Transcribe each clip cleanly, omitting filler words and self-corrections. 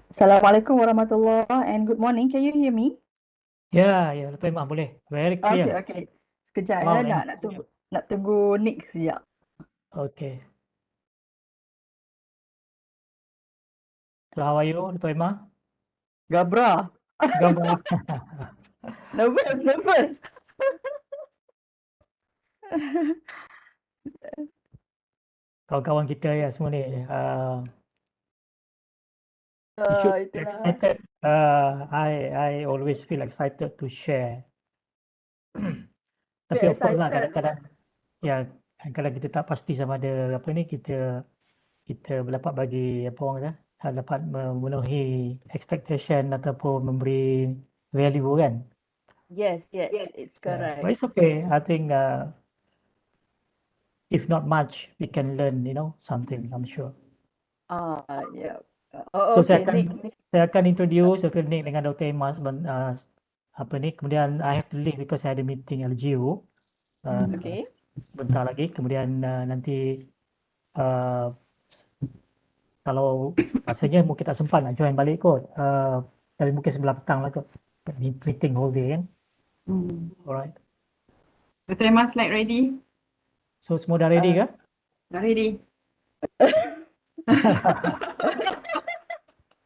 Assalamualaikum warahmatullahi and good morning. Can you hear me? Ya, Dato' Imam boleh. Very Okay, clear. okay. Sekejap ya, Loud and nak clear. tunggu Nick sekejap. Okay. So how are you, Dato' Imam? Gabra. Gambar. Nervous, nervous. Kawan-kawan kita ya semua ni. You should be Itulah. excited. I always feel excited to share. Tapi Very of course lah excited. kadang-kadang ya kadang-kadang kita tak pasti sama ada apa ni kita dapat bagi apa orang kata dapat memenuhi expectation ataupun memberi value kan. Yes, yes, Yes. it's Yeah. But correct. it's okay. I think if not much, we can learn, something, I'm sure. Yeah. So Okay, Nick. saya akan introduce Dr. Nick dengan Dr. Emma apa ni, kemudian I have to leave because I ada meeting LGU Okay. sebentar lagi, kemudian nanti uh, kalau rasanya mungkin tak sempat nak join balik kot, tapi mungkin sebelah petang lah kot, meeting whole day kan. Alright. Dr. Emma, slide ready? So semua dah ready Uh, ke? Dah ready?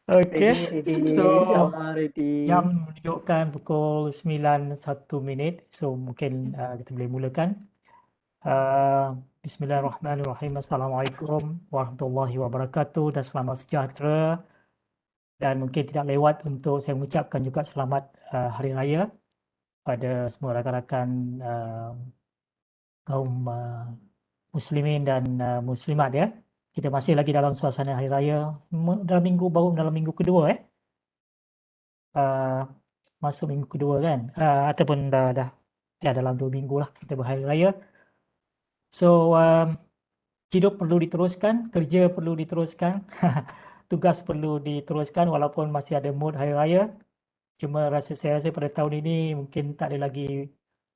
Okay. ready, So insyaAllah ready. jam menunjukkan pukul 9:01. So mungkin kita boleh mulakan. Bismillahirrahmanirrahim. Assalamualaikum warahmatullahi wabarakatuh dan selamat sejahtera. Dan mungkin tidak lewat untuk saya mengucapkan juga selamat Hari Raya pada semua rakan-rakan kaum muslimin dan muslimat ya. Kita masih lagi dalam suasana Hari Raya dalam minggu kedua uh, masuk minggu kedua kan, ataupun dah ya dalam 2 minggu lah kita berhari raya. So hidup perlu diteruskan, kerja perlu diteruskan, tugas perlu diteruskan walaupun masih ada mood hari raya. Cuma saya rasa pada tahun ini mungkin tak ada lagi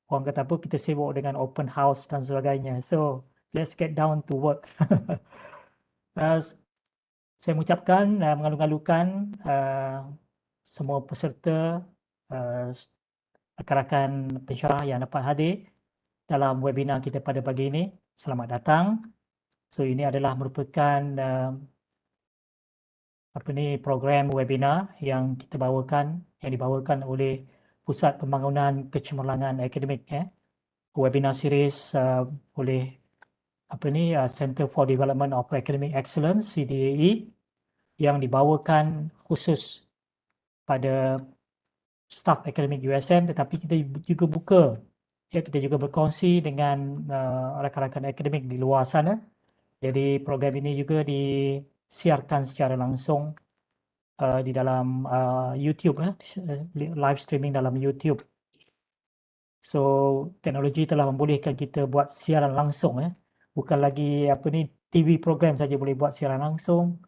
orang kata apa, kita sibuk dengan open house dan sebagainya. So let's get down to work. uh, saya mengucapkan mengalu-alukan semua peserta, uh, rakan-rakan pensyarah yang dapat hadir dalam webinar kita pada pagi ini. Selamat datang. So ini adalah merupakan program webinar yang dibawakan oleh Pusat Pembangunan Kecemerlangan Akademik Webinar series oleh Center for Development of Academic Excellence CDAE yang dibawakan khusus pada staf akademik USM, tetapi kita juga buka kita juga berkongsi dengan rakan-rakan akademik di luar sana. Jadi program ini juga disiarkan secara langsung di dalam YouTube, live streaming dalam YouTube. So teknologi telah membolehkan kita buat siaran langsung bukan lagi TV program saja boleh buat siaran langsung,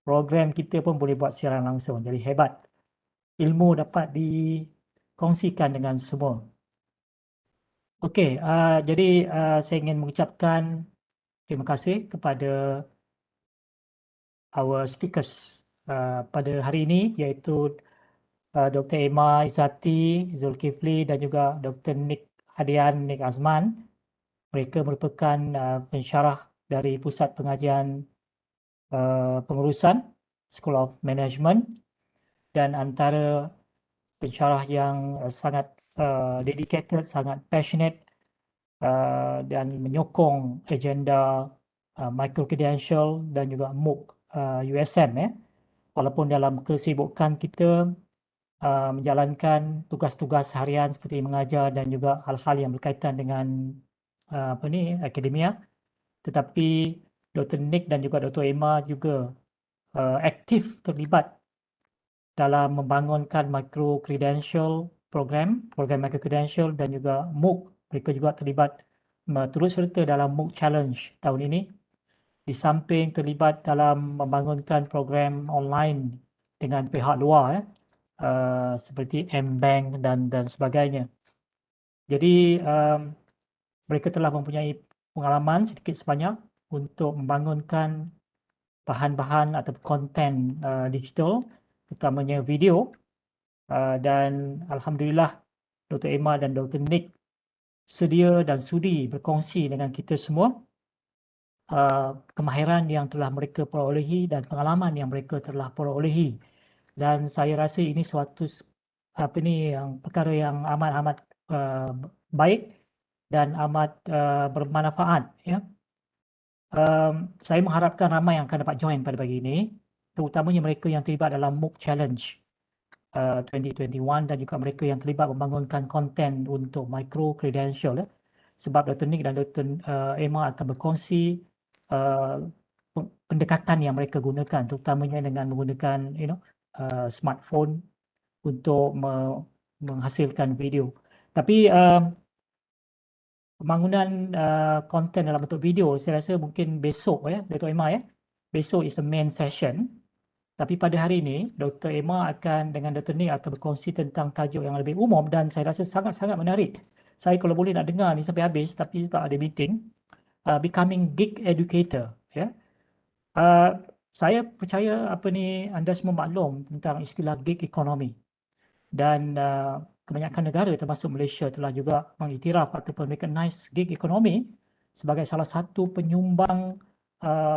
program kita pun boleh buat siaran langsung. Jadi hebat, ilmu dapat dikongsikan dengan semua. Okey, jadi saya ingin mengucapkan terima kasih kepada our speakers pada hari ini, iaitu Dr. Emma Izzati Zulkifli dan juga Dr. Nick Hadian Nick Azman. Mereka merupakan pensyarah dari Pusat Pengajian Pengurusan School of Management dan antara pensyarah yang sangat dedicated, sangat passionate dan menyokong agenda micro credential dan juga MOOC USM walaupun dalam kesibukan kita menjalankan tugas-tugas harian seperti mengajar dan juga hal-hal yang berkaitan dengan akademia, tetapi Dr. Nick dan juga Dr. Emma juga aktif terlibat dalam membangunkan micro credential program micro credential dan juga MOOC. Mereka juga terlibat turut serta dalam MOOC challenge tahun ini, di samping terlibat dalam membangunkan program online dengan pihak luar seperti M-Bank dan sebagainya. Jadi mereka telah mempunyai pengalaman sedikit sebanyak untuk membangunkan bahan-bahan atau konten digital utamanya video. Dan Alhamdulillah Dr. Emma dan Dr. Nick sedia dan sudi berkongsi dengan kita semua kemahiran yang telah mereka perolehi dan pengalaman yang mereka telah perolehi. Dan saya rasa ini suatu yang perkara yang amat-amat baik dan amat bermanfaat, ya. Saya mengharapkan ramai yang akan dapat join pada pagi ini, terutamanya mereka yang terlibat dalam MOOC Challenge 2021 dan juga mereka yang terlibat membangunkan konten untuk micro credential, ya. Sebab Dr. Nick dan Dr. Emma akan berkongsi pendekatan yang mereka gunakan, terutamanya dengan menggunakan smartphone untuk menghasilkan video. Tapi pembangunan konten dalam bentuk video, saya rasa mungkin besok, ya, Dr. Emma, ya. Besok is the main session. Tapi pada hari ini, Dr. Emma dengan Dr. Nick akan berkongsi tentang tajuk yang lebih umum dan saya rasa sangat-sangat menarik. Saya kalau boleh nak dengar ni sampai habis, tapi sebab ada meeting, Becoming Gig Educator, ya. Saya percaya anda semua maklum tentang istilah gig economy. Dan kebanyakan negara termasuk Malaysia telah juga mengiktiraf ataupun recognize gig economy sebagai salah satu penyumbang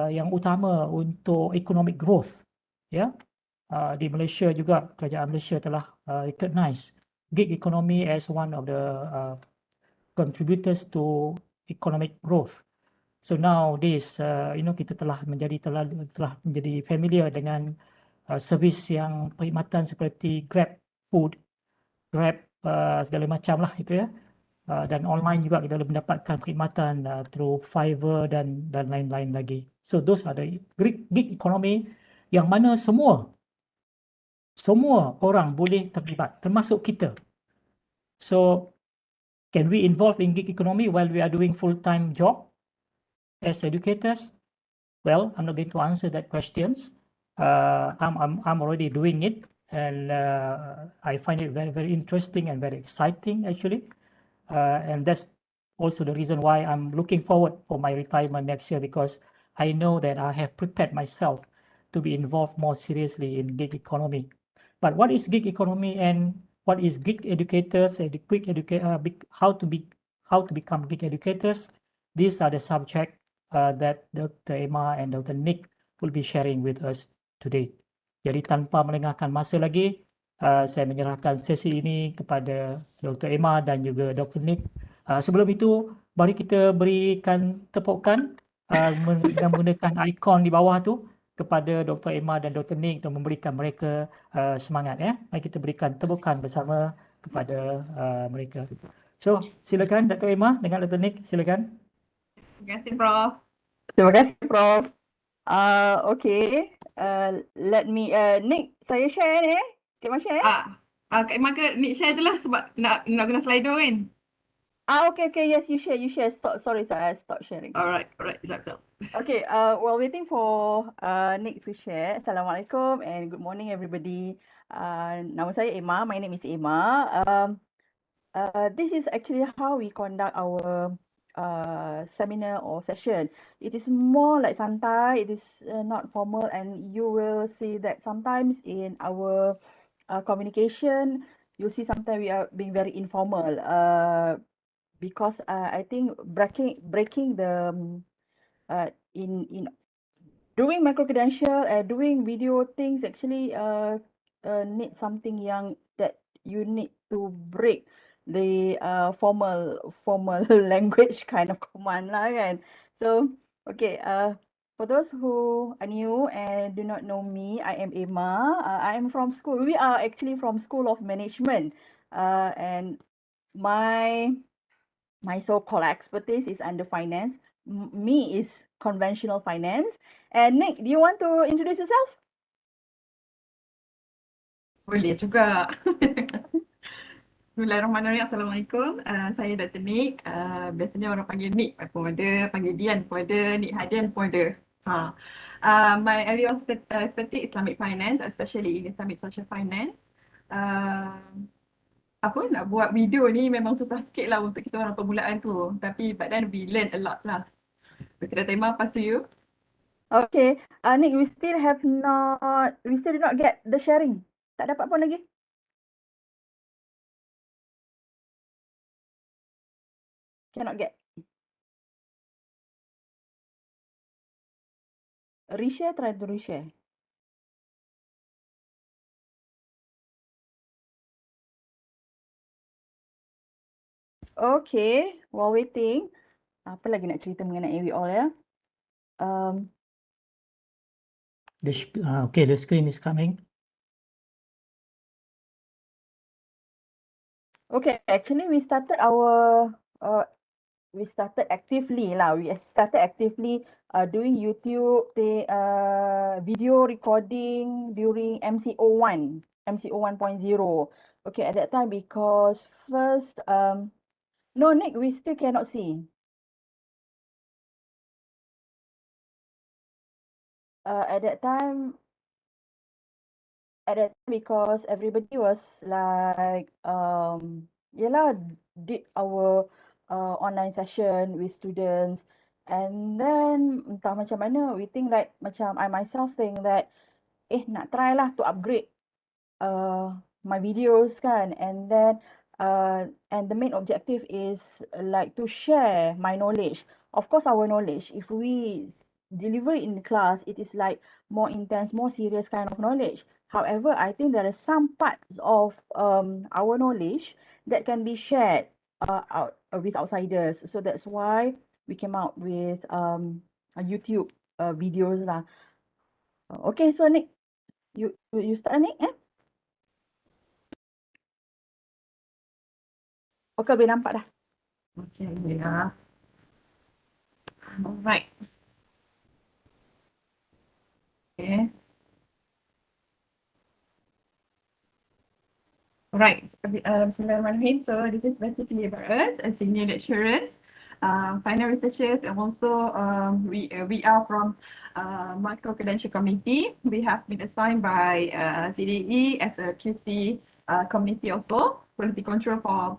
yang utama untuk economic growth, ya. Di Malaysia juga kerajaan Malaysia telah recognize gig economy as one of the contributors to economic growth. So nowadays, kita telah menjadi familiar dengan servis yang perkhidmatan seperti Grab Food, Grab segala macam lah itu, ya. Dan online juga kita boleh mendapatkan perkhidmatan through Fiverr dan lain-lain lagi. So those are the gig economy yang mana semua orang boleh terlibat, termasuk kita. So can we involve in gig economy while we are doing full-time job as educators? Well, I'm not going to answer that question. I'm already doing it, and I find it very, very interesting and very exciting, actually. And that's also the reason why I'm looking forward for my retirement next year, because I know that I have prepared myself to be involved more seriously in gig economy. But what is gig economy and what is gig educators and how to become gig educators? These are the subject that Dr. Emma and Dr. Nick will be sharing with us today. Jadi tanpa melengahkan masa lagi, saya menyerahkan sesi ini kepada Dr. Emma dan juga Dr. Nick. Sebelum itu, mari kita berikan tepukan dengan menggunakan ikon di bawah tu kepada Dr. Emma dan Dr. Nick untuk memberikan mereka semangat, ya. Mari kita berikan tepukan bersama kepada mereka. So, silakan Dr. Emma dengan Dr. Nick, silakan. Terima kasih, Prof. Terima kasih, Prof. Okay. Let me, Nick, saya share ni. Okay, Mak share. Kak Emma ke Nick share je lah sebab nak guna Slido kan. Okay, yes, you share. Sorry, I stop sharing. Alright, sekejap. Okay, while waiting for Nick to share, Assalamualaikum and good morning everybody. Nama saya Emma, my name is Emma. This is actually how we conduct our seminar or session. It is more like santai, it is not formal, and you will see that sometimes in our communication, you see sometimes we are being very informal. Because I think breaking the in doing micro credential, doing video things actually need something that you need to break the formal language kind of command lah kan. So okay, for those who are new and do not know me, I am Emma. I am from school. We are actually from School of Management, and my so-called expertise is under finance. Me is conventional finance. And Nick, do you want to introduce yourself? Boleh juga. Bismillahirrahmanirrahim. Assalamualaikum. Saya Dr. Nick. Biasanya orang panggil Nick pun ada, panggil Dian pun ada, Nick Hadian pun ada. My area of expertise Islamic finance, especially in Islamic social finance. Nak buat video ni memang susah sikit lah untuk kita orang permulaan tu. Tapi but then we learn a lot lah. Dr. Emma, pass to you. Okay, Nick, we still did not get the sharing. Tak dapat pun lagi. Cannot get. Reshare, try to reshare. Okay, while waiting, apa lagi nak cerita mengenai we all ya? Um, Okay, the screen is coming. okay, actually we started actively lah. We started actively doing YouTube video recording during MCO 1.0. Okay, at that time because first no Nick, we still cannot see. At that time because everybody was like yelah did our online session with students, and then entah macam mana we think like macam I myself think that nak try lah to upgrade uh, my videos kan, and the main objective is like to share my knowledge. Of course, our knowledge, if we deliver it in class, it is like more intense, more serious kind of knowledge. However, I think there are some parts of our knowledge that can be shared out with outsiders. So that's why we came out with a YouTube videos lah. Okay, so Nick, you start Nick eh? Okay, boleh nampak dah. Okay, yeah. Alright. Okay. Right. Bismillahirrahmanirrahim. So this is basically about us as senior lecturers, final researchers, and also we are from micro credential committee. We have been assigned by CDE as a QC committee also, quality control for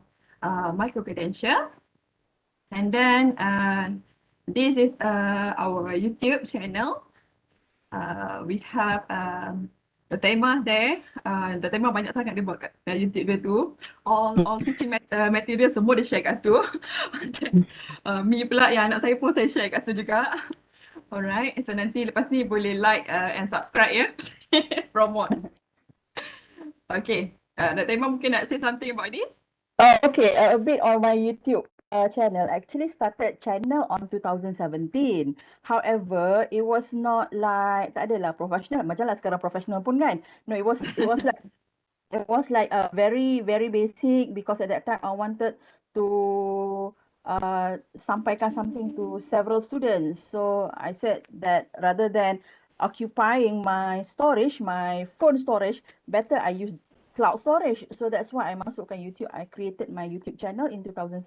micro credential. And then this is our YouTube channel. We have the tema there. The tema banyak sangat dia buat kat YouTube dia tu. All teaching material semua dia share kat situ. Me pula yang anak saya pun saya share kat situ juga. Alright, so nanti lepas ni boleh like and subscribe ya. Promote. Okay, Dr. Imam mungkin nak say something about this? Okay, a bit on my YouTube channel. Actually started channel on 2017. However, it was not like tak adalah professional. Macam lah sekarang professional pun kan. No, it was like very very basic because at that time I wanted to sampaikan something to several students. So I said that rather than occupying my storage, my phone storage, better I use cloud storage. So that's why I masukkan YouTube. I created my YouTube channel in 2017.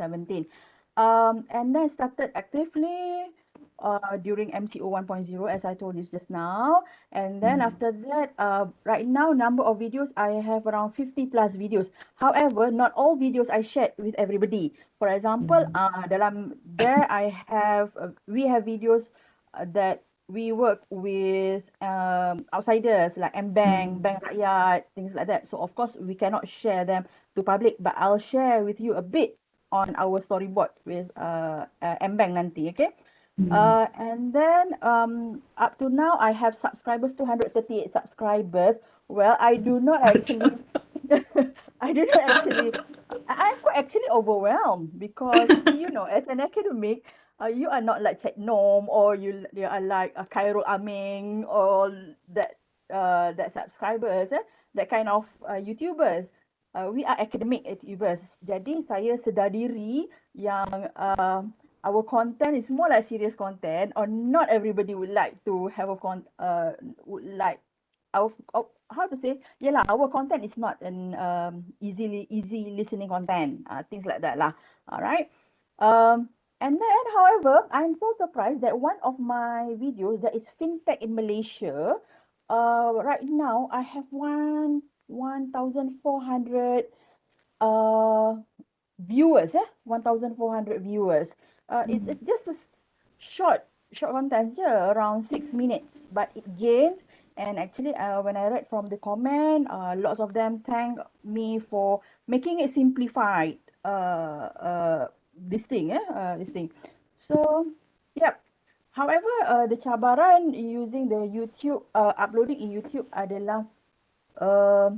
And then started actively during MCO 1.0, as I told you just now. And then after that, right now, number of videos, I have around 50 plus videos. However, not all videos I shared with everybody. For example, dalam there we have videos that we work with outsiders like Bank Rakyat, things like that. So of course, we cannot share them to public, but I'll share with you a bit on our storyboard with Bank nanti, okay? And then up to now, I have subscribers, 238 subscribers. Well, I do not actually, I do not actually, I'm quite actually overwhelmed because, as an academic, you are not like Cik Nom or you are like Khairul Aming or that subscribers, that kind of YouTubers. We are academic YouTubers. Jadi saya sedar diri yang our content is more like serious content, or not everybody would like to have would like our how to say, yeah lah, our content is not an easy listening content, things like that lah. All right. And then, however, I'm so surprised that one of my videos that is fintech in Malaysia, right now I have 1,400 uh viewers, 1,400 viewers. It's just a short short content je, around 6 minutes, but it gained. And actually, when I read from the comment, lots of them thank me for making it simplified. This thing, this thing. So, yep. However, the cabaran using the YouTube, uploading in YouTube adalah, uh,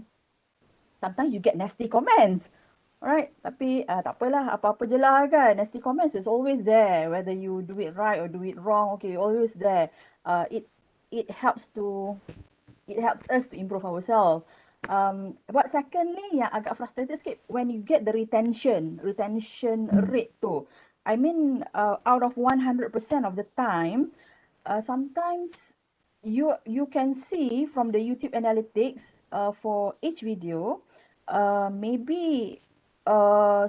sometimes you get nasty comments. Alright, tapi tak apalah, apa-apa je lah kan. Nasty comments is always there, whether you do it right or do it wrong. Okay, always there. It helps to it helps us to improve ourselves. But secondly, yang agak frustrated sikit, when you get the retention rate tu. I mean, out of 100% of the time, sometimes you can see from the YouTube analytics, for each video, maybe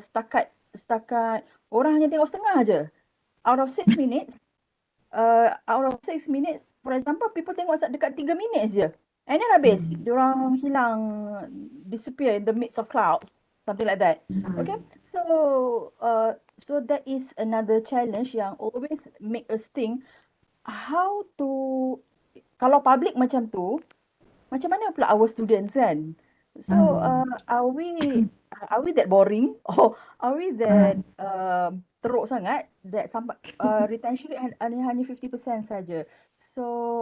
setakat orang hanya tengok setengah je. Out of 6 minutes, for example, people tengok dekat 3 minutes je. And then habis, diorang hilang, disappear in the midst of clouds, something like that. Okay, so that is another challenge yang always make us think how to, kalau public macam tu, macam mana pula our students kan? So, are we that boring or are we that teruk sangat that sampai retention rate hanya 50% saja. So,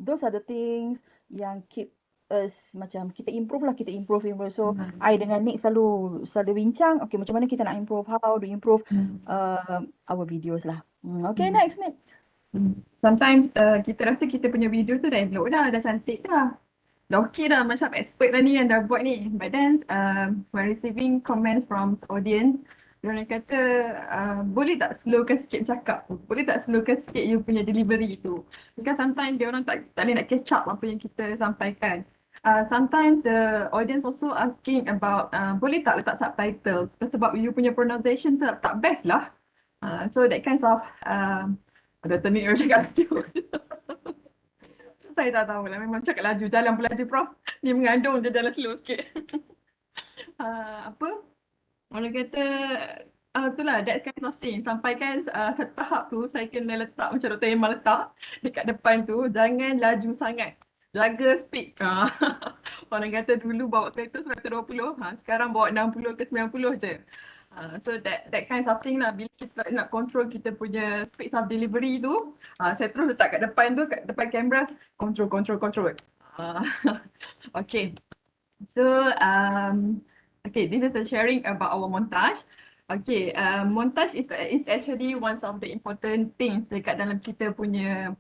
those are the things yang keep us macam kita improve lah, kita improve. So, I dengan Nick selalu bincang, okay, macam mana kita nak improve, how to improve our videos lah. Okay, next Nick. Sometimes kita rasa kita punya video tu dah elok dah cantik dah okey dah, macam expert dah ni yang dah buat ni. But then when receiving comments from audience, diorang kata boleh tak slowkan sikit cakap tu, boleh tak slowkan sikit you punya delivery tu, because sometimes diorang tak boleh nak catch up apa yang kita sampaikan. Sometimes the audience also asking about boleh tak letak subtitle sebab you punya pronunciation tak best lah. So that kind of ada ternik orang cakap tu. Saya tak tahu lah, memang cakap laju, jalan pun laju Prof. Dia mengandung je jalan slow sikit. Apa? Orang kata, itulah, that kind of thing. Sampaikan satu tahap tu, saya kena letak macam Dr. Emma letak dekat depan tu, jangan laju sangat. Jaga speed. Orang kata dulu bawa kereta 120, sekarang bawa 60 ke 90 je. So that kind of thing lah, bila kita nak control kita punya speed of delivery tu, saya terus letak kat depan tu, kat depan kamera, control. Okay. So, okay, this is a sharing about our montage. Okay, montage is actually one of the important things dekat dalam kita punya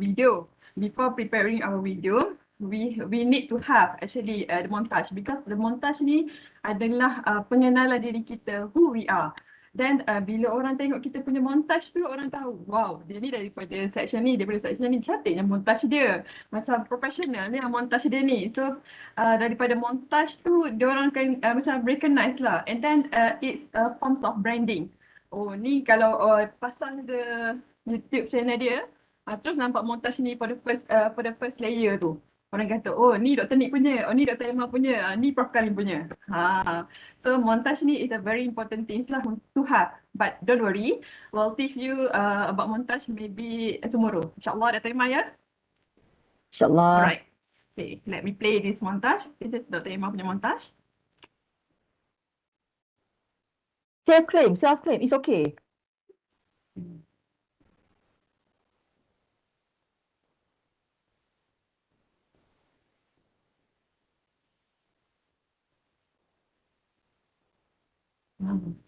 video. Before preparing our video, we need to have actually the montage, because the montage ni adalah pengenalan diri kita, who we are. Then bila orang tengok kita punya montage tu, orang tahu, wow, dia ni daripada section ni, cantiknya montage dia. Macam professional ni montage dia ni. So daripada montage tu, dia orang akan macam recognize lah. And then it's forms of branding. Oh ni kalau pasang the YouTube channel dia, terus nampak montage ni for the first layer tu. Orang kata, oh ni Dr. Nick punya, oh ni Dr. Emma punya, ni Prof Karim punya. So montage ni is a very important thing lah to have. But don't worry, we'll teach you about montage maybe tomorrow. InsyaAllah Dr. Emma ya? InsyaAllah. Alright. Okay, let me play this montage. This is Dr. Emma punya montage. Self-claim, it's okay.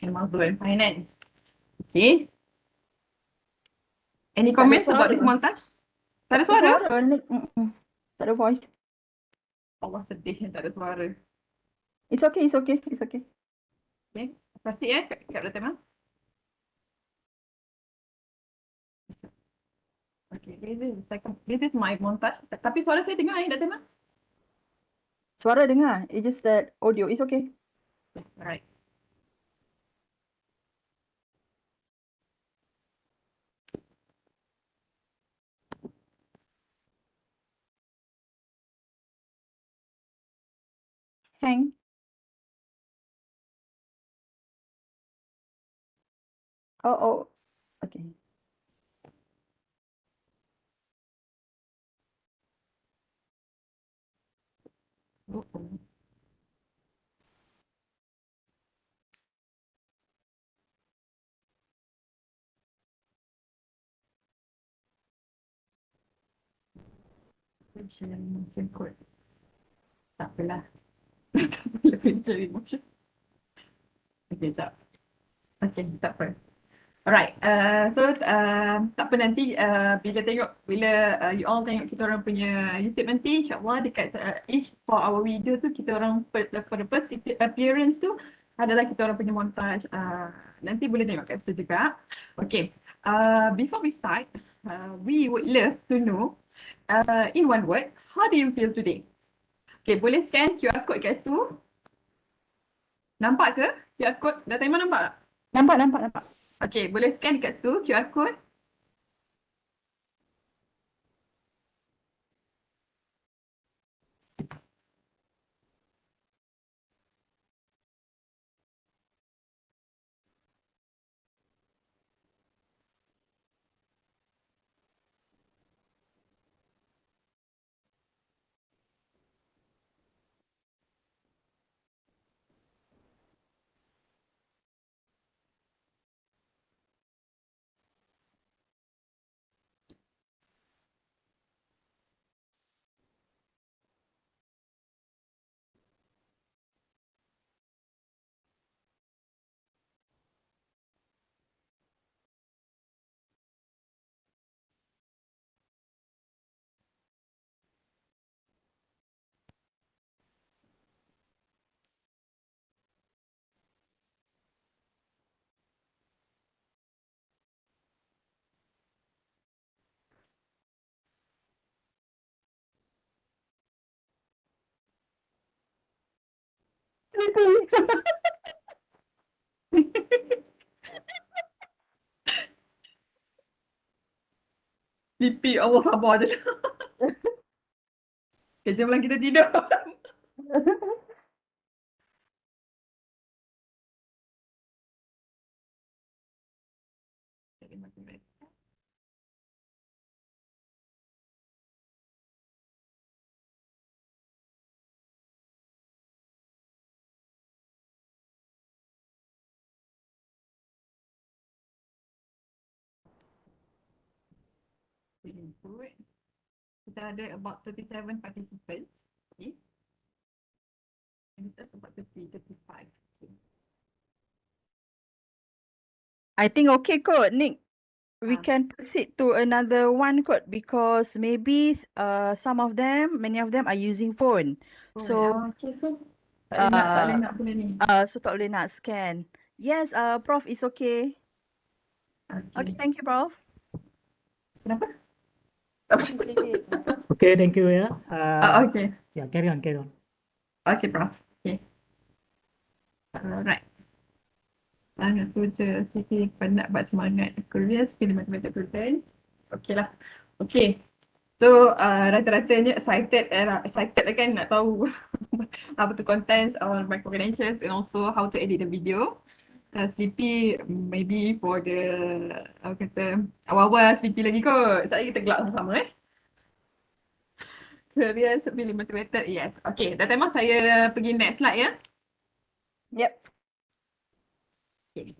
Emma and Finance. Okay. Any comments about this montage? Tak ada suara? Tak ada voice. Allah sedih yang tak ada suara. It's okay. Okay, proceed Kak Dr. Emma. Okay, this is my montage. Tapi suara saya dengar Dr. Emma? Suara dengar. It's just that audio. It's okay. Alright. Hang. Oh. Okay. Oh, oh. Facial motion code. Tak apalah. Tak apalah facial emotion. Okay, tak. Okay, tak apa. Alright, tak apa nanti bila you all tengok kita orang punya YouTube nanti, insyaAllah dekat each for our video tu kita orang for the first appearance tu adalah kita orang punya montage. Nanti boleh tengok kat situ juga. Okay, before we start, we would love to know in one word, how do you feel today? Okay, boleh scan QR code kat situ. Nampak ke QR code? Dah tengok nampak tak? Nampak. Okay, boleh scan kat situ QR code. Pipi, Allah sabar je. Kejap lah kita tidur. Input. Kita ada about 37 participants. Okay. And that's about 35. Okay. I think okay kot, Nick. We Ah. can proceed to another one kot because maybe some of them, many of them are using phone. So Okay, so tak boleh nak boleh ni. so tak boleh nak scan. Yes, Prof is okay. Okay, Okay. thank you, Prof. Kenapa? Okay, thank you ya. Okay. Ya, carry on. Okay, Prof. Okay. Alright. Sangat tu je. Siti penat buat semangat. Korea, pilih matematik protein. Okay lah. Okay. So, rata-ratanya excited lah kan nak tahu apa tu contents on my credentials and also how to edit the video. Sleepy maybe for the apa kata awal-awal sleepy lagi kot. Sekejap lagi kita gelap sama-sama Career pilih motivated, yes. Okay, dah time saya pergi next slide ya. Yep. Okay.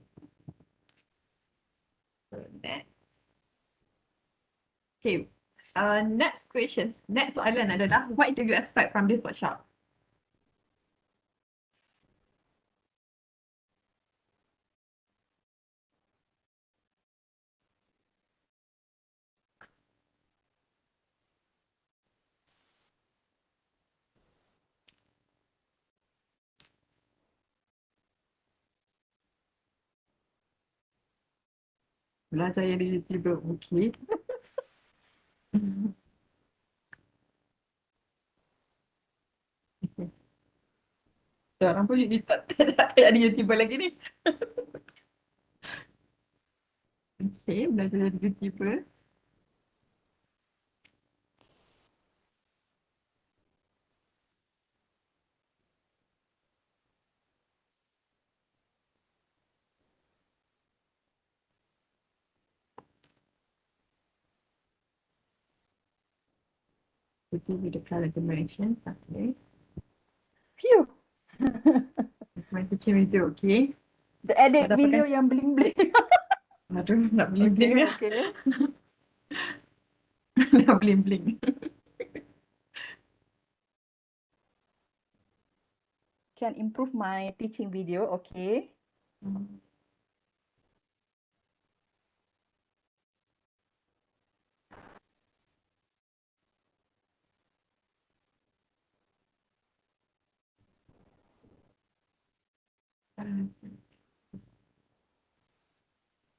So next. Okay. Next question. Next soalan adalah, what do you expect from this workshop? Belajar yang di YouTuber, okay. Okay. So, orang pun tak ada YouTuber lagi ni. Okay, belajar jadi YouTuber. Itu with the current generation, okay. My teaching video, okay. The edit Dah video pakai. yang bling-bling. Aduh, nak bling-bling Okay, ya. okay. Nak bling-bling. Can improve my teaching video, okay.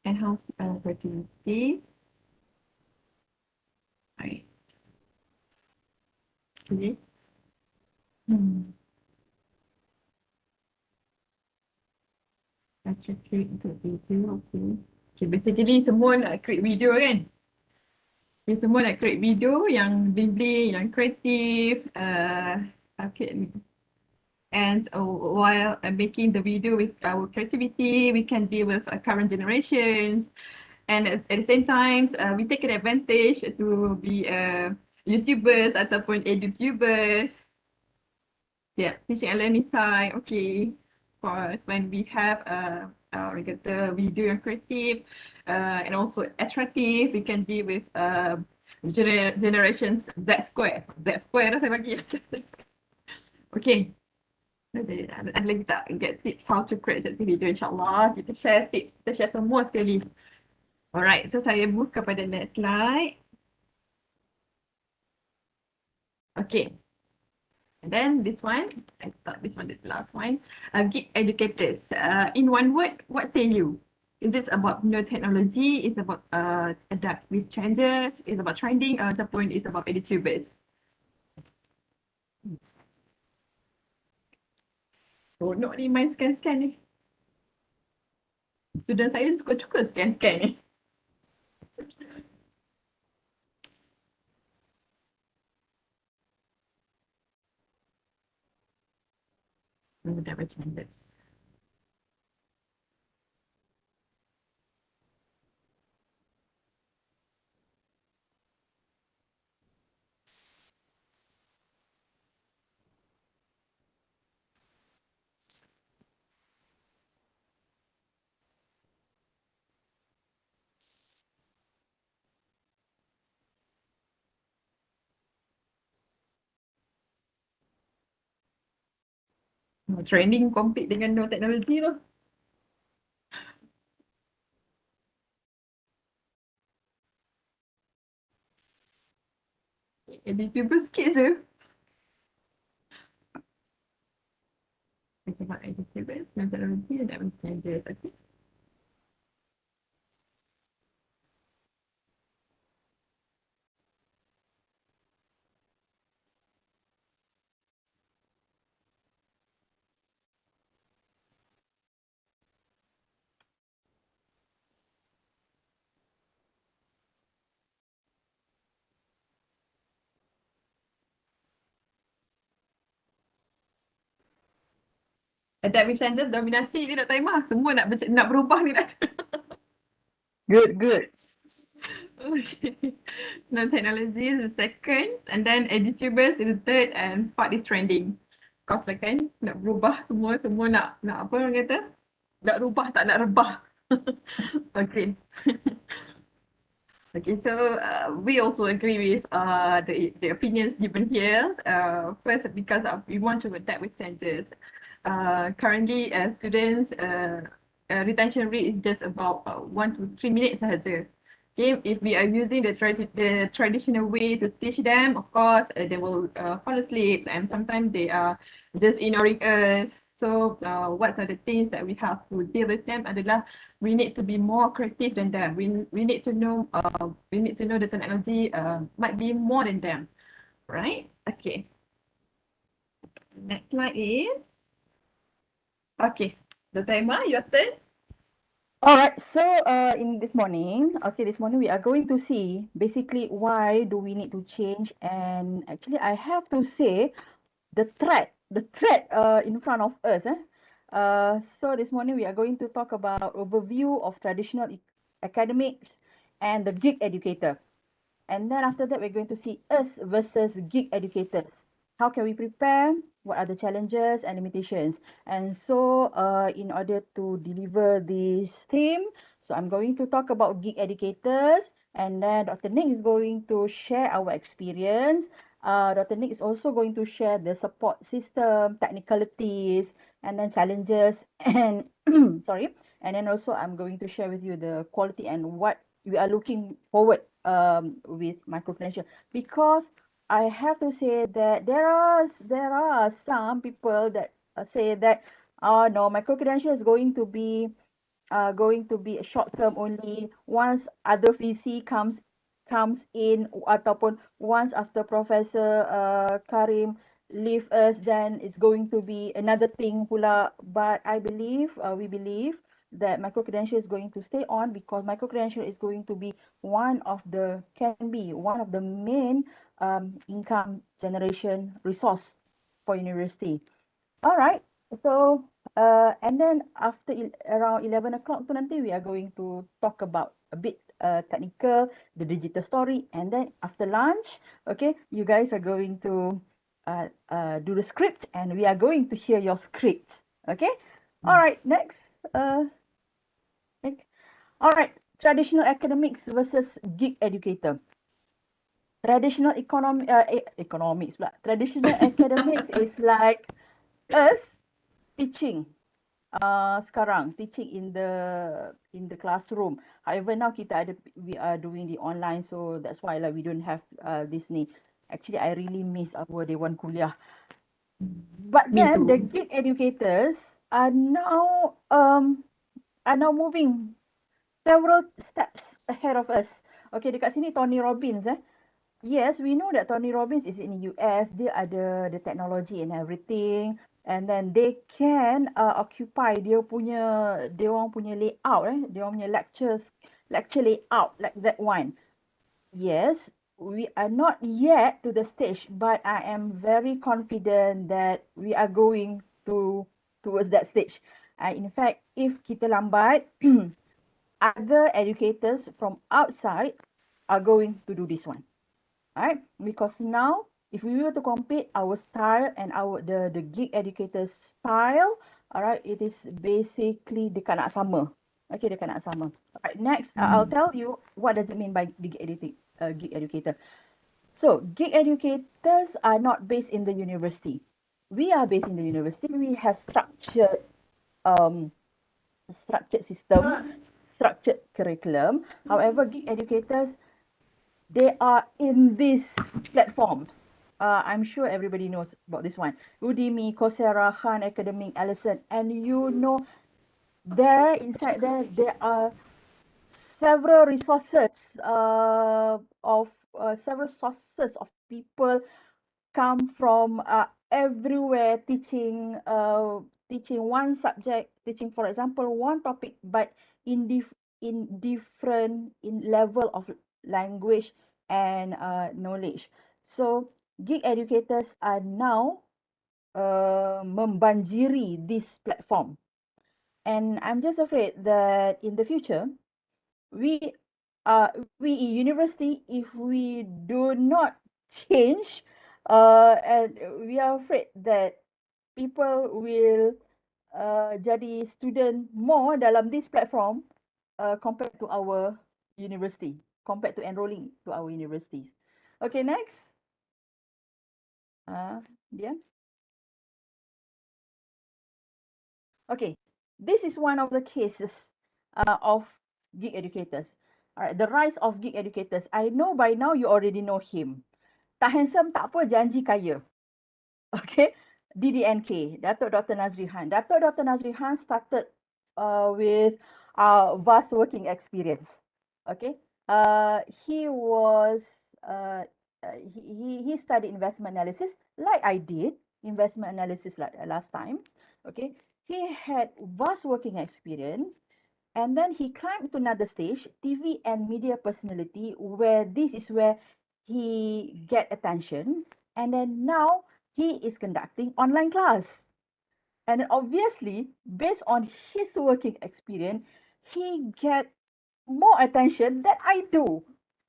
Enhance creativity. Right. Okay. Baca create untuk video, okay. Okay, basically semua nak create video kan? Okay, semua nak create video yang bling-bling, yang kreatif, okay. And while making the video with our creativity, we can deal with current generations. And at the same time, we take an advantage to be YouTubers ataupun edutubers. Yeah, teaching and learning time. Okay, of course, when we have we get the video yang kreatif and also attractive, we can deal with generations Z square. Z square dah saya bagi. Okay. Ada lagi tak get tips how to create a video, insyaAllah kita share tips, kita share semua sekali. Alright, so saya move kepada next slide. Okay, and then this one, I thought this one is the last one. Gig educators. In one word, what say you? Is this about new technology? Is about adapt with changes? Is about trending? Or the point is about edutubers? Oh, not ni main scan-scan ni. Student saya suka-suka scan-scan ni. Dah baca this. Training compete dengan no teknologi tu. YouTuber sikit je. Sebab YouTuber no teknologi adapt with changes. Okay. Adapt with changes, dominasi ni nak time lah. Semua nak berubah ni nak. Good, good. Okay. No technology is the second, and then edutubers is the third, and fourth is trending. Of course lah kan, nak berubah semua nak apa orang kata? Nak rubah tak nak rebah. Okay. Okay, so we also agree with the opinions given here. First, because we want to adapt with changes. Currently, students' retention rate is just about 1 to 3 minutes sahaja. Okay, if we are using the traditional way to teach them, of course, they will fall asleep, and sometimes they are just ignoring us. So, what are the things that we have to deal with them adalah we need to be more creative than them. We need to know the technology might be more than them, right? Okay. Next slide is okay. The timer, your turn. All right, so this morning we are going to see basically why do we need to change, and actually I have to say the threat in front of us. So this morning we are going to talk about overview of traditional academics and the gig educator. And then after that, we're going to see us versus gig educators. how can we prepare? What are the challenges and limitations? And so, in order to deliver this theme, so I'm going to talk about gig educators, and then Dr. Nick is going to share our experience. Dr. Nick is also going to share the support system, technicalities, and then challenges, and sorry, and then also I'm going to share with you the quality and what we are looking forward with micro credential, because I have to say that there are some people that say that, oh no, micro credential is going to be a short term only. Once other VC comes in, ataupun once after Professor Karim leave us, then it's going to be another thing pula. But I believe, we believe that micro credential is going to stay on, because micro credential is going to be can be one of the main income generation resource for university. All right. So, and then after around 11 o'clock tu nanti, we are going to talk about a bit technical, the digital story, and then after lunch, okay, you guys are going to do the script, and we are going to hear your script. Okay. All right. Next. Next. All right. Traditional academics versus gig educator. Traditional economics pula. Traditional academics is like us teaching. Sekarang teaching in the classroom. However, now we are doing the online, so that's why like we don't have this ni. Actually, I really miss our Dewan Kuliah. But Me then the too. gig educators are now moving several steps ahead of us. Okay, dekat sini Tony Robbins. Yes, we know that Tony Robbins is in the US. Dia ada the technology and everything, and then they can occupy dia orang punya layout, dia orang punya lecture layout like that one. Yes, we are not yet to the stage, but I am very confident that we are going towards that stage. In fact, if kita lambat, other educators from outside are going to do this one. Right? Because now, if we were to compare our style and the gig educator style, all right, it is basically dekat nak sama. Okay, dekat nak sama. All right, next, I'll tell you what does it mean by gig educator. So, gig educators are not based in the university. We are based in the university. We have um, structured system, structured curriculum. However, gig educators, they are in these platforms. I'm sure everybody knows about this one. Udemy, Coursera, Khan Academic, Allison, and you know, inside there are several resources of several sources of people come from everywhere teaching one subject, teaching, for example, one topic, but in different in level of language and knowledge. So gig educators are now membanjiri this platform, and I'm just afraid that in the future we uh we in university, if we do not change, and we are afraid that people will jadi student more dalam this platform compared to our university, compared to enrolling to our universities. Okay, next. Dian. Okay, this is one of the cases of gig educators. All right, the rise of gig educators. I know by now you already know him. Tak handsome, tak apa, janji kaya. Okay, DDNK, Datuk Dr. Nazri Khan. Datuk Dr. Nazri Khan started with vast working experience. Okay, he was he studied investment analysis like I did, investment analysis like last time. Okay, he had vast working experience, and then he climbed to another stage, TV and media personality, where this is where he get attention, and then now he is conducting online class. And obviously, based on his working experience, he get more attention than I do.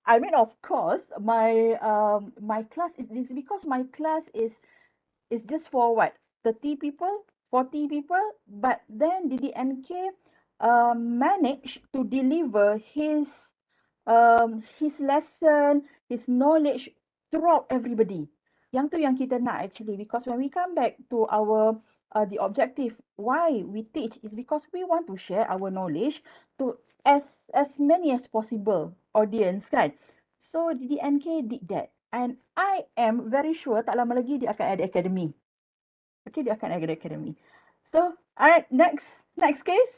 I mean, of course, my class is this because my class is is just for what? 30 people, 40 people, but then DDNK managed to deliver his lesson, his knowledge throughout everybody. Yang tu yang kita nak actually, because when we come back to our the objective why we teach is because we want to share our knowledge to as many as possible audience kan. So DDNK did that, and I am very sure tak lama lagi dia akan ada academy. Okay, dia akan ada academy. So, alright, next case.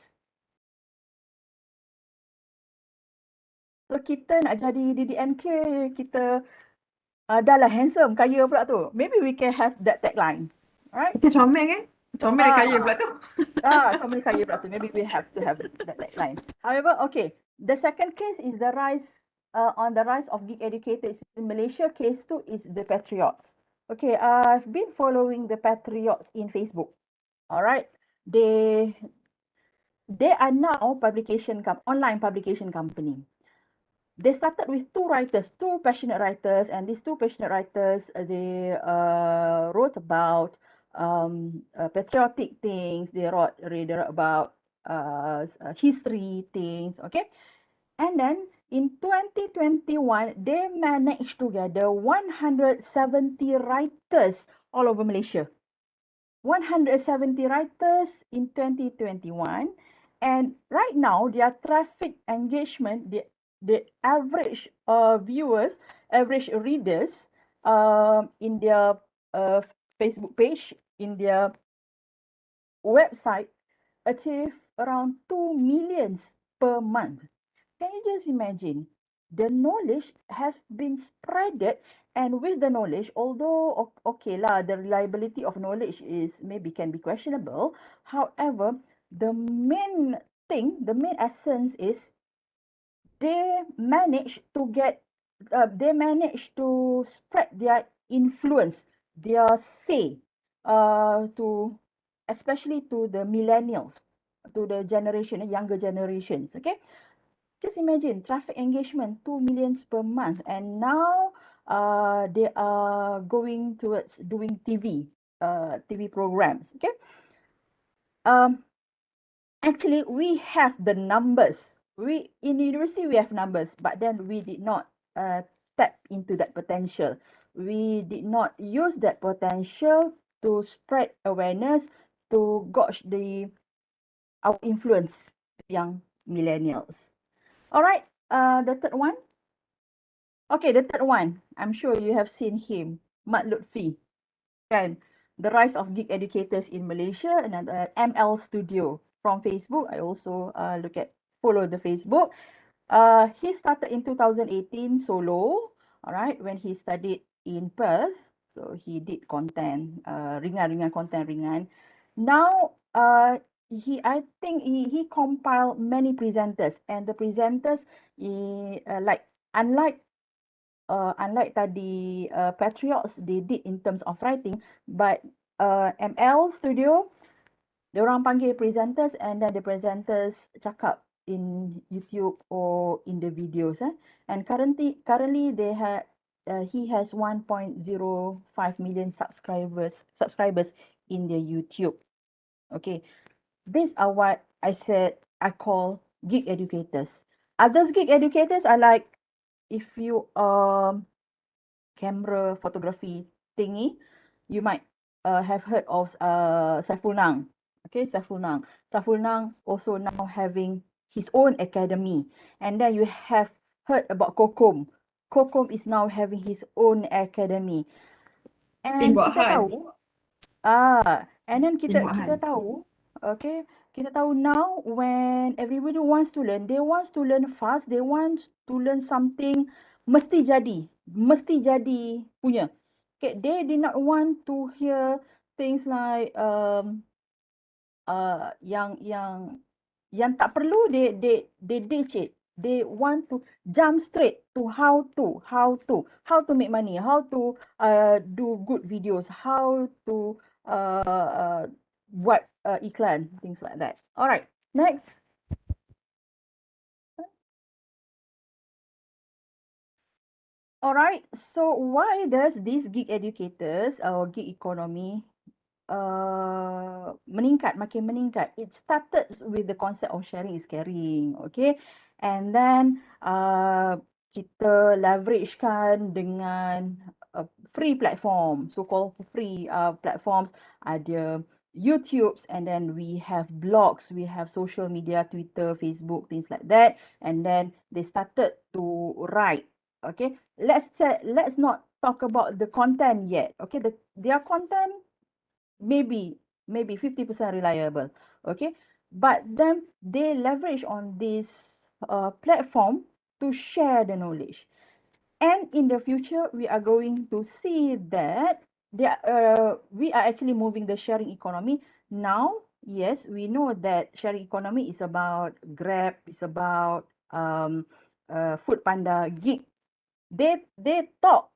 So kita nak jadi DDNK, kita dah lah handsome, kaya pula tu. Maybe we can have that tagline. Alright? Kita comel kan? Comel kaya pula tu. Comel kaya pula tu. Maybe we have to have that tagline. However, okay. The second case is the rise on the rise of gig educators in Malaysia. Case 2 is the Patriots. Okay, I've been following the Patriots in Facebook. Alright. They are now online publication company. They started with two passionate writers, and these two passionate writers, they wrote about patriotic things. They wrote about history things, okay? And then in 2021, they managed to gather 170 writers all over Malaysia. 170 writers in 2021, and right now their traffic engagement, the average viewers, average readers in their Facebook page, in their website, achieve around 2 million per month. Can you just imagine? The knowledge has been spreaded, and with the knowledge, although okay lah, the reliability of knowledge is maybe can be questionable. However, the main essence is they manage to spread their influence, their say, to especially to the millennials, to the younger generations. Okay. Just imagine traffic engagement 2 million per month, and now they are going towards doing TV programs. Okay. Actually, we have the numbers. In university we have numbers, but then we did not tap into that potential. We did not use that potential to spread awareness, to gauge our influence to young millennials. All right, the third one. Okay, the third one. I'm sure you have seen him, Mat Lutfi. Kan? The rise of gig educators in Malaysia, another ML Studio from Facebook. I also follow the Facebook. He started in 2018 solo, all right, when he studied in Perth. So he did content, ringan content ringan. Now, I think he compiled many presenters, and the presenters, unlike tadi Patriots, they did in terms of writing, but ML Studio, diorang panggil presenters, and then the presenters cakap in YouTube or in the videos. And currently he has 1.05 million subscribers in the YouTube. Okay, these are what I said I call gig educators. Others gig educators are like, if you camera photography thingy, you might have heard of Saiful Nang. Okay, Saiful Nang. Saiful Nang also now having his own academy. And then you have heard about Kokom. Kokom is now having his own academy. And kita tahu, and then kita tahu, okay, kita tahu now when everybody wants to learn, they want to learn fast, they want to learn something mesti jadi punya. Okay, they did not want to hear things like yang tak perlu, they ditch it. They want to jump straight to how to make money, how to do good videos, how to buat iklan, things like that. All right, next. All right. So why does these gig educators or gig economy meningkat, makin meningkat? It started with the concept of sharing is caring, okay? And then kita leveragekan dengan free platform, so-called free platforms, ada YouTubes, and then we have blogs, we have social media, Twitter, Facebook, things like that, and then they started to write. Okay, let's not talk about the content yet. Okay, their content maybe 50% reliable. Okay, but then they leverage on this platform to share the knowledge. And in the future, we are going to see that we are actually moving the sharing economy. Now, yes, we know that sharing economy is about Grab, it's about Food Panda, gig. We thought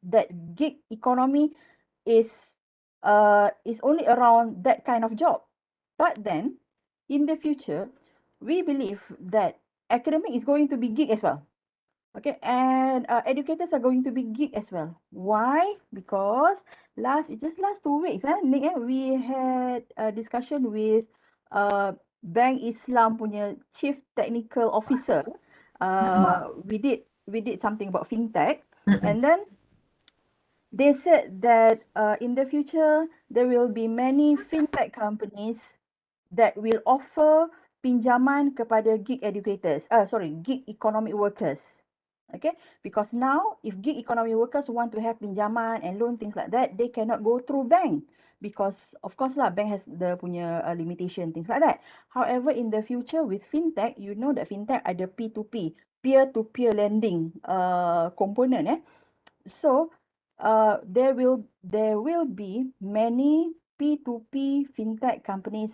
that gig economy is only around that kind of job. But then, in the future, we believe that academic is going to be gig as well. Okay, and educators are going to be gig as well. Why? Because just last 2 weeks, Nick, we had a discussion with Bank Islam punya Chief Technical Officer. We did something about fintech, and then they said that in the future there will be many fintech companies that will offer pinjaman kepada gig educators. Gig economic workers. Okay, because now if gig economy workers want to have pinjaman and loan things like that, they cannot go through bank because of course lah, bank has the punya limitation, things like that. However, in the future with fintech, you know that fintech ada P2P, peer-to-peer lending component. So there will be many P2P fintech companies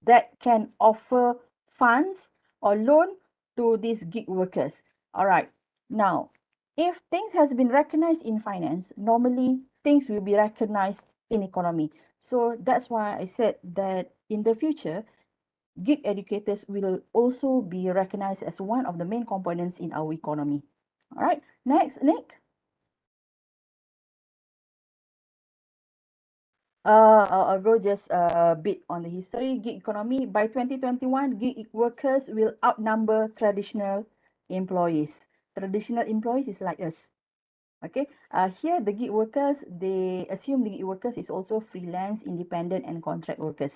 that can offer funds or loan to these gig workers. All right. Now, if things has been recognized in finance, normally things will be recognized in economy. So that's why I said that in the future, gig educators will also be recognized as one of the main components in our economy. All right. Next, Nick. I'll go just a bit on the history. Gig economy. By 2021, gig workers will outnumber traditional employees. Traditional employees is like us. Okay. Here the gig workers, they assume the gig workers is also freelance, independent, and contract workers.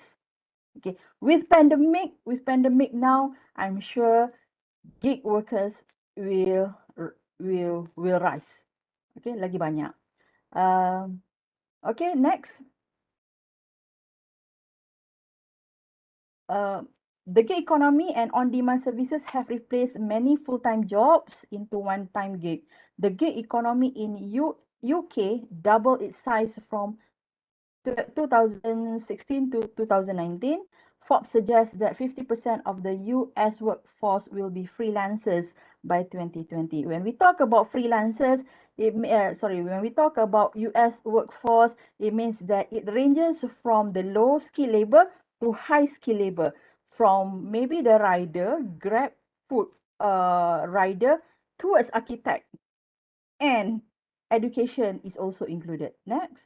Okay. With pandemic now, I'm sure gig workers will rise. Okay, lagi banyak. Okay, next. The gig economy and on-demand services have replaced many full-time jobs into one-time gig. The gig economy in UK doubled its size from 2016 to 2019. Forbes suggests that 50% of the US workforce will be freelancers by 2020. When we talk about freelancers, when we talk about US workforce, it means that it ranges from the low skill labor to high skill labor, from maybe the rider, Grab food rider, towards architect, and education is also included. Next.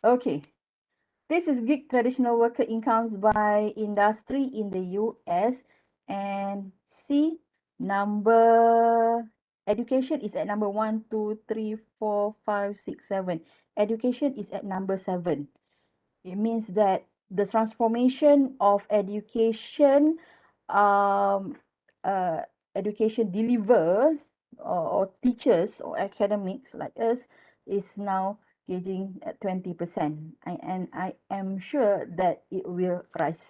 Okay. This is gig traditional worker incomes by industry in the US, and see number education is at number 1, 2, 3, 4, 5, 6, 7. Education is at number 7. It means that the transformation of education um, education delivers or teachers or academics like us is now gauging at 20%. And I am sure that it will rise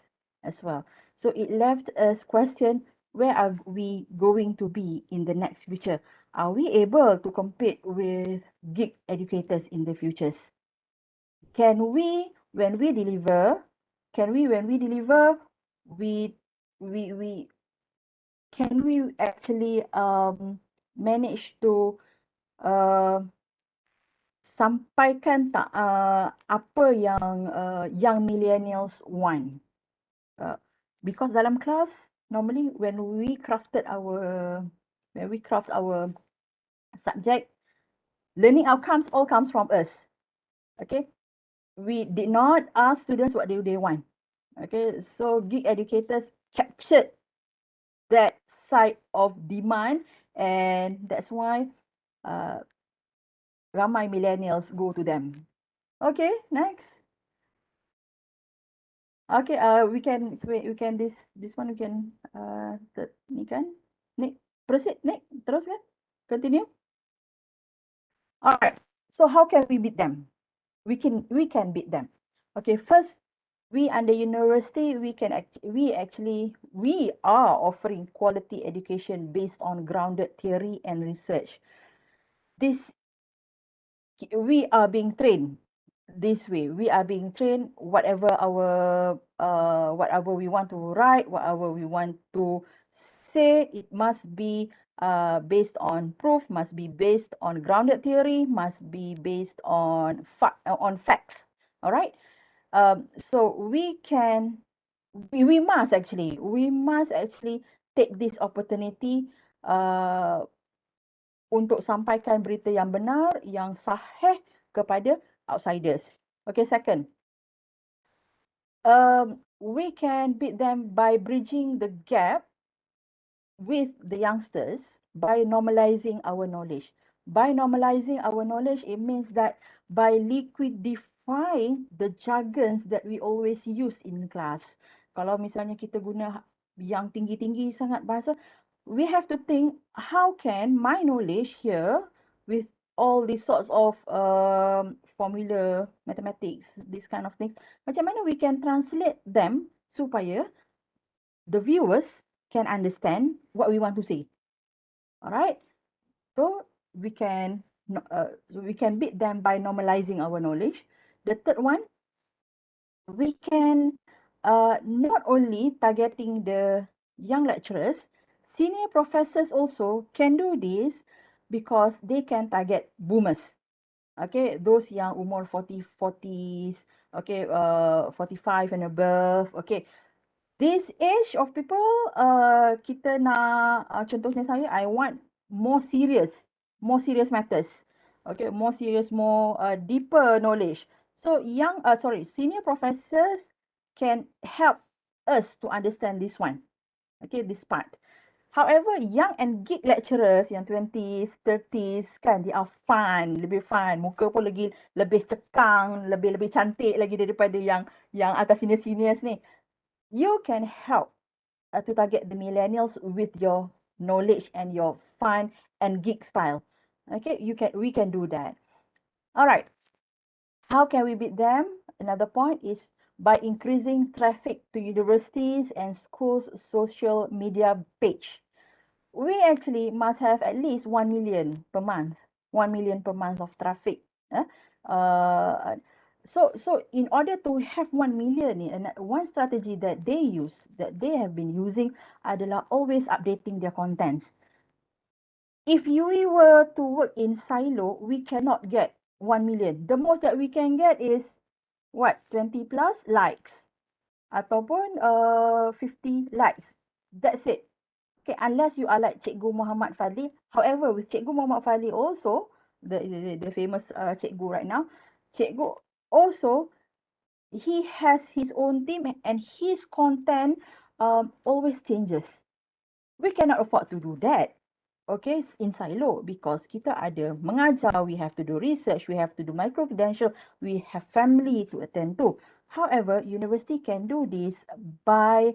as well. So it left us question, where are we going to be in the next future? Are we able to compete with gig educators in the futures? Can we, when we deliver, we we can we actually manage to uh, sampaikan tak apa yang young millennials want? Because dalam kelas normally when we craft our subject, learning outcomes all comes from us. Okay, we did not ask students what do they want. Okay, so gig educators captured that side of demand, and that's why uh, ramai millennials go to them. Okay, next. Okay, we can this one we can ni kan? Nick, proceed, Nick, teruskan, continue. All right. So how can we beat them? We can beat them. Okay, first, we under university we are offering quality education based on grounded theory and research. This we are being trained this way. We are being trained whatever we want to write, whatever we want to say, it must be based on proof, must be based on grounded theory, must be based on facts. All right. So we must actually take this opportunity uh, untuk sampaikan berita yang benar, yang sahih kepada outsiders. Okay, second, we can beat them by bridging the gap with the youngsters by normalizing our knowledge. By normalizing our knowledge, it means that by liquidifying the jargons that we always use in class. Kalau misalnya kita guna yang tinggi-tinggi sangat bahasa, we have to think, how can my knowledge here with all these sorts of formula, mathematics, these kind of things, macam mana we can translate them supaya the viewers can understand what we want to say. All right. So we can beat them by normalizing our knowledge. The third one, we can not only targeting the young lecturers, senior professors also can do this because they can target boomers. Okay, those yang umur 40s, okay, 45 and above. Okay, this age of people, kita nak, contohnya saya, I want more serious matters. Okay, more serious, more deeper knowledge. So senior professors can help us to understand this one. Okay, this part. However, young and geek lecturers yang 20s, 30s kan, they are fun, lebih fun. Muka pun lagi lebih cekang, lebih cantik lagi daripada yang atas seniors ni. You can help to target the millennials with your knowledge and your fun and geek style. Okay, we can do that. All right. How can we beat them? Another point is by increasing traffic to universities and schools' social media page. We actually must have at least 1 million per month, 1 million per month of traffic. Uh, so in order to have 1 million ni, one strategy that they have been using adalah always updating their contents. If we were to work in silo, we cannot get 1 million. The most that we can get is what, 20 plus likes ataupun 50 likes. That's it. Okay, unless you are like Cikgu Muhammad Fadli. However, with Cikgu Muhammad Fadli also, the famous Cikgu right now, Cikgu also, he has his own team and his content always changes. We cannot afford to do that. Okay, in silo, because kita ada mengajar, we have to do research, we have to do micro credential, we have family to attend to. However, university can do this by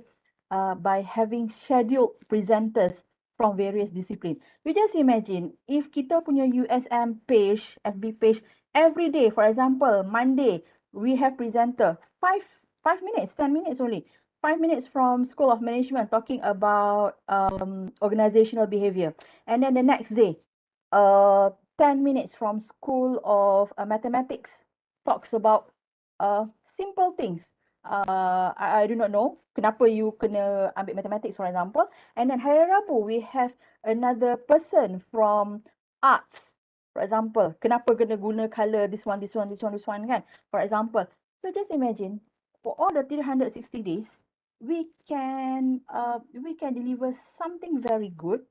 having scheduled presenters from various disciplines. We just imagine if kita punya USM page, FB page, every day, for example, Monday, we have presenter, 5 minutes, 10 minutes only. 5 minutes from School of Management talking about organizational behavior. And then the next day, 10 minutes from School of Mathematics talks about simple things. I do not know kenapa you kena ambil mathematics, for example. And then hari Rabu, we have another person from arts. For example, kenapa kena guna color this one kan? For example. So just imagine, for all the 360 days, we can deliver something very good,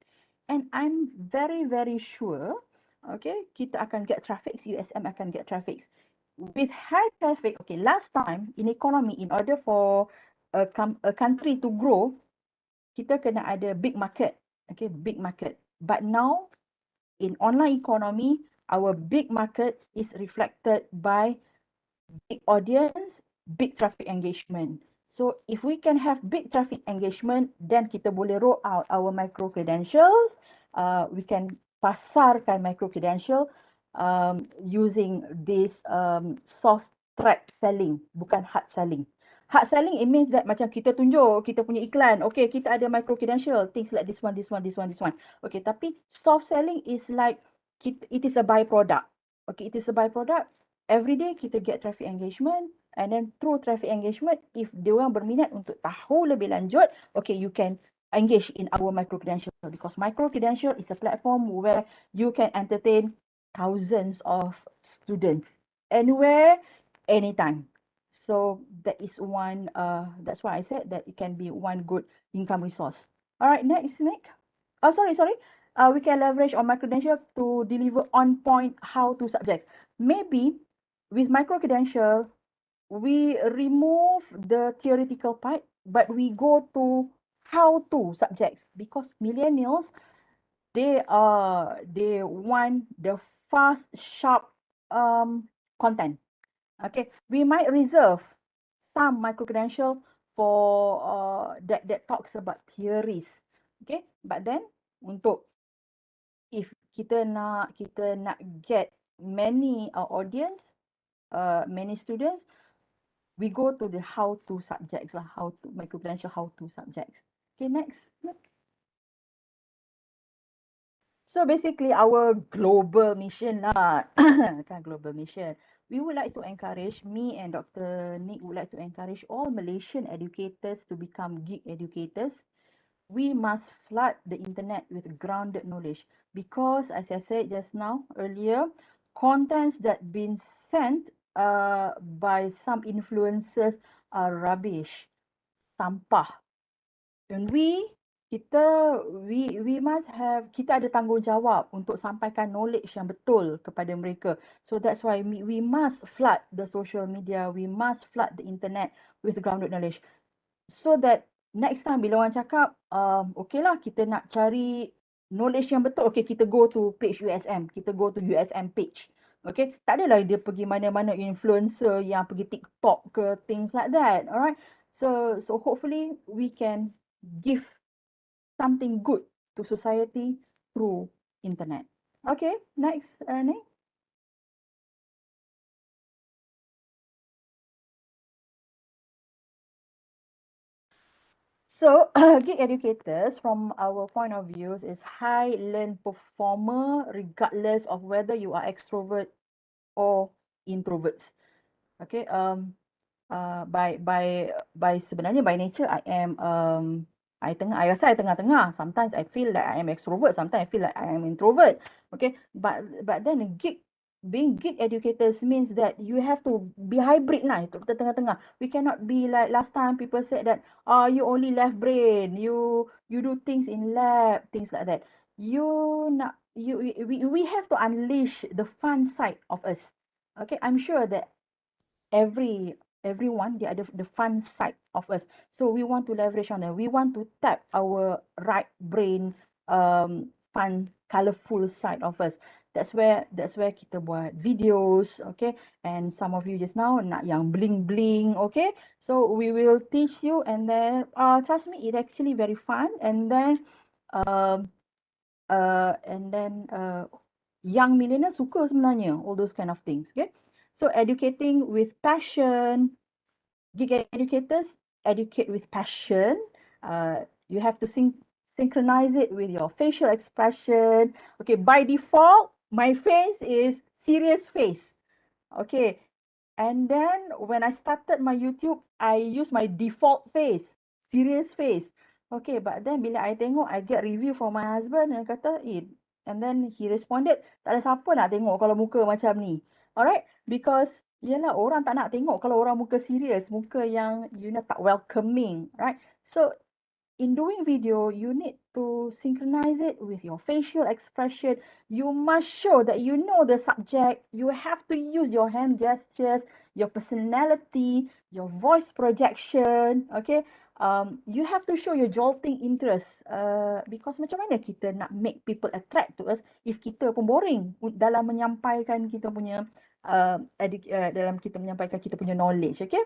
and I'm very sure, okay, kita akan get traffic, USM akan get traffic. With high traffic, okay, last time in economy, in order for a country to grow, kita kena ada big market, okay, big market. But now in online economy, our big market is reflected by big audience, big traffic engagement. So if we can have big traffic engagement, then kita boleh roll out our micro credentials. We can pasarkan micro credential using this soft track selling, bukan hard selling. Hard selling, it means that macam kita tunjuk kita punya iklan, okay, kita ada micro credential, things like this one, this one, this one, this one. Okay, tapi soft selling is like it is a byproduct. Okay, it is a byproduct. Every day kita get traffic engagement, and then through traffic engagement, if diorang berminat untuk tahu lebih lanjut, okay, you can engage in our micro credential, because micro credential is a platform where you can entertain thousands of students anywhere, anytime. So that is one, that's why I said that it can be one good income resource. All right, next, Nick. Oh, sorry. We can leverage on micro-credential to deliver on-point how-to subjects. Maybe with micro-credential, we remove the theoretical part, but we go to how-to subjects, because millennials, they want the fast, sharp content. Okay, we might reserve some micro-credential for that talks about theories. Okay, but then untuk if kita nak get many audience, many students, we go to the how-to subjects lah, how-to micro-credential how-to subjects. Okay, next. So basically our global mission lah, kan, global mission. We would like to encourage, me and Dr. Nick would like to encourage all Malaysian educators to become geek educators. We must flood the internet with grounded knowledge, because as I said just now earlier, contents that been sent by some influencers are rubbish, sampah. And we must have, kita ada tanggungjawab untuk sampaikan knowledge yang betul kepada mereka. So that's why we must flood the social media, we must flood the internet with grounded knowledge, so that next time bila orang cakap, okay lah, kita nak cari knowledge yang betul, okay, kita go to page USM, kita go to USM page. Okay, tak adalah dia pergi mana-mana influencer yang pergi TikTok ke, things like that. Alright, so hopefully we can give something good to society through internet. Okay, next, Nick. So, gig educators, from our point of view, is high learn performer regardless of whether you are extrovert or introverts. Okay, by sebenarnya by nature I am I rasa I tengah-tengah. Sometimes I feel like I am extrovert, sometimes I feel like I am introvert. Okay, but then being gig educators means that you have to be hybrid lah, itu tengah-tengah. We cannot be like last time people said that you only left brain, you do things in lab, things like that. We have to unleash the fun side of us. Okay, I'm sure that everyone, they are the fun side of us, so we want to leverage on them. We want to tap our right brain, fun, colorful side of us. That's where kita buat videos. Okay, and some of you just now nak yang bling bling. Okay, so we will teach you, and then trust me, it's actually very fun. And then young millennials suka sebenarnya all those kind of things. Okay, so educating with passion. Gig educators educate with passion. You have to synchronize it with your facial expression. Okay, by default, my face is serious face. Okay, and then when I started my YouTube, I use my default face, serious face. Okay, but then bila I tengok, I get review from my husband and kata, and then he responded, tak ada siapa nak tengok kalau muka macam ni. Alright, because Yalah, orang tak nak tengok kalau orang muka serius, muka yang tak welcoming, right? So in doing video, you need to synchronize it with your facial expression. You must show that you know the subject. You have to use your hand gestures, your personality, your voice projection. Okay, you have to show your jolting interest. Because macam mana kita nak make people attract to us if kita pun boring dalam menyampaikan kita punya dalam kita menyampaikan kita punya knowledge. Okay,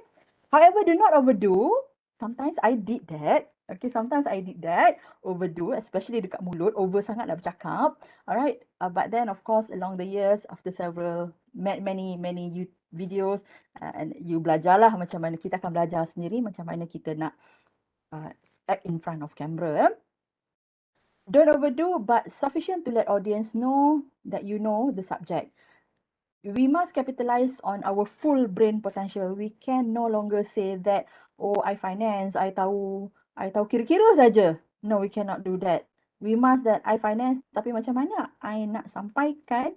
however, do not overdo. Sometimes I did that. Okay, sometimes I did that, overdo, especially dekat mulut, over sangat nak bercakap. Alright, but then of course along the years, after several many videos, and you belajarlah macam mana, kita akan belajar sendiri macam mana kita nak act in front of camera. Don't overdo, but sufficient to let audience know that you know the subject. We must capitalize on our full brain potential. We can no longer say that, oh, I finance, I tahu kira-kira saja. No, we cannot do that. We must that I finance, tapi macam mana I nak sampaikan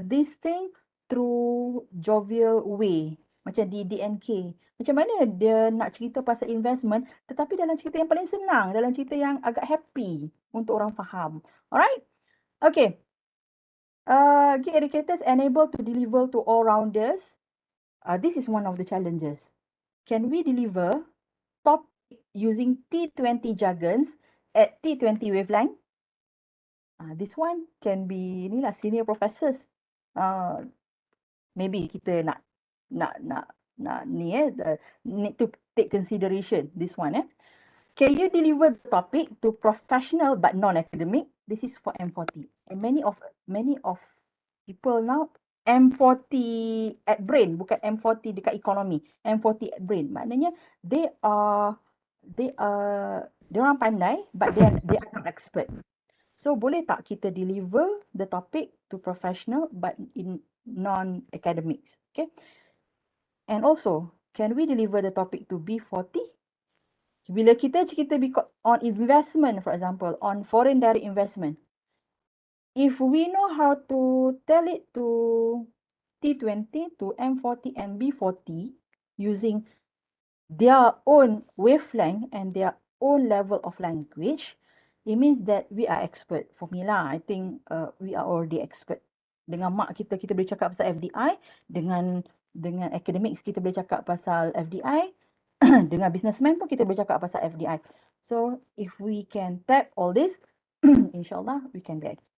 this thing through jovial way. Macam di DNK. Macam mana dia nak cerita pasal investment, tetapi dalam cerita yang paling senang, dalam cerita yang agak happy untuk orang faham. Alright? Okay. Gig educators enable to deliver to all rounders. This is one of the challenges. Can we deliver topic using T20 jargons at T20 wavelength? This one can be inilah senior professors. Maybe kita nak need to take consideration this one. Can you deliver the topic to professional but non-academic? This is for M40. And many of people now M40 at brain, bukan M40 dekat ekonomi. M40 at brain. Maknanya they orang pandai but they are not expert. So boleh tak kita deliver the topic to professional but in non-academics? Okay. And also, can we deliver the topic to B40? Bila kita on investment, for example, on foreign direct investment, if we know how to tell it to T20, to M40 and B40 using their own wavelength and their own level of language, it means that we are expert. For me lah, I think we are already expert. Dengan mak kita boleh cakap pasal FDI. Dengan academics kita boleh cakap pasal FDI. Dengan businessman pun kita boleh cakap pasal FDI. So if we can tap all this, insyaAllah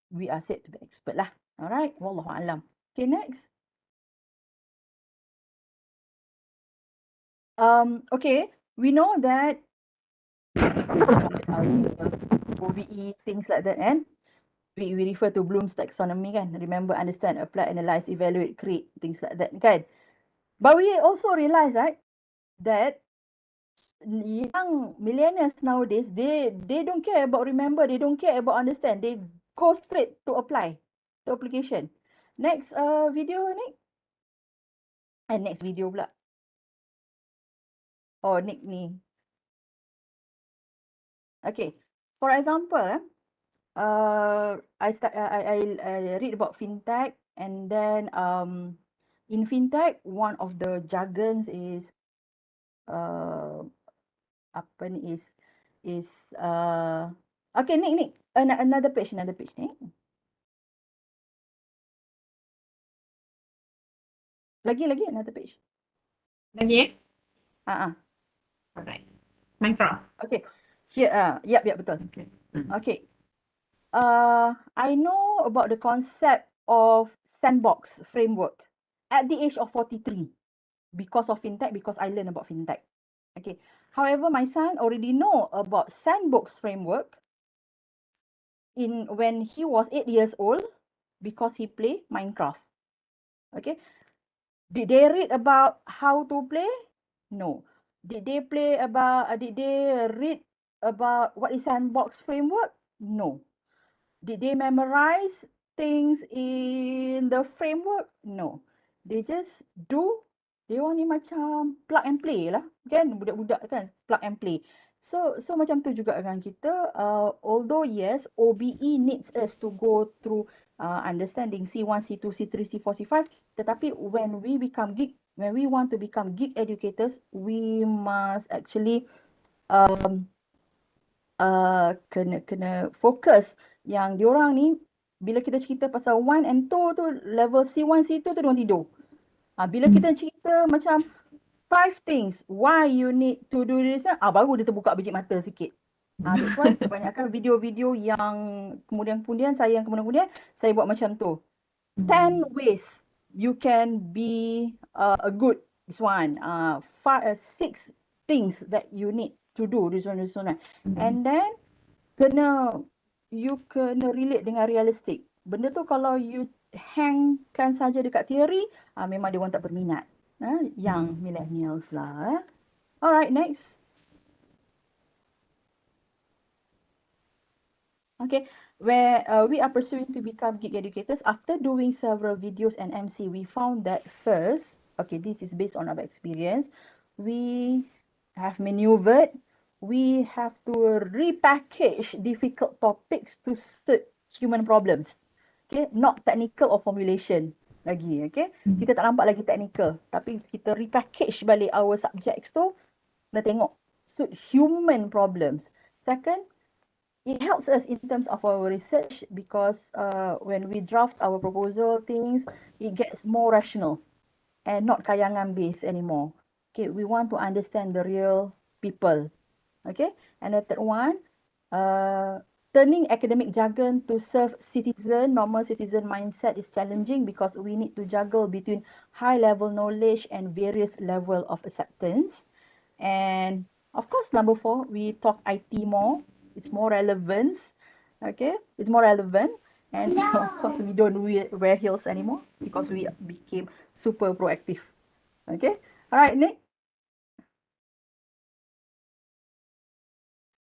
we are said to be expert lah. Alright, wallahu alam. Okay, next. Okay, we know that OBE, things like that, and we refer to Bloom's taxonomy kan. Remember, understand, apply, analyze, evaluate, create, things like that kan. But we also realize, right, that young millennials nowadays, they don't care about remember, they don't care about understand, they go straight to apply, to application. Next video, Nick. Next video pula. Oh, Nick ni. Okay, for example, I read about fintech, and then in fintech, one of the jargons is apa ni is okay, Nick, another page Nick. Lagi another page. Lagi Alright. Minecraft. Okay. Here, yep, betul. Okay. Okay. I know about the concept of sandbox framework at the age of 43 because of fintech, because I learned about fintech. Okay. However, my son already know about sandbox framework when he was 8 years old because he play Minecraft. Okay. Did they read about how to play? No. Did they read about what is sandbox framework? No. Did they memorize things in the framework? No. They just do. Dia orang ni macam plug and play lah. Kan? Budak-budak kan? Plug and play. So macam tu juga dengan kita. Although yes, OBE needs us to go through understanding C1, C2, C3, C4, C5. Tetapi when we want to become gig educators, we must actually kena fokus yang diorang ni bila kita cerita pasal 1 and 2 tu level C1, C2 tu diorang tidur. Bila kita cerita macam 5 things why you need to do this, baru dia terbuka biji mata sikit. That's why kebanyakan video-video yang kemudian saya buat macam tu. 10 ways you can be a good this one. 6 things that you need to do this one. And then you kena relate dengan realistic. Benda tu kalau you hangkan saja dekat teori, memang dia orang tak berminat. Yang millennials lah. Alright, next. Okay, where we are pursuing to become gig educators. After doing several videos and MC, we found that first, okay, this is based on our experience, we have maneuvered, we have to repackage difficult topics to suit human problems. Okay, not technical or formulation lagi. Okay, kita tak nampak lagi technical, tapi kita repackage balik our subjects tu, nak tengok suit human problems. Second, it helps us in terms of our research because when we draft our proposal things, it gets more rational and not kayangan based anymore. Okay, we want to understand the real people. Okay, and the third one, turning academic jargon to serve normal citizen mindset is challenging because we need to juggle between high level knowledge and various level of acceptance. And of course, number 4, we talk IT more. It's more relevant. Okay, it's more relevant. And of course, we don't wear heels anymore because we became super proactive. Okay, all right, Nick.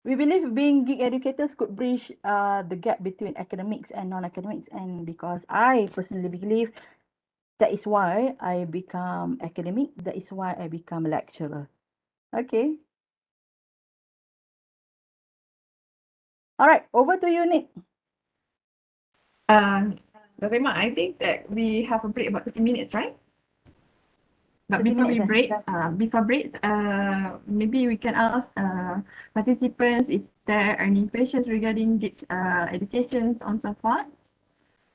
We believe being gig educators could bridge the gap between academics and non-academics, and because I personally believe that is why I become academic, that is why I become a lecturer. Okay. All right, over to you, Nick. Rima, I think that we have a break about 30 minutes, right? But before we break, maybe we can ask participants if there are any questions regarding this education on so far.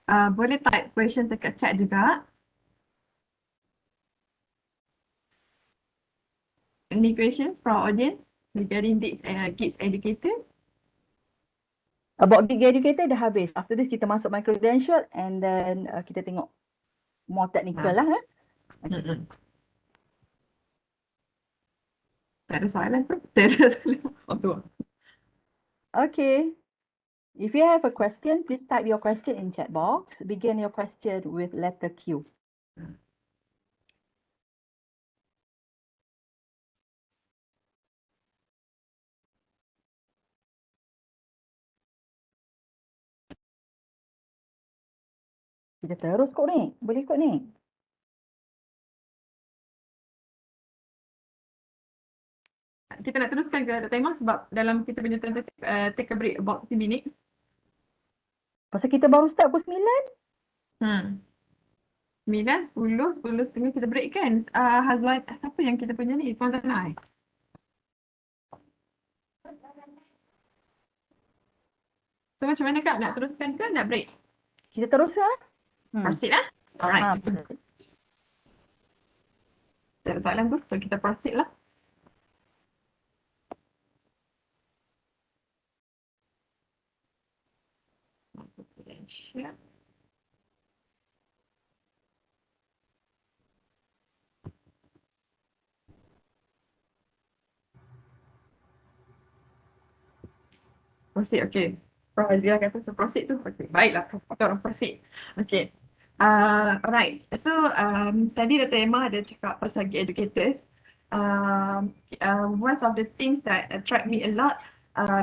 Boleh type questions dekat chat juga. Any questions from our audience regarding this kids educator? About gig educator dah habis. After this kita masuk my credential and then kita tengok more technical lah. Okay. Tak ada soalan tu. Tak ada soalan. Okay. If you have a question, please type your question in chat box. Begin your question with letter Q. Kita terus kot ni. Boleh kot ni. Kita nak teruskan ke Dr. Imam sebab dalam kita punya time take a break about 30 minutes. Pasal kita baru start pukul 9. 9, 10, 10 setengah kita break kan. Hazwan, siapa yang kita punya ni? Puan Tanai. So macam mana Kak? Nak teruskan ke nak break? Kita teruskan. Proceed lah. Alright. Tak ada soalan tu. So kita proceed lah. Credential. Proceed, okay. Prof Azira kata so proceed tu. Okay, baiklah. Kita orang proceed. Okay. Alright. So, tadi Dr. Emma ada cakap pasal gig educators. One of the things that attract me a lot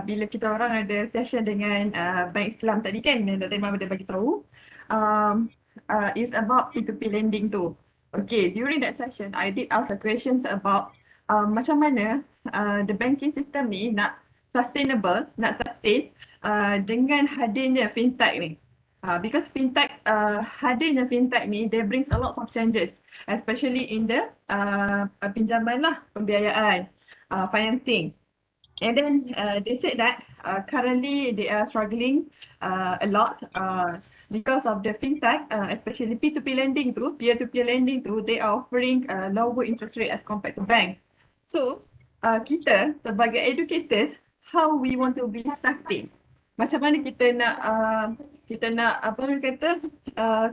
bila kita orang ada session dengan Bank Islam tadi kan, yang Dr. Emma ada bagi tahu, is about P2P lending tu. Okay, during that session, I did ask a questions about macam mana the banking system ni nak sustainable, nak sustain dengan hadirnya fintech ni. Because fintech, hadirnya fintech ni, they brings a lot of changes, especially in the pinjaman lah, pembiayaan, financing. And then they said that currently they are struggling a lot because of the fintech, especially P2P lending tu, peer-to-peer lending tu, they are offering lower interest rate as compared to bank. So kita sebagai educators, how we want to be starting? Macam mana kita nak apa orang kata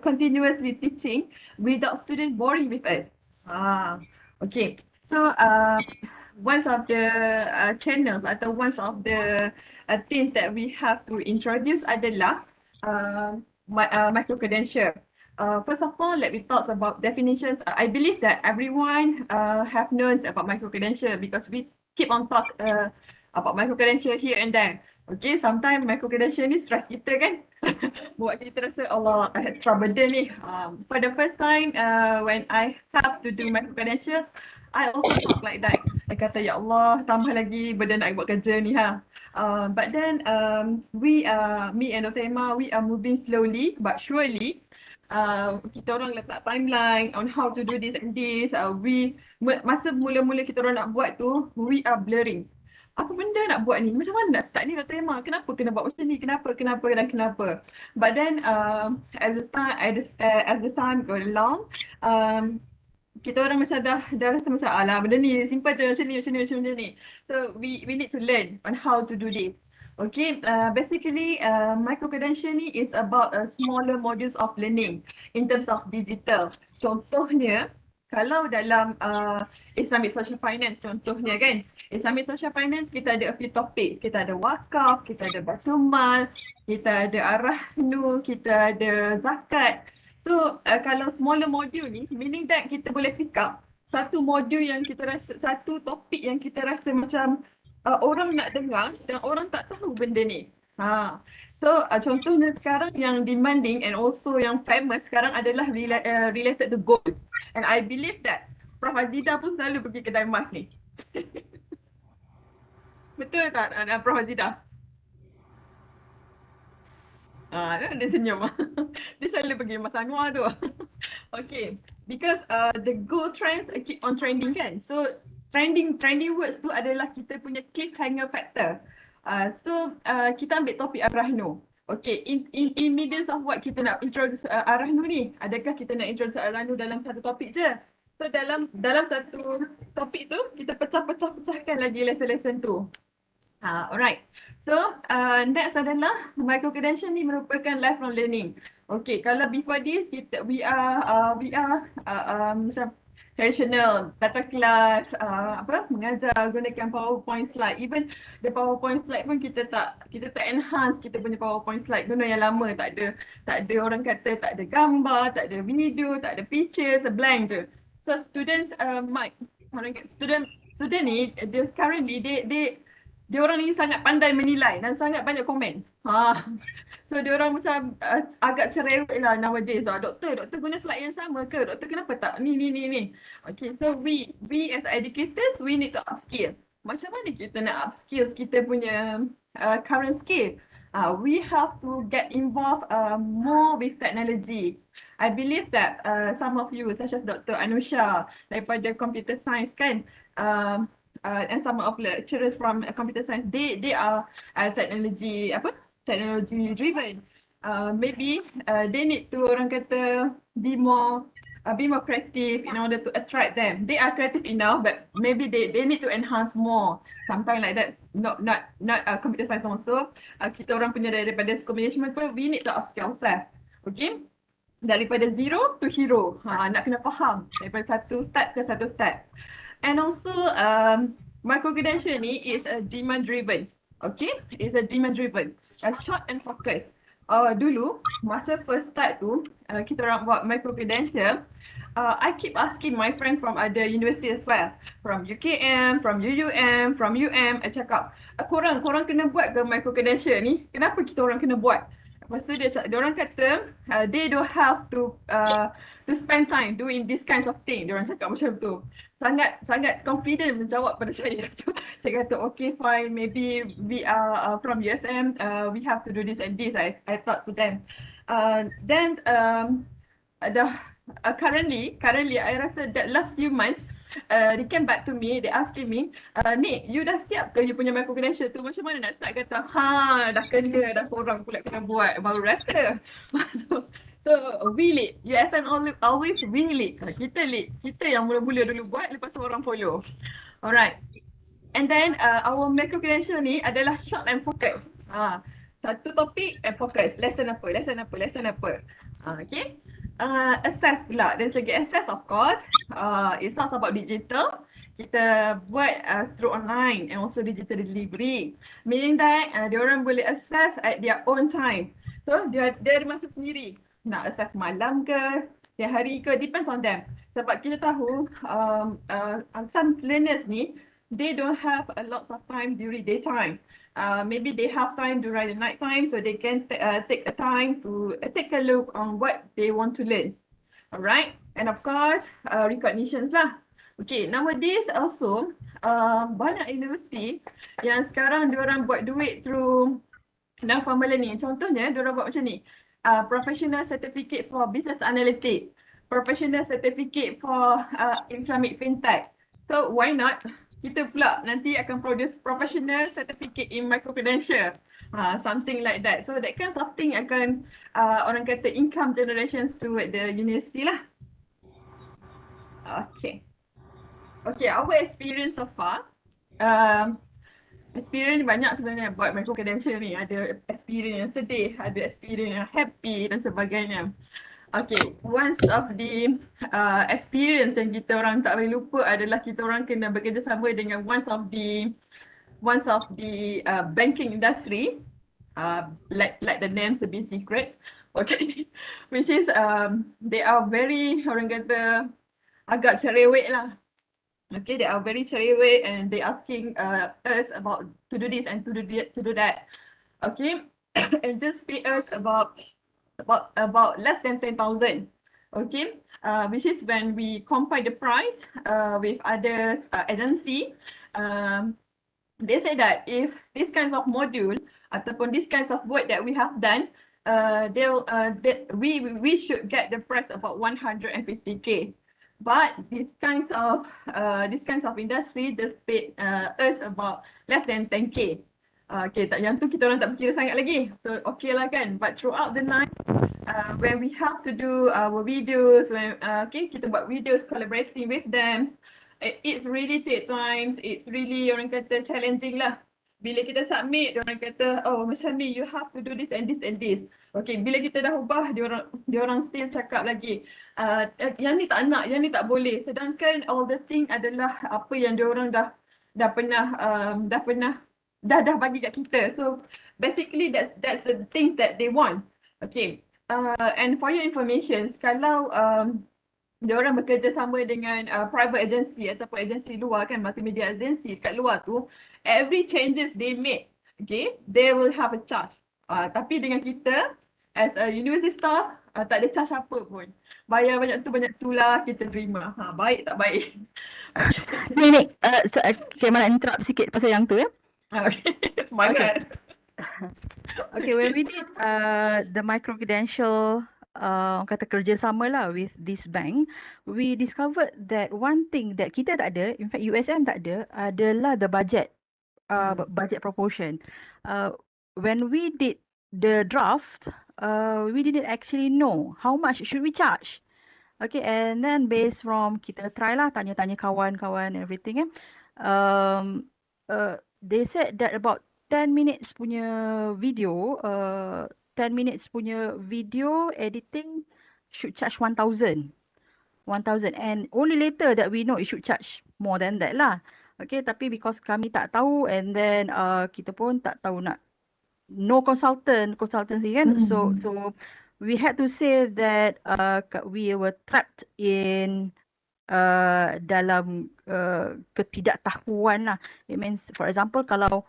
continuously teaching without student boring with us. Okay. So one of the channels atau one of the things that we have to introduce adalah micro credential. First of all, let me talk about definitions. I believe that everyone have known about micro credential because we keep on talk about micro credential here and there. Okay, sometimes micro credential ni stress kita kan. Buat kita rasa Allah, I had trouble ni. For the first time when I have to do micro credential, I also talk like that. I kata, ya Allah, tambah lagi benda nak buat kerja ni ha. But then me and Dr. Emma, we are moving slowly but surely. Kita orang letak timeline on how to do this and this. Masa mula-mula kita orang nak buat tu, we are blurring. Apa benda nak buat ni? Macam mana nak start ni Dr. Emma? Kenapa kena buat macam ni? Kenapa dan kenapa? But then as the time go along, kita orang macam dah rasa macam alah benda ni simple je macam ni. So we need to learn on how to do this. Okay, basically micro credential ni is about smaller modules of learning in terms of digital. Contohnya kalau dalam Islamic Social Finance contohnya kan, Islamic Social Finance kita ada a few topic. Kita ada wakaf, kita ada batumal, kita ada arahnu, kita ada zakat. So kalau smaller module ni, meaning that kita boleh pick up satu modul yang kita rasa, satu topik yang kita rasa macam orang nak dengar dan orang tak tahu benda ni. So contohnya sekarang yang demanding and also yang famous sekarang adalah related to gold. And I believe that Prof Azidah pun selalu pergi kedai emas ni. Betul tak Prof Azidah? Dia senyum. Dia selalu pergi Mas Anwar tu. Okay, because the gold trends keep on trending kan. So trending words tu adalah kita punya cliffhanger factor. So kita ambil topik Arahnu. Okay, in mediums of what kita nak introduce Arahnu ni, adakah kita nak introduce Arahnu dalam satu topik je? So dalam satu topik tu kita pecahkan lagi lesson tu. Alright. So next adalah micro credential ni merupakan lifelong learning. Okay, kalau before this we are macam traditional tata kelas, mengajar gunakan PowerPoint slide. Even the PowerPoint slide pun kita tak enhance kita punya PowerPoint slide. Guna yang lama tak ada orang kata tak ada gambar, tak ada video, tak ada picture, blank je. So students student ni currently dia orang ni sangat pandai menilai dan sangat banyak komen. So dia orang macam agak cerewet lah nowadays. Doktor guna slide yang sama ke? Doktor kenapa tak ni? Okay, so we as educators, we need to upskill. Macam mana kita nak upskill kita punya current skill? We have to get involved more with technology. I believe that some of you, such as Dr. Anusha daripada computer science kan, and some of lecturers from computer science, they are technology driven. Maybe they need to orang kata be more creative in order to attract them. They are creative enough, but maybe they need to enhance more. Something like that. Not computer science also. Kita orang punya daripada school management pun, we need to upskill ourselves. Okay? Daripada zero to hero. Nak kena faham daripada satu step. And also micro credential ni is a demand driven. Okay? It's a demand driven. Short and focus. Dulu masa first start tu kita orang buat micro credential, I keep asking my friend from other university as well, from UKM, from UUM, from UM, I cakap, korang kena buat ke micro credential ni? Kenapa kita orang kena buat? Lepas tu dia orang kata they don't have to spend time doing this kinds of thing. Dia orang cakap macam tu. Sangat confident menjawab pada saya. Saya kata okay fine, maybe we are from USM, we have to do this and this. I thought to them. Then currently I rasa that last few months they came back to me, they asking me, Nick, you dah siap ke you punya micro credential tu, macam mana nak start? Kata, dah kena, dah korang pula kena buat, baru rasa. So we lead, USM always we lead. Kita lead, kita yang mula-mula dulu buat, lepas tu orang follow. Alright. And then our macro credential ni adalah short and focus. Satu topik and focus. Lesson apa. Okay. Assess pula. Dari segi assess, of course, it's not about digital. Kita buat through online and also digital delivery. Meaning that diorang boleh assess at their own time. So dia ada masa sendiri. Nak assess malam ke, tiap hari ke, depends on them. Sebab kita tahu some learners ni, they don't have a lot of time during daytime. Maybe they have time during the night time, so they can take a time to take a look on what they want to learn. Alright, and of course, recognitions lah. Okay, nowadays also, banyak universiti yang sekarang diorang buat duit through non-formal learning. Contohnya, diorang buat macam ni. Professional certificate for business analytics, professional certificate for Islamic fintech. So why not? Kita pula nanti akan produce professional certificate in micro credential. Something like that. So that kind of thing akan orang kata income generations to the university lah. Okay. Okay, our experience so far. Experience banyak sebenarnya buat micro credential ni. Ada experience yang sedih, ada experience yang happy dan sebagainya. Okay, one of the experience yang kita orang tak boleh lupa adalah kita orang kena bekerjasama dengan one of the banking industry, like the names a bit secret, okay, which is they are very, orang kata, agak cerewet lah. Okay, they are very cerewet and they asking us about to do this and to do that. Okay, and just pay us about less than 10,000. Okay, which is when we compare the price with other agency. They say that if this kinds of module ataupun this kinds of work that we have done, we should get the price about 150K. But these kinds of industry just pay us about less than 10K. Okay, yang tu kita orang tak berkira sangat lagi. So okay lah kan. But throughout the night, when we have to do our videos, when kita buat videos collaborating with them, it's really take time. It's really orang kata challenging lah. Bila kita submit, orang kata, oh macam ni, you have to do this and this and this. Okay, bila kita dah ubah, dia orang still cakap lagi, yang ni tak nak, yang ni tak boleh. Sedangkan all the thing adalah apa yang dia orang dah bagi kat kita. So basically that's the things that they want. Okay, and for your information, kalau dia orang bekerja sama dengan private agency ataupun agensi luar kan, multimedia agency kat luar tu, every changes they make, okay, they will have a charge. Tapi dengan kita as a university staff, tak ada charge apa pun. Bayar banyak tu lah, kita terima. Baik tak baik. Ni, okay, mana interrupt sikit pasal yang tu ya. Okay, semangat. Okay, when we did the micro credential kata kerjasama lah with this bank, we discovered that one thing that kita tak ada, in fact USM tak ada, adalah the budget, budget proportion. When we did the draft, we didn't actually know how much should we charge. Okay, and then based from kita try lah, tanya-tanya kawan-kawan everything they said that about 10 minutes punya video, 10 minutes punya video editing should charge 1,000. And only later that we know it should charge more than that lah. Okay, tapi because kami tak tahu and then kita pun tak tahu nak, no consultancy kan. So we had to say that we were trapped in dalam ketidaktahuan lah. It means, for example, kalau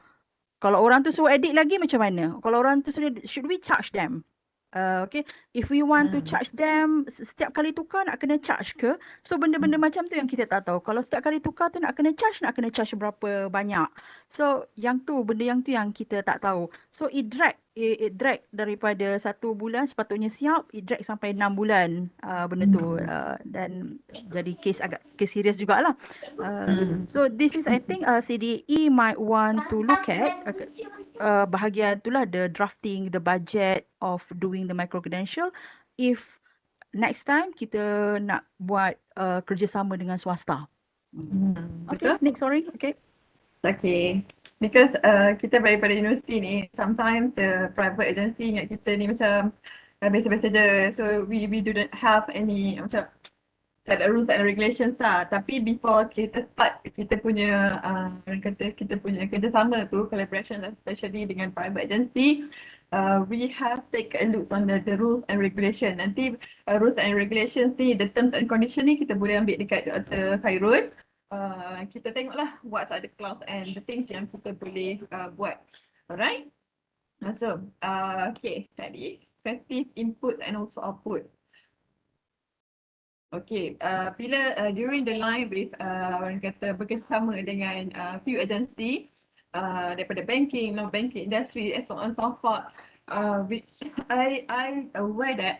orang tu suruh edit lagi macam mana? Kalau orang tu suruh, should we charge them? Okay, if we want to charge them, setiap kali tukar nak kena charge ke? So benda-benda macam tu yang kita tak tahu. Kalau setiap kali tukar tu nak kena charge berapa banyak. So benda yang tu yang kita tak tahu. So it drag it drag daripada 1 bulan sepatutnya siap, it drag sampai 6 bulan benda tu, dan jadi kes serius jugalah. So this is, I think, CDE might want to look at bahagian itulah, the drafting, the budget of doing the micro credential, if next time kita nak buat kerjasama dengan swasta. Okay, Betul. next, sorry. Okay. Okay. Because kita daripada universiti ni, sometimes the private agency ingat kita ni macam biasa-biasa je. So we don't have any macam tak ada rules and regulations lah. Tapi before kita start kita punya orang kata kita punya kerjasama tu, collaboration especially dengan private agency, we have take a look on the rules and regulation. Nanti rules and regulations ni, the terms and condition ni kita boleh ambil dekat Dr. Khairul. Kita tengoklah what are the clause and the things yang kita boleh buat. Alright? So, okay, tadi effective input and also output. Okay, bila during the line with orang kata bekerjasama dengan few agency daripada banking, non-banking industry, and so on and so forth, which I aware that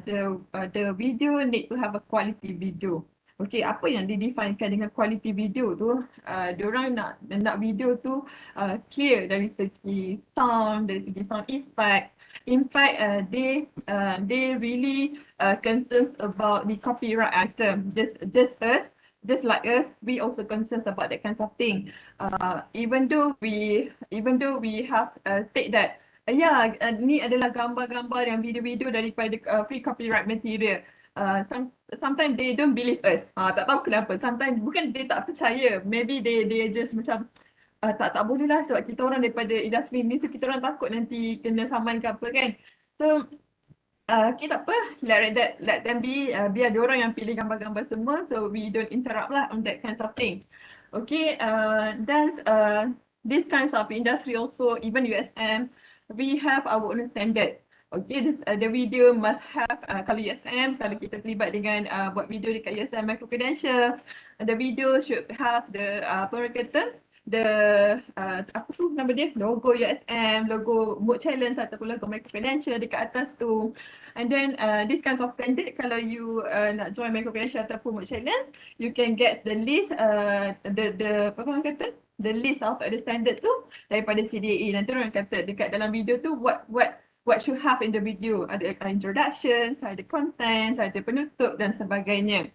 the video need to have a quality video. Okay, apa yang didefinekan dengan quality video tu, diorang nak video tu clear dari segi sound, dari segi sound effect. In fact, they really concerned about the copyright item. Just like us, we also concerned about that kind of thing. Even though we have state that ni adalah gambar-gambar dan video-video daripada free copyright material. Sometimes they don't believe us. Tak tahu kenapa. Sometimes bukan dia tak percaya. Maybe they just macam tak boleh lah sebab kita orang daripada industri ni, so kita orang takut nanti kena saman ke apa kan. So okay, tak apa, let them be, biar dia orang yang pilih gambar-gambar semua, so we don't interrupt lah on that kind of thing. Okay, then this kinds of industry also, even USM, we have our own standard. Okay, the video must have, kalau USM, kalau kita terlibat dengan buat video dekat USM Micro Credential, the video should have the, apa orang kata, the, apa tu nama dia, logo USM, logo Mood Challenge ataupun logo Micro Credential dekat atas tu. And then this kind of standard, kalau you nak join Micro Credential ataupun Mood Challenge, you can get the list, the apa orang kata, the list of the standard tu daripada CDA. Nanti orang kata dekat dalam video tu what should have in the video. Ada introduction, ada content, ada penutup dan sebagainya.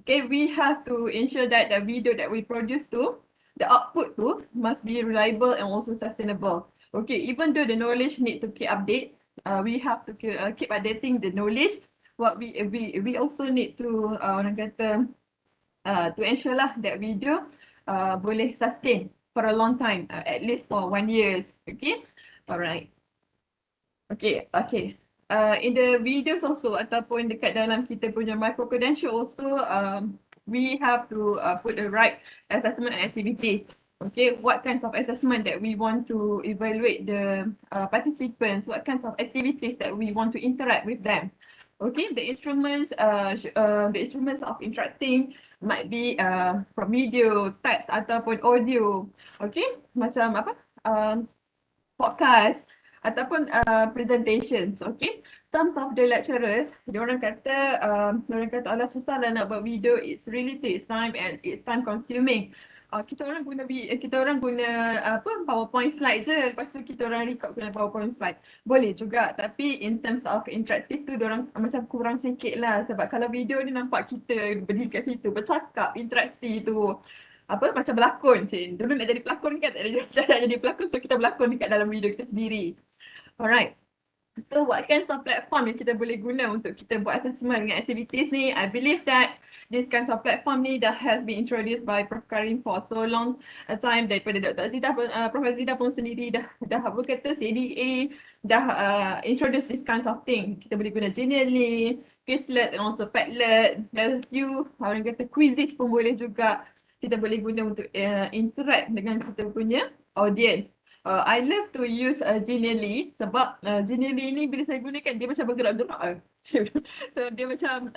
Okay, we have to ensure that the video that we produce tu, the output tu must be reliable and also sustainable. Okay, even though the knowledge need to keep update, we have to keep updating the knowledge. What we also need to orang kata to ensure lah that video boleh sustain for a long time, at least for 1 year. Okay, alright. Okay. In the videos also ataupun dekat dalam kita punya micro credential also, we have to put the right assessment and activity. Okay, what kinds of assessment that we want to evaluate the participants, what kinds of activities that we want to interact with them. Okay, the instruments of interacting might be from video, text ataupun audio. Okay, macam apa? Podcast ataupun presentations. Okay, some of the lecturers, diorang kata alah susah lah nak buat video, it's really takes time and it's time consuming. Kita orang guna apa, PowerPoint slide je, lepas tu kita orang record guna PowerPoint slide. Boleh juga, tapi in terms of interactive tu diorang macam kurang sikit lah, sebab kalau video ni nampak kita berdiri kat situ bercakap, interaksi tu apa macam berlakon je. Dulu nak jadi pelakon kan, tak ada jadi pelakon, so kita berlakon dekat dalam video kita sendiri. Alright. So what kinds of platform yang kita boleh guna untuk kita buat assessment dengan activities ni? I believe that this kinds of platform ni dah has been introduced by Prof Karim for so long a time, daripada Dr. Zidah pun, Prof Zidah pun sendiri dah berkata CDA dah introduce this kinds of thing. Kita boleh guna Genially, Quizlet and also Padlet. There's few orang kata quizzes pun boleh juga. Kita boleh guna untuk interact dengan kita punya audience. I love to use Genially sebab Genially ni bila saya gunakan dia macam bergerak-gerak. So dia macam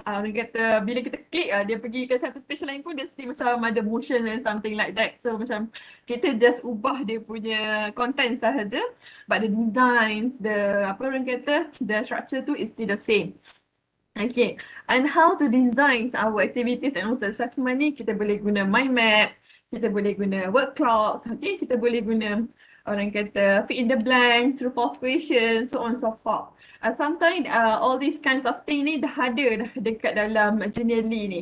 orang kata bila kita klik dia pergi ke satu page lain pun dia macam ada motion and something like that. So macam kita just ubah dia punya content sahaja, but the design, the apa orang kata, the structure tu is still the same. Okay, and how to design our activities and also assessment ni, kita boleh guna mind map, kita boleh guna word clouds, okay, kita boleh guna orang kata fill in the blank, true false question, so on so forth. Sometimes all these kinds of thing ni dah ada dah dekat dalam Genially ni.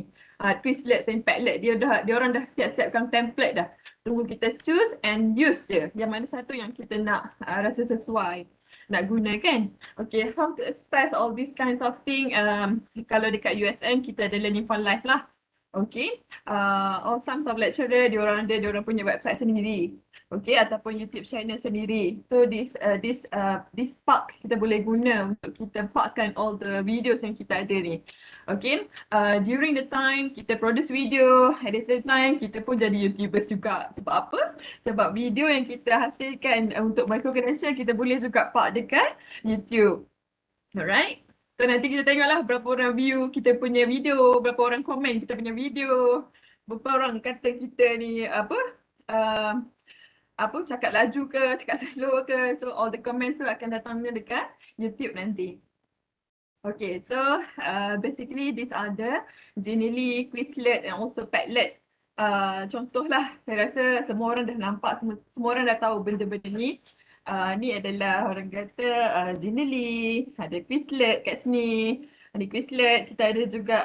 Quizlet and Padlet dia orang dah siapkan template dah. Tunggu kita choose and use je. Yang mana satu yang kita nak rasa sesuai nak guna kan. Okay, how to assess all these kinds of thing. Kalau dekat USM kita ada Learning for Life lah. Okay, or some of lecturer dia orang punya website sendiri. Okay, ataupun YouTube channel sendiri. So this part kita boleh guna untuk kita parkkan all the videos yang kita ada ni. Okay, during the time kita produce video, at the same time kita pun jadi YouTubers juga. Sebab apa? Sebab video yang kita hasilkan untuk micro credential kita boleh juga park dekat YouTube. Alright. So nanti kita tengoklah berapa orang view kita punya video, berapa orang komen kita punya video, berapa orang kata kita ni cakap laju ke, cakap slow ke. So all the comments tu akan datangnya dekat YouTube nanti. Okay, so basically these are the Genially, Quizlet and also Padlet. Contohlah, saya rasa semua orang dah nampak, semua orang dah tahu benda-benda ni. Ni adalah orang kata Genially, ada Quizlet kat sini, ada Quizlet, kita ada juga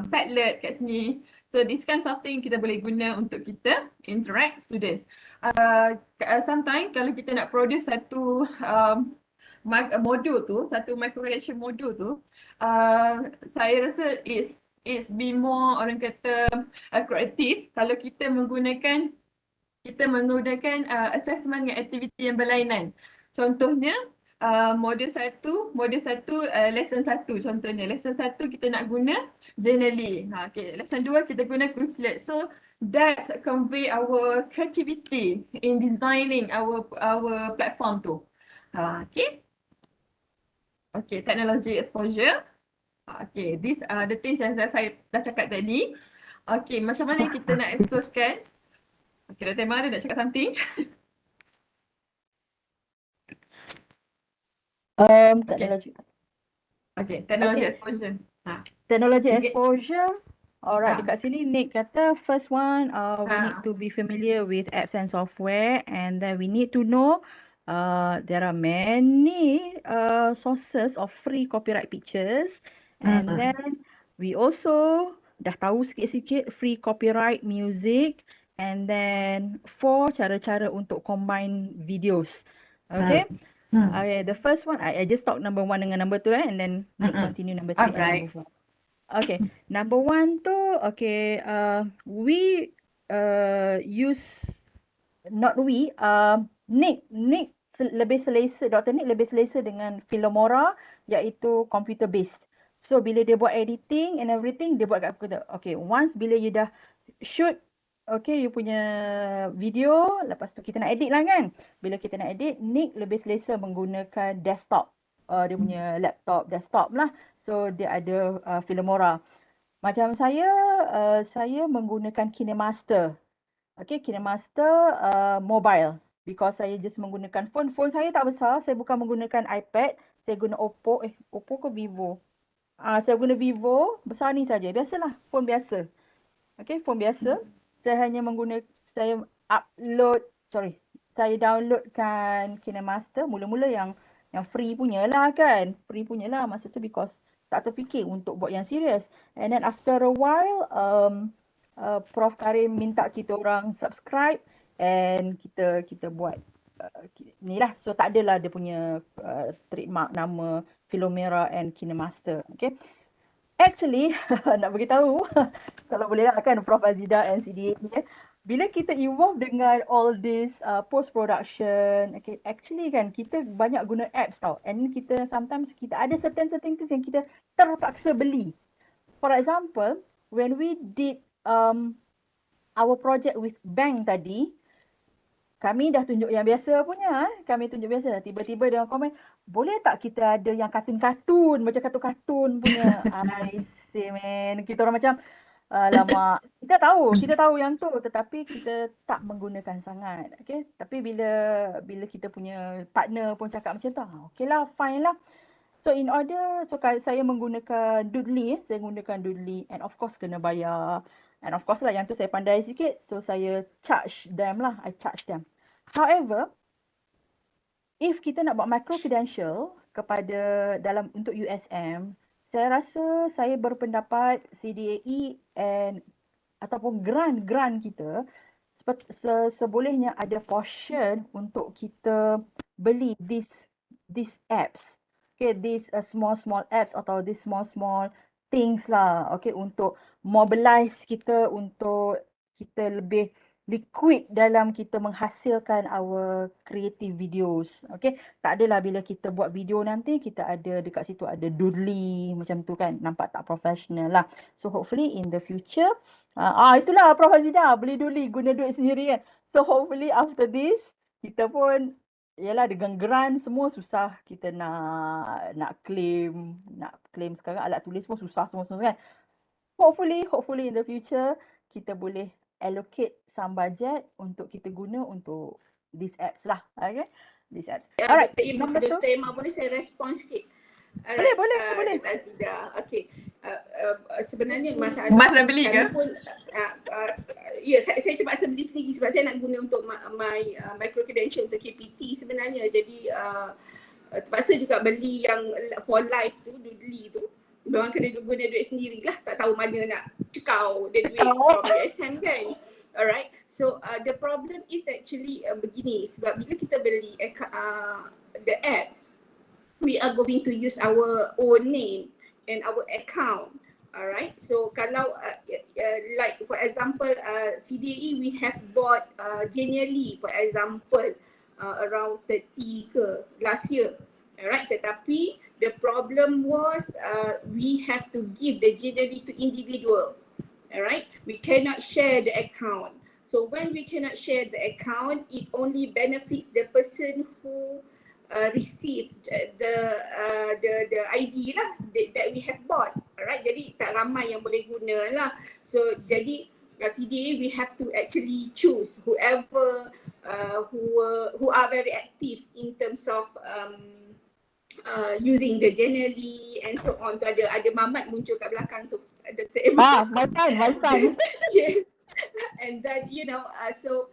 Padlet kat sini. So this kind of thing kita boleh guna untuk kita interact student. Sometimes kalau kita nak produce satu modul tu, satu micro credential modul tu, saya rasa it's be more orang kata kreatif kalau kita menggunakan assessment dengan aktiviti yang berlainan. Contohnya modul 1 lesson 1 contohnya. Lesson 1 kita nak guna Genially. Okay. Lesson 2 kita guna Quizlet. So that convey our creativity in designing our platform tu. Okay. Okay, technology exposure. Okay, these are the things yang saya dah cakap tadi. Okay, macam mana kita nak exposekan? Okay, Dr. Emma nak cakap something? Technology. Okay, technology exposure. Technology exposure. Alright, dekat sini Nick kata first one, we need to be familiar with apps and software, and then we need to know there are many sources of free copyright pictures, and then we also dah tahu sikit-sikit free copyright music, and then 4 cara-cara untuk combine videos. Okay. Okay, the first one I just talk number 1 dengan number 2 and then Nick continue number 3 and number 4. Okay, number 1 tu, okay, we use, not we, Nick lebih selesa, Dr. Nick lebih selesa dengan Filmora, iaitu computer based. So bila dia buat editing and everything, dia buat kat computer. Okay, once bila you dah shoot, okay, you punya video, lepas tu kita nak edit lah kan. Bila kita nak edit, Nick lebih selesa menggunakan desktop. Dia punya laptop, desktop lah. So dia ada Filmora. Macam saya menggunakan KineMaster. Okay, KineMaster mobile. Because saya just menggunakan phone. Phone saya tak besar. Saya bukan menggunakan iPad. Saya guna Oppo. Oppo ke Vivo? Saya guna Vivo. Besar ni saja. Biasalah. Phone biasa. Okay, phone biasa. Saya hanya saya downloadkan KineMaster. Mula-mula yang free punya lah kan. Free punya lah masa tu because tak terfikir untuk buat yang serius. And then after a while, Prof Karim minta kita orang subscribe and kita buat ni lah. So tak adalah dia punya trademark nama Filmora and KineMaster. Okay. Actually, nak beritahu, kalau boleh lah kan Prof Azida and CDA ni, bila kita involve dengan all this post-production, okay, actually kan kita banyak guna apps tau. And kita sometimes kita ada certain things yang kita terpaksa beli. For example, when we did our project with bank tadi, kami dah tunjuk yang biasa punya, kami tunjuk biasa. Tiba-tiba dia komen, boleh tak kita ada yang kartun-kartun, macam kartun-kartun punya. I say man, kita orang macam, alamak, kita tahu yang tu tetapi kita tak menggunakan sangat. Okay, tapi bila kita punya partner pun cakap macam tu, okay lah, fine lah. So saya menggunakan Doodly, saya menggunakan Doodly and of course kena bayar. And of course lah yang tu saya pandai sikit, so saya charge them lah, I charge them. However, if kita nak buat micro credential untuk USM, saya rasa saya berpendapat CDAE ataupun grant kita sebolehnya ada portion untuk kita beli these apps. Okay, these small apps atau these small things lah. Okay, untuk mobilize kita, untuk kita lebih liquid dalam kita menghasilkan our creative videos. Okay, tak adalah bila kita buat video nanti kita ada dekat situ ada doodly macam tu kan, nampak tak professional lah. So hopefully in the future, itulah Prof Azida, beli doodly guna duit sendiri kan. So hopefully after this kita pun yalah dengan grant semua susah kita nak claim sekarang alat tulis pun susah semua kan. Hopefully in the future kita boleh allocate some budget untuk kita guna untuk these apps lah. Okay? These apps. Alright, number two. Dr. Emma, boleh saya respon sikit? Boleh. Dr. Azida. Okay. Sebenarnya masalah Mas dah beli ke? Saya terpaksa beli sendiri sebab saya nak guna untuk my micro credential untuk KPT sebenarnya. Jadi terpaksa juga beli yang for life tu, Doodly tu. Memang kena guna duit sendirilah, tak tahu mana nak cekau the duit from USM kan. Alright, so the problem is actually begini, sebab bila kita beli the apps, we are going to use our own name and our account. Alright, so kalau like for example CDAE we have bought Genially for example around 30 ke last year. Alright, tetapi the problem was we have to give the Genially to individual. Alright, we cannot share the account. So when we cannot share the account, it only benefits the person who received the ID lah that we have bought. Alright, jadi tak ramai yang boleh guna lah. So jadi CDA we have to actually choose whoever who are very active in terms of using the Genially and so on. Tu ada Mamat muncul kat belakang tu. Dr. Emma. My son. Yes. And then so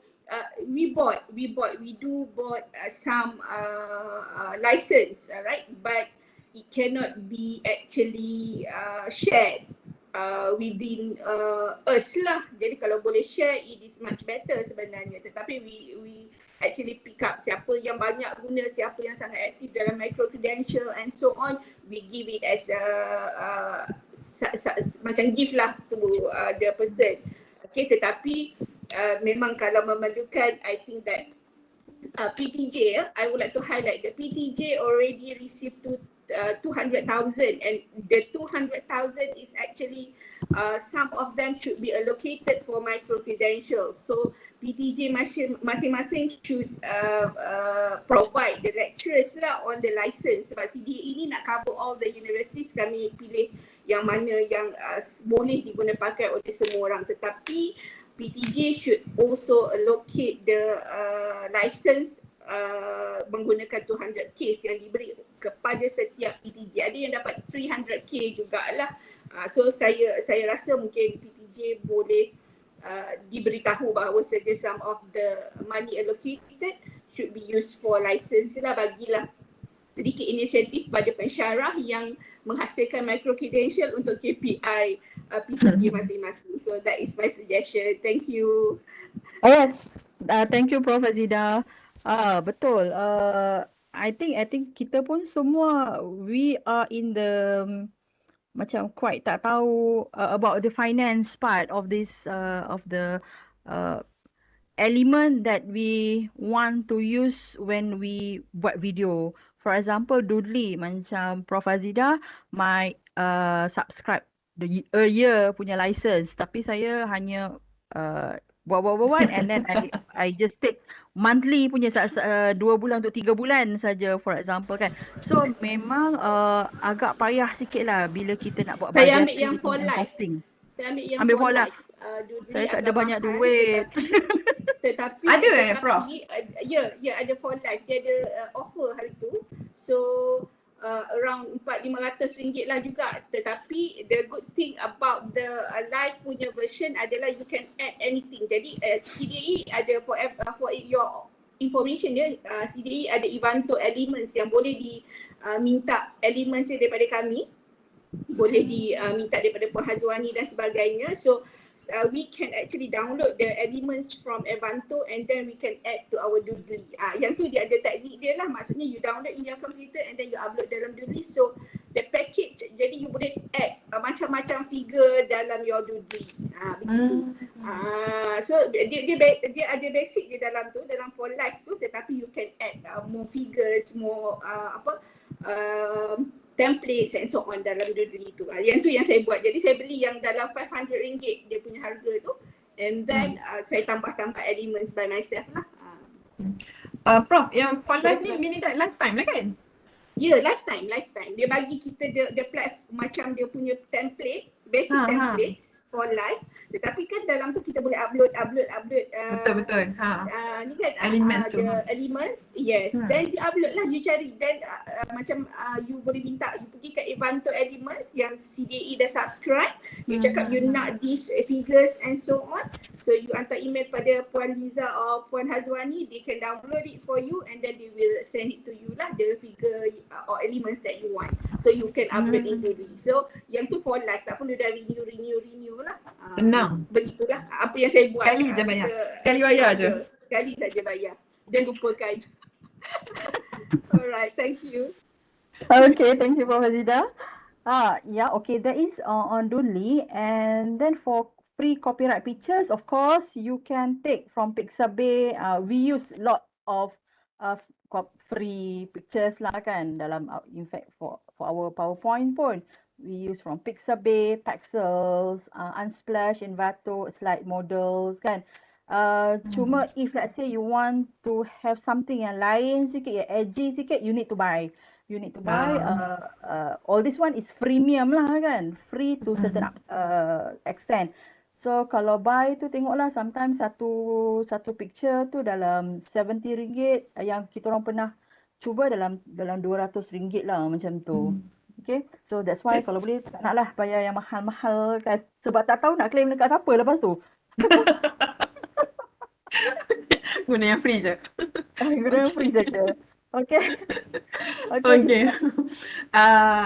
we do bought some license, right? But it cannot be actually shared within us lah. Jadi kalau boleh share, it is much better sebenarnya. Tetapi we actually pick up siapa yang banyak guna, siapa yang sangat aktif dalam micro credential and so on. We give it as macam gift lah to the person. Okay, tetapi memang kalau memerlukan, I think that PTJ, I would like to highlight the PTJ already received 200,000 and the 200,000 is actually some of them should be allocated for micro credentials. So PTJ masing-masing should provide the lecturers lah on the license. Sebab CDA ini nak cover all the universities, kami pilih yang mana yang boleh diguna pakai oleh semua orang. Tetapi PTJ should also allocate the license menggunakan 200k yang diberi kepada setiap PTJ. Ada yang dapat 300k jugalah. So saya rasa mungkin PTJ boleh diberitahu bahawa saja some of the money allocated should be used for license lah, bagilah sedikit inisiatif pada pensyarah yang menghasilkan micro credential untuk KPI PTJ masing-masing. So that is my suggestion. Thank you. Yes, thank you Prof Azida. Betul. I think kita pun semua we are in the macam quite tak tahu about the finance part of this of the element that we want to use when we buat video. For example, Doodly macam Prof Azida might subscribe a year punya license, tapi saya hanya buat and then I just take monthly punya 2 bulan untuk 3 bulan saja for example kan. So memang agak payah sikit lah bila kita nak buat Saya ambil yang budgeting for and life. costing. Saya ambil yang Ambil for for life. life. Doodly Saya tak ada agak banyak mahal, duit. tetapi Prof? ya ada for life. Dia ada offer hari tu. So around RM400-500 lah juga. Tetapi the good thing about the live punya version adalah you can add anything. Jadi CDE ada for your information dia, CDE ada Evanto elements yang boleh diminta elements dia daripada kami. Boleh diminta daripada Puan Hazwani dan sebagainya. So we can actually download the elements from Evanto and then we can add to our Doodly. Yang tu dia ada teknik dia lah. Maksudnya you download in your computer and then you upload dalam Doodly. So the package, jadi you boleh add macam-macam figure dalam your Doodly. Begitu. So dia ada basic dia dalam tu, dalam for life tu, tetapi you can add more figures, more templates and so on dalam Doodly tu. Yang tu yang saya buat. Jadi saya beli yang dalam RM500 dia punya harga tu, and then saya tambah-tambah elements by myself lah. Prof, yang for life ni meaning that lifetime lah kan? Ya, lifetime. Dia bagi kita the platform macam dia punya template, basic templates for life. Tetapi kan dalam tu kita boleh upload Betul. Ni kan Elements tu. elements, yes. Then you upload lah, you cari. Then macam you boleh minta, you pergi kat Evanto Elements yang CDE dah subscribe. You cakap you nak these figures and so on. So you hantar email pada Puan Liza or Puan Hazwani, they can download it for you and then they will send it to you lah, the figure or elements that you want. So you can upload into it. So yang tu for life, tak perlu dah renew lah. Senang. Begitulah apa yang saya buat. Sekali je bayar. Sekali bayar je. Sekali saja bayar. Dan lupakan. Alright, thank you. Okay, thank you Prof. Azida. Yeah, okay, that is on Doodly, and then for free copyright pictures, of course, you can take from Pixabay. We use lot of free pictures lah kan dalam in fact for our PowerPoint pun. We use from Pixabay, Pexels, Unsplash, Envato, slide models kan. Cuma if let's say you want to have something yang lain sikit, yang edgy sikit, you need to buy. All this one is freemium lah kan, free to certain extent. So kalau buy tu tengoklah, sometimes satu picture tu dalam RM70 yang kita orang pernah cuba dalam RM200 lah macam tu. Okay, so that's why kalau boleh tak naklah bayar yang mahal-mahal kan, sebab tak tahu nak claim dekat siapa lepas tu. Guna yang free je. Guna yang free saja. Okay.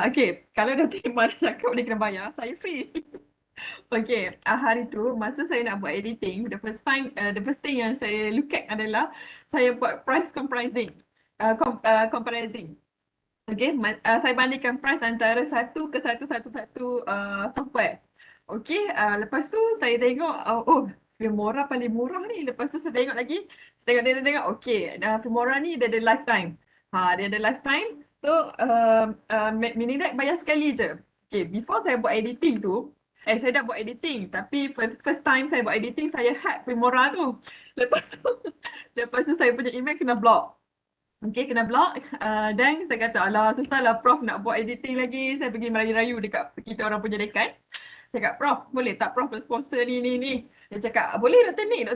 Okay, kalau dah terima cakap boleh kena bayar, saya free. Okay, hari tu masa saya nak buat editing, the first thing yang saya look at adalah saya buat price comparison. Okay, saya bandingkan price antara satu software. Okay, lepas tu saya tengok, Filmora paling murah ni. Lepas tu saya tengok lagi, tengok, okay, Filmora ni dia ada lifetime. Dia ada lifetime. So, meaning that bayar sekali je. Okay, before saya buat editing tu, saya dah buat editing, tapi first time saya buat editing, saya hack Filmora tu. Lepas tu saya punya email kena block. Okay, kena block. Dan saya kata, alah, susahlah Prof nak buat editing lagi. Saya pergi merayu-rayu dekat kita orang punya dekan. Cakap, Prof, boleh tak Prof sponsor ni. Dia cakap, boleh Dr. Nick,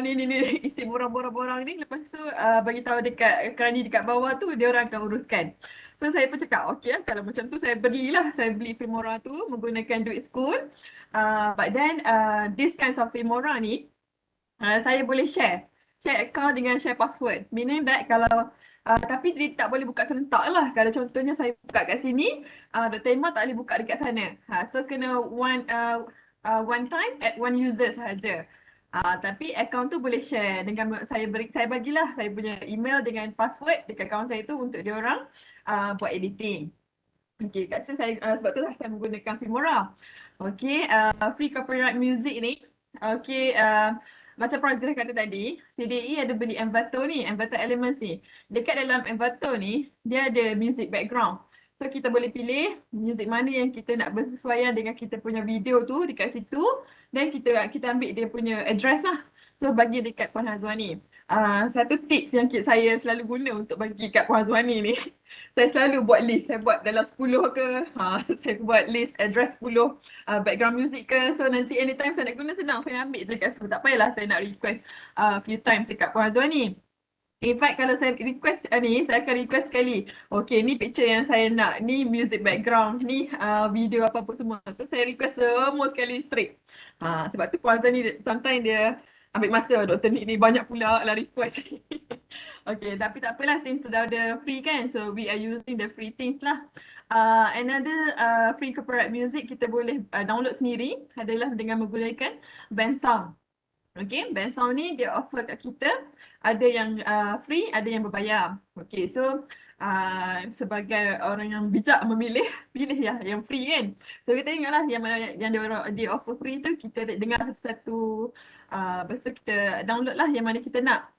ni, isi borang-borang ni. Lepas tu bagi tahu dekat kerani dekat bawah tu, dia orang akan uruskan. So saya pun cakap, okay lah, kalau macam tu saya beli Filmora tu menggunakan duit school. But then, this kinds of Filmora ni, saya boleh share account dengan share password. Meaning that kalau tapi dia tak boleh buka serentak lah. Kalau contohnya saya buka kat sini, Dr. Emma tak boleh buka dekat sana. So kena one time at one user sahaja. Tapi account tu boleh share dengan saya bagilah saya punya email dengan password dekat account saya tu untuk dia orang buat editing. Okay, kat sini sebab tu lah saya menggunakan Filmora. Okay, free copyright music ni. Okay, macam Prof dah kata tadi, CDE ada beli Envato Elements ni. Dekat dalam Envato ni, dia ada music background. So kita boleh pilih music mana yang kita nak bersesuaian dengan kita punya video tu dekat situ. Dan kita ambil dia punya address lah. So bagi dekat Puan Hazwani. Satu tips yang saya selalu guna untuk bagi kat Puan Hazwani ni. Saya selalu buat list. Saya buat dalam 10 ke. Saya buat list address 10 background music ke. So nanti anytime saya nak guna senang. Saya ambil je kat situ. Tak payahlah saya nak request few times dekat Puan Hazwani. In fact, kalau saya request ni, saya akan request sekali. Okay, ni picture yang saya nak. Ni music background. Ni video apa-apa semua. So, saya request semua sekali straight. Sebab tu Puan Azhar ni, sometimes dia ambil masa. Dr. Nick ni banyak pula lah request. Okay, tapi tak apalah since sudah ada free kan. So, we are using the free things lah. Another free corporate music kita boleh download sendiri adalah dengan menggunakan band sound. Okay, band sound ni dia offer kat kita ada yang free, ada yang berbayar. Okay, so sebagai orang yang bijak memilih, pilih ya yang free kan. So kita ingatlah yang mana yang dia offer free tu kita dengar satu lepas tu kita download lah yang mana kita nak.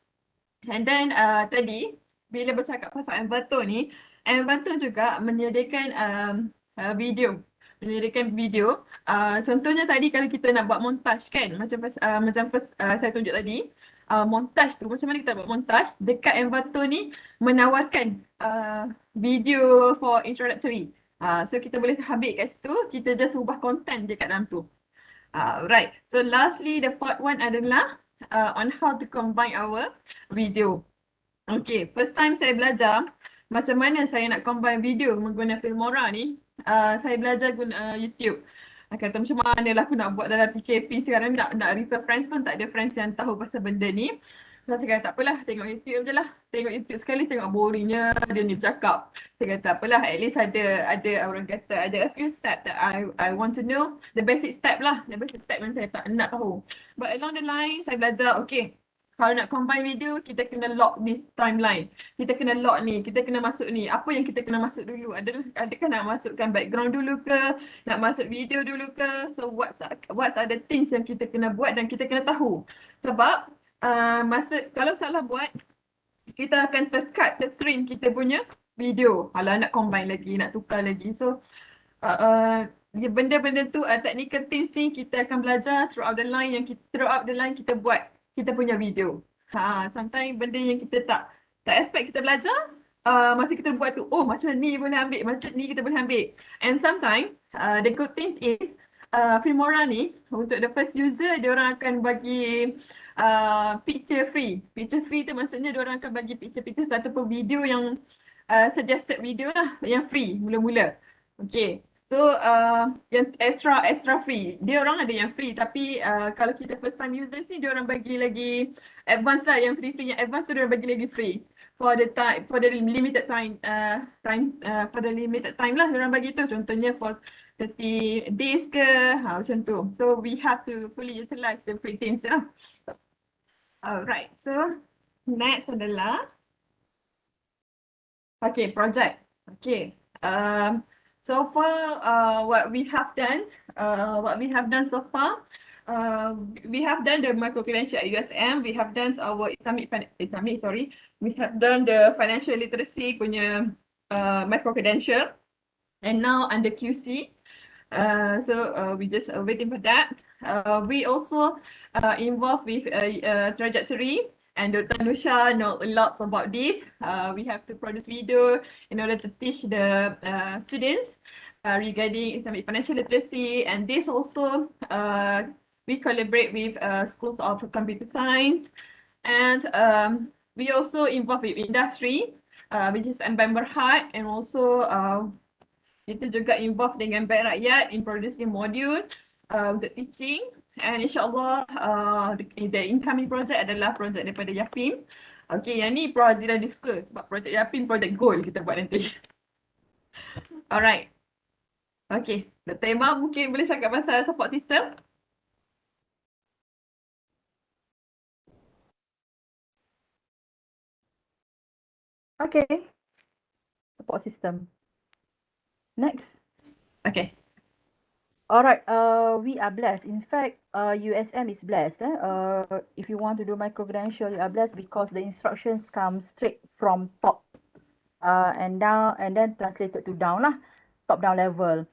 And then tadi bila bercakap pasal Envato ni, Envato juga menyediakan video. Contohnya tadi kalau kita nak buat montage kan, macam saya tunjuk tadi, montage tu macam mana kita buat montage dekat Envato ni menawarkan video for introductory. So kita boleh ambil kat situ, kita just ubah content je kat dalam tu. Right. So lastly, the fourth one adalah on how to combine our video. Okay, first time saya belajar macam mana saya nak combine video menggunakan Filmora ni, saya belajar guna YouTube. Kata macam mana lah aku nak buat dalam PKP sekarang, nak refer friends pun tak ada friends yang tahu pasal benda ni. So saya kata tak apalah, tengok YouTube je lah. Tengok YouTube sekali, tengok boringnya dia ni bercakap. Saya kata tak apalah, at least ada orang kata ada a few steps that I want to know. The basic step lah, the basic step yang saya tak nak tahu. But along the line, saya belajar, okay, kalau nak combine video, kita kena lock this timeline. Kita kena lock ni, kita kena masuk ni. Apa yang kita kena masuk dulu? Adakah nak masukkan background dulu ke? Nak masuk video dulu ke? So what are the things yang kita kena buat dan kita kena tahu. Sebab kalau salah buat, kita akan tertrim kita punya video. Alah nak combine lagi, nak tukar lagi. So benda-benda tu, technical things ni kita akan belajar throughout the line kita buat kita punya video. Sometimes benda yang kita tak expect kita belajar, masa kita buat tu, oh macam ni boleh ambil, macam ni kita boleh ambil. And sometimes the good things is Filmora ni untuk the first user dia orang akan bagi picture free. Picture free tu maksudnya dia orang akan bagi picture ataupun video yang suggested video lah yang free mula-mula. Okay. So yang extra free. Dia orang ada yang free tapi kalau kita first time users ni dia orang bagi lagi advance lah, yang free yang advance tu dia orang bagi lagi free. For the limited time for the limited time lah dia orang bagi tu, contohnya for 30 days ke macam tu. So we have to fully utilize the free things lah. Alright, so next adalah project. So far, what we have done so far, we have done the micro credential at USM. We have done our we have done the financial literacy punya micro credential, and now under QC. So we just waiting for that. We also involved with trajectory. And Dr. Nusha knows lots about this. We have to produce video in order to teach the students regarding Islamic financial literacy. And this also, we collaborate with schools of computer science. And we also involved with industry, which is Bank Berhad. And also, kita juga involved dengan Bank Rakyat in producing module untuk teaching. And insyaAllah the incoming project adalah project daripada Yapim. Okay, yang ni project dah disuka sebab project Yapim, project gold kita buat nanti. Alright. Okay, Dr. Emma mungkin boleh cakap pasal support system. Okay. Support system. Next. Okay. Alright, we are blessed. In fact, USM is blessed. If you want to do micro credential, you are blessed because the instructions come straight from top. and then translated to down lah, top down level.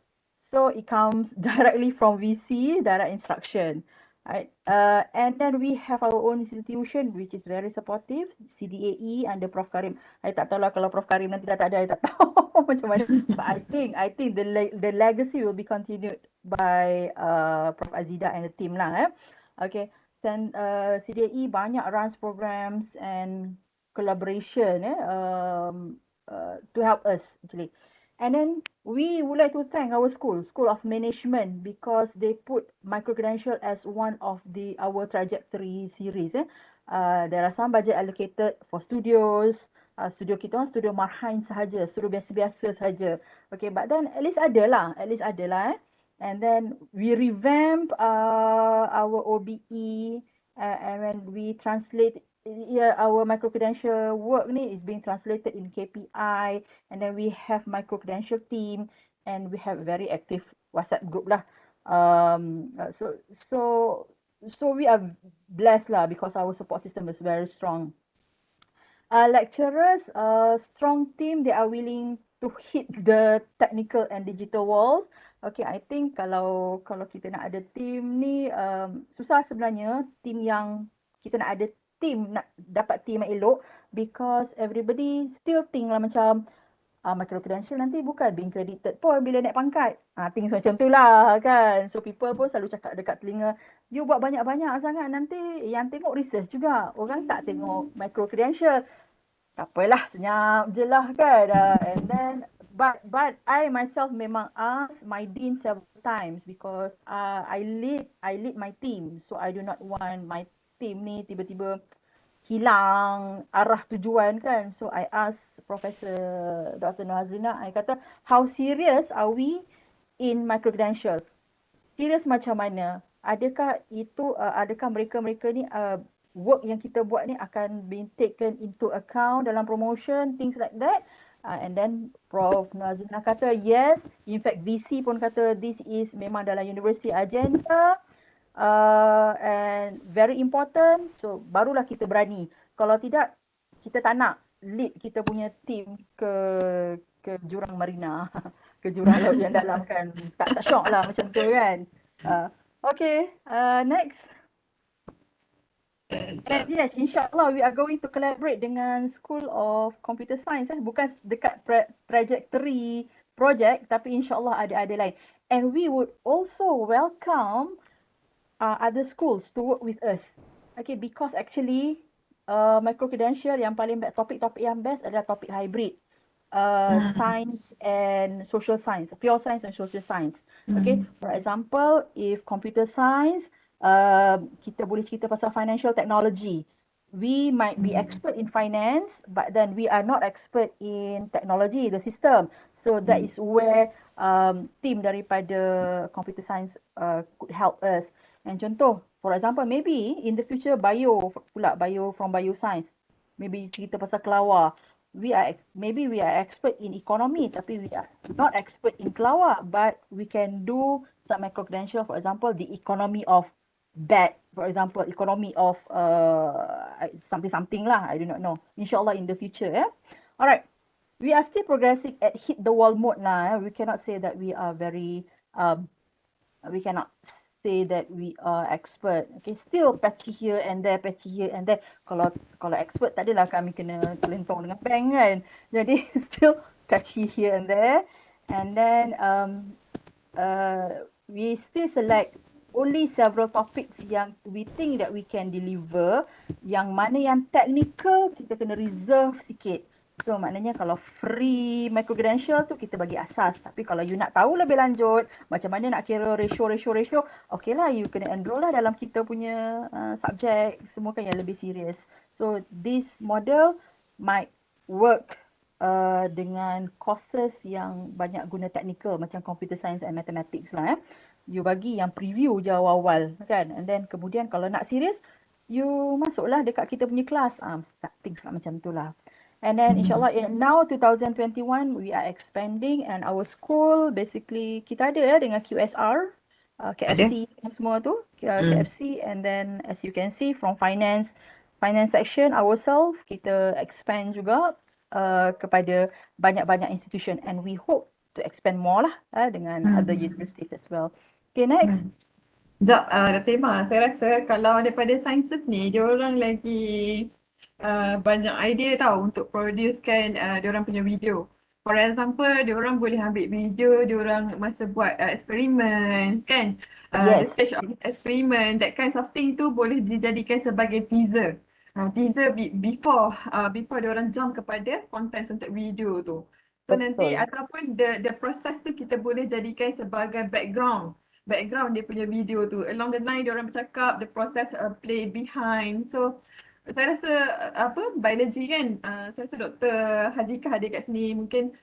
So it comes directly from VC, direct instruction, right? And then we have our own institution which is very supportive, CDAE under Prof Karim. I tak tahu lah kalau Prof Karim nanti dah tak ada, I tak tahu macam mana. But I think the legacy will be continued by Prof Azida and the team lah. Okay, then CDAE banyak runs programs and collaboration to help us actually. And then we would like to thank our school, School of Management, because they put micro-credential as one of our trajectory series. There are some budget allocated for studios. Studio kita orang studio marhain sahaja, studio biasa-biasa sahaja. Okay, but then at least ada lah. And then we revamp our OBE, and when we translate our micro-credential work ni is being translated in KPI, and then we have micro-credential team, and we have very active WhatsApp group lah. So we are blessed lah because our support system is very strong. Lecturers, strong team, they are willing to hit the technical and digital walls. Okay, I think kalau kita nak ada team ni, susah sebenarnya team yang kita nak ada team, nak dapat team yang elok, because everybody still think lah macam micro-credential nanti bukan being credited pun bila naik pangkat. Things macam tu lah kan. So people pun selalu cakap dekat telinga, you buat banyak-banyak sangat nanti yang tengok research juga. Orang tak tengok micro-credential. Tak apalah, senyap je lah kan. And then, but I myself memang ask my dean several times because I lead my team. So I do not want my team ni tiba-tiba hilang arah tujuan kan. So I ask Professor Dr. Nazrina, I kata, how serious are we in micro-credential? Serius macam mana? Adakah mereka-mereka ni work yang kita buat ni akan be taken into account dalam promotion, things like that. And then Prof Nazrina kata yes, in fact VC pun kata this is memang dalam university agenda and very important. So barulah kita berani. Kalau tidak, kita tak nak lead kita punya team ke jurang marina, ke jurang laut yang dalam kan. Tak syok lah macam tu kan. Okay, next. And yes, insyaAllah we are going to collaborate dengan School of Computer Science. Bukan dekat trajectory project, tapi insyaAllah ada lain. And we would also welcome other schools to work with us. Okay, because actually micro-credential yang paling topik-topik yang best adalah topik hybrid. Science and social science, pure science and social science. Okay, for example, if computer science, kita boleh cerita pasal financial technology. We might be expert in finance, but then we are not expert in technology, the system. So that is where team daripada computer science could help us. And contoh, for example, maybe in the future bio from bioscience. Maybe cerita pasal kelawar. Maybe we are expert in economy, tapi we are not expert in kelawar, but we can do some micro-credential, for example, the economy of bat, for example, economy of something lah, I do not know. Inshallah in the future. Alright, we are still progressing at hit the wall mode lah. We cannot say that we are we cannot say that we are expert. Okay, still patchy here and there. Kalau expert tak adalah kami kena kelentong dengan bank kan. Jadi still patchy here and there. And then we still select only several topics yang we think that we can deliver. Yang mana yang technical kita kena reserve sikit. So maknanya kalau free micro-credential tu kita bagi asas. Tapi kalau you nak tahu lebih lanjut macam mana nak kira ratio, okay lah, you kena enroll lah dalam kita punya subjek semua kan yang lebih serius. So this model might work dengan courses yang banyak guna technical macam computer science and mathematics lah. You bagi yang preview je awal-awal kan. And then kemudian kalau nak serius, you masuklah dekat kita punya kelas. Things lah macam tu lah. And then insyaAllah now 2021 we are expanding and our school basically kita ada dengan QSR, KFC semua tu, KFC, and then as you can see from finance section ourselves kita expand juga. kepada banyak-banyak institution, and we hope to expand more lah dengan other universities as well. Okay, next. Sekejap, Dr. Emma, saya rasa kalau daripada sciences ni, dia orang lagi banyak idea tau untuk producekan dia orang punya video. For example, dia orang boleh ambil video dia orang masa buat eksperimen kan. The Yes. stage of experiment, that kinds of thing tu boleh dijadikan sebagai teaser. Teaser before dia orang jump kepada content untuk video tu. So nanti Betul. ataupun the process tu kita boleh jadikan sebagai background dia punya video tu. Along the line dia orang bercakap, the process play behind. So saya rasa biology kan, saya rasa Dr. Hadika hadir kat sini mungkin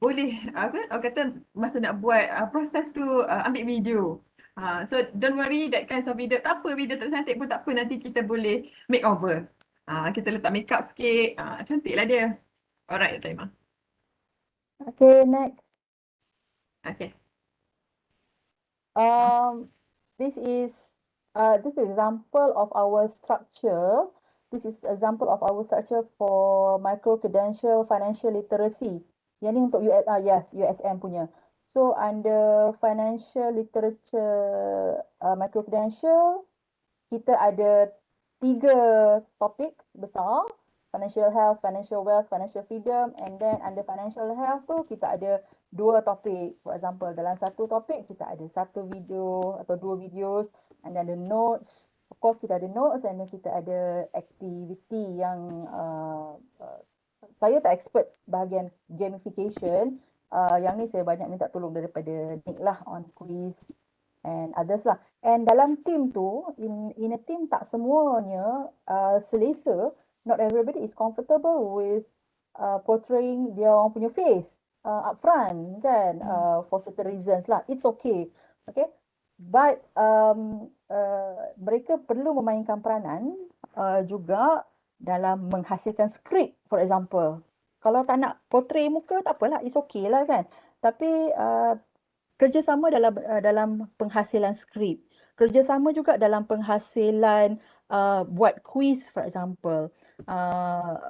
boleh orang kata masa nak buat proses tu ambil video. So don't worry, that kinds of video tak apa, video tak cantik pun tak apa, nanti kita boleh make over. Kita letak makeup sikit, cantik lah dia. Alright, Dr. Imam. Okay, next. Okay. This is example of our structure. This is example of our structure for micro credential financial literacy. Yang ni untuk USM punya. So under financial literature micro credential, kita ada 3 topik besar. Financial health, financial wealth, financial freedom, and then under financial health tu kita ada 2 topik. For example, dalam satu topik kita ada 1 video atau 2 videos, and then ada notes. Of course kita ada notes, and then kita ada activity yang saya tak expert bahagian gamification. Yang ni saya banyak minta tolong daripada Nick lah on quiz and others lah. And dalam team tu, in a team tak semuanya selesa. Not everybody is comfortable with portraying dia orang punya face up front kan, for certain reasons lah. It's okay. Okay. But mereka perlu memainkan peranan juga dalam menghasilkan skrip, for example. Kalau tak nak portray muka, tak apalah, it's okay lah kan. Tapi kerjasama dalam penghasilan skrip. Kerjasama juga dalam penghasilan buat quiz, for example.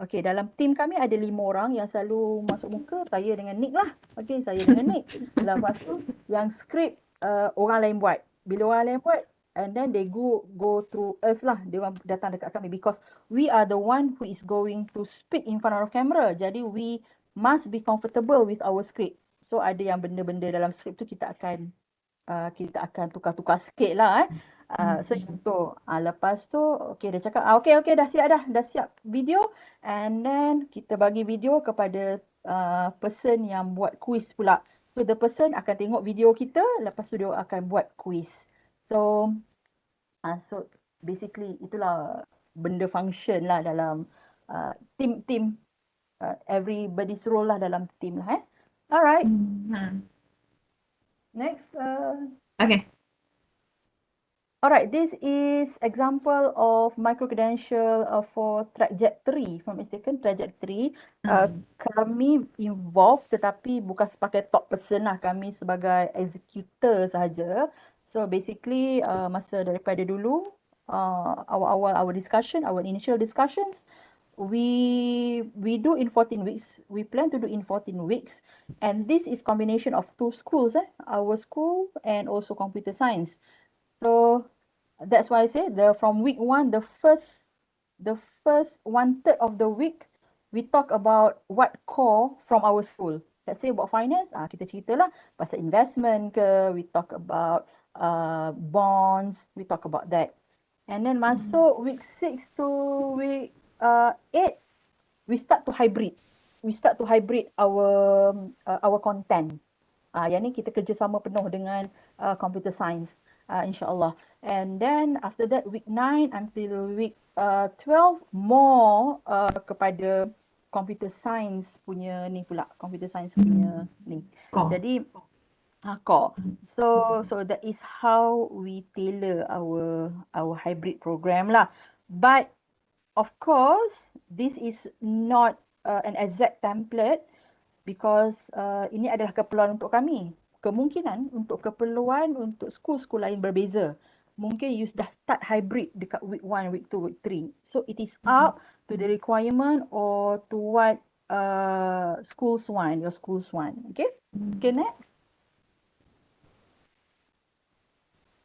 Okay, dalam tim kami ada 5 orang yang selalu masuk muka, saya dengan Nick lah. Okay, saya dengan Nick. Lepas tu yang skrip orang lain buat. Bila orang lain buat, and then they go through us lah. Dia orang datang dekat kami because we are the one who is going to speak in front of camera. Jadi we must be comfortable with our script. So ada yang benda-benda dalam script tu kita akan tukar-tukar sikit lah. So macam tu. Lepas tu, okay dia cakap, okay dah siap video. And then kita bagi video kepada person yang buat quiz pula. So the person akan tengok video kita, lepas tu dia akan buat quiz. So basically itulah benda function lah dalam team. Everybody's role lah dalam team lah. Alright. Next. Okay. Alright, this is example of micro-credential for trajectory, if I'm mistaken, trajectory. Kami involved tetapi bukan sebagai top person lah, kami sebagai executor sahaja. So basically, masa daripada dulu, awal-awal our initial discussions, we do in 14 weeks. We plan to do in 14 weeks. And this is combination of 2 schools, our school and also computer science. So that's why I say from week 1, the first 1/3 of the week, we talk about what core from our school. Let's say about finance, kita ceritalah pasal investment ke, we talk about bonds, we talk about that. And then masuk week 6 to week 8, we start to hybrid. We start to hybrid our content. Yang ni kita kerjasama penuh dengan computer science. InsyaAllah. And then after that week 9 until week 12 more kepada computer science punya ni pula, computer science punya ni. Jadi core. So that is how we tailor our hybrid program lah. But of course this is not an exact template because ini adalah keperluan untuk kami. Kemungkinan untuk keperluan untuk school-school lain berbeza. mungkin you dah start hybrid dekat week 1, week 2, week 3. So it is up to the requirement or to what schools want, your schools want. Okay? Okay, next.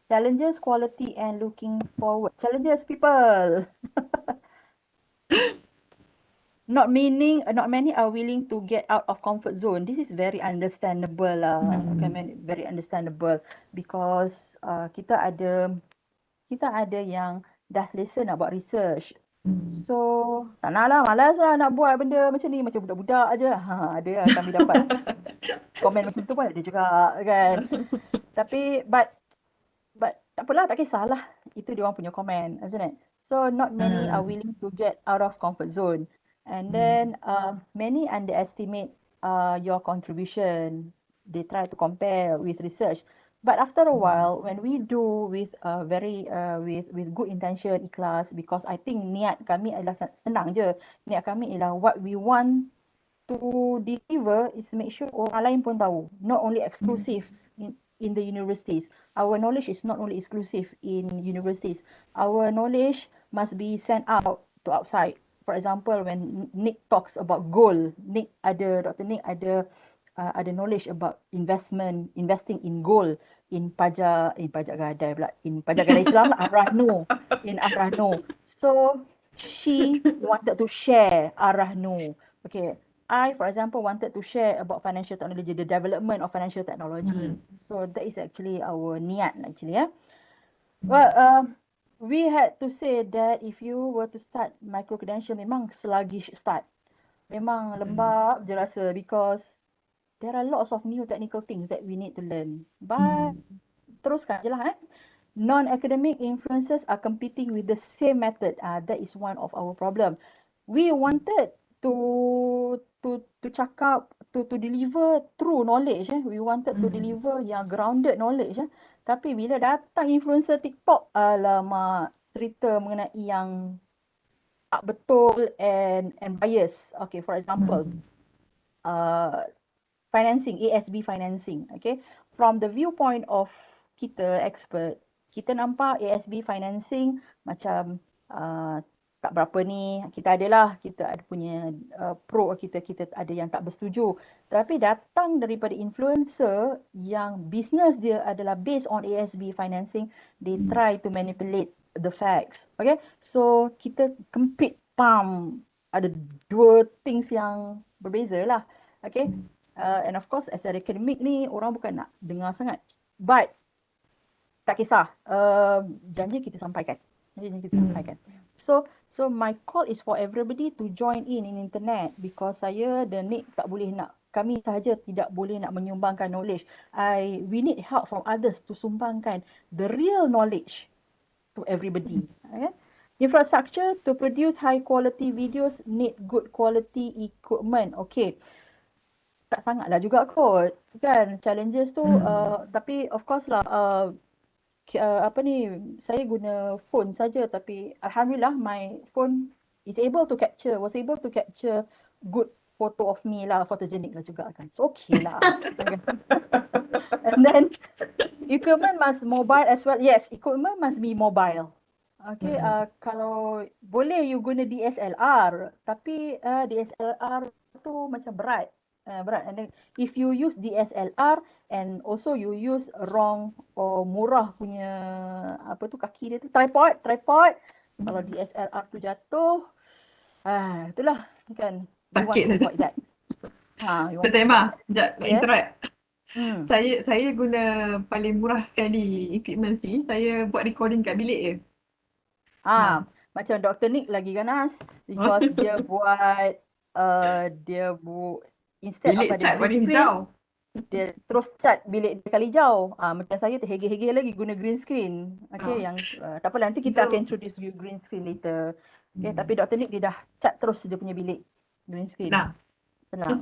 Challenges, quality and looking forward. Challenges, people. Not many are willing to get out of comfort zone. This is very understandable lah. Okay, very understandable because kita ada yang dah selesa nak buat research. So, tak nak lah, malas lah nak buat benda macam ni, macam budak-budak aje. Ada lah kami dapat komen macam tu pun ada juga kan. Tapi, but tak apalah, tak kisahlah. Itu dia orang punya komen, isn't it? So, not many are willing to get out of comfort zone. And then, many underestimate your contribution. They try to compare with research. But after a while, when we do with with good intention, ikhlas, because I think niat kami adalah senang je. Niat kami ialah what we want to deliver is make sure orang lain pun tahu. Not only exclusive in the universities. Our knowledge is not only exclusive in universities. Our knowledge must be sent out to outside. For example, when Nick talks about gold, Dr. Nick ada knowledge about investing in gold, in pajak gadai pula, in pajak gadai Islam lah, Arahno. So she wanted to share Arahno. Okay, I, for example, wanted to share about financial technology, the development of financial technology. So that is actually our niat actually. Well, we had to say that if you were to start micro credential, memang sluggish start. Memang lembab je rasa because there are lots of new technical things that we need to learn. But teruskan je lah. Non-academic influencers are competing with the same method. That is one of our problem. We wanted to cakap, to deliver true knowledge. We wanted to deliver yang grounded knowledge. Tapi bila datang influencer TikTok, alamak, cerita mengenai yang tak betul and bias. Okay, for example, financing, ASB financing. Okay, from the viewpoint of kita expert, kita nampak ASB financing macam tak berapa ni. Kita ada punya pro, kita ada yang tak bersetuju. Tapi datang daripada influencer yang business dia adalah based on ASB financing, they try to manipulate the facts. Okay, so kita compete, ada dua things yang berbeza lah. Okay, and of course as an academic ni orang bukan nak dengar sangat, but tak kisah, janji kita sampaikan. So my call is for everybody to join in internet because kami sahaja tidak boleh nak menyumbangkan knowledge. We need help from others to sumbangkan the real knowledge to everybody. Okay? Infrastructure to produce high quality videos need good quality equipment. Okay. Tak sangatlah juga kot. Kan challenges tu tapi of course lah saya guna phone saja tapi alhamdulillah my phone was able to capture good photo of me lah, photogenic lah juga kan. So okay lah. And then equipment must mobile as well. Yes, equipment must be mobile. Okay, kalau boleh you guna DSLR tapi DSLR tu macam berat. And then if you use DSLR and also you use wrong or murah punya kaki dia tu, tripod, kalau DSLR tu jatuh, itulah kan, you want to avoid that. Betul Emma, sekejap nak interrupt. Saya guna paling murah sekali equipment ni, saya buat recording kat bilik je. Macam Dr. Nick lagi ganas because dia buat instead bilik of cat ada warna green hijau. screen, dia terus cat bilik dia kali hijau. Macam saya terhege-hege lagi guna green screen. Okay, yang tak apa, nanti kita akan introduce you green screen later. Okay, tapi Dr. Nick dia dah cat terus dia punya bilik green screen. Senang.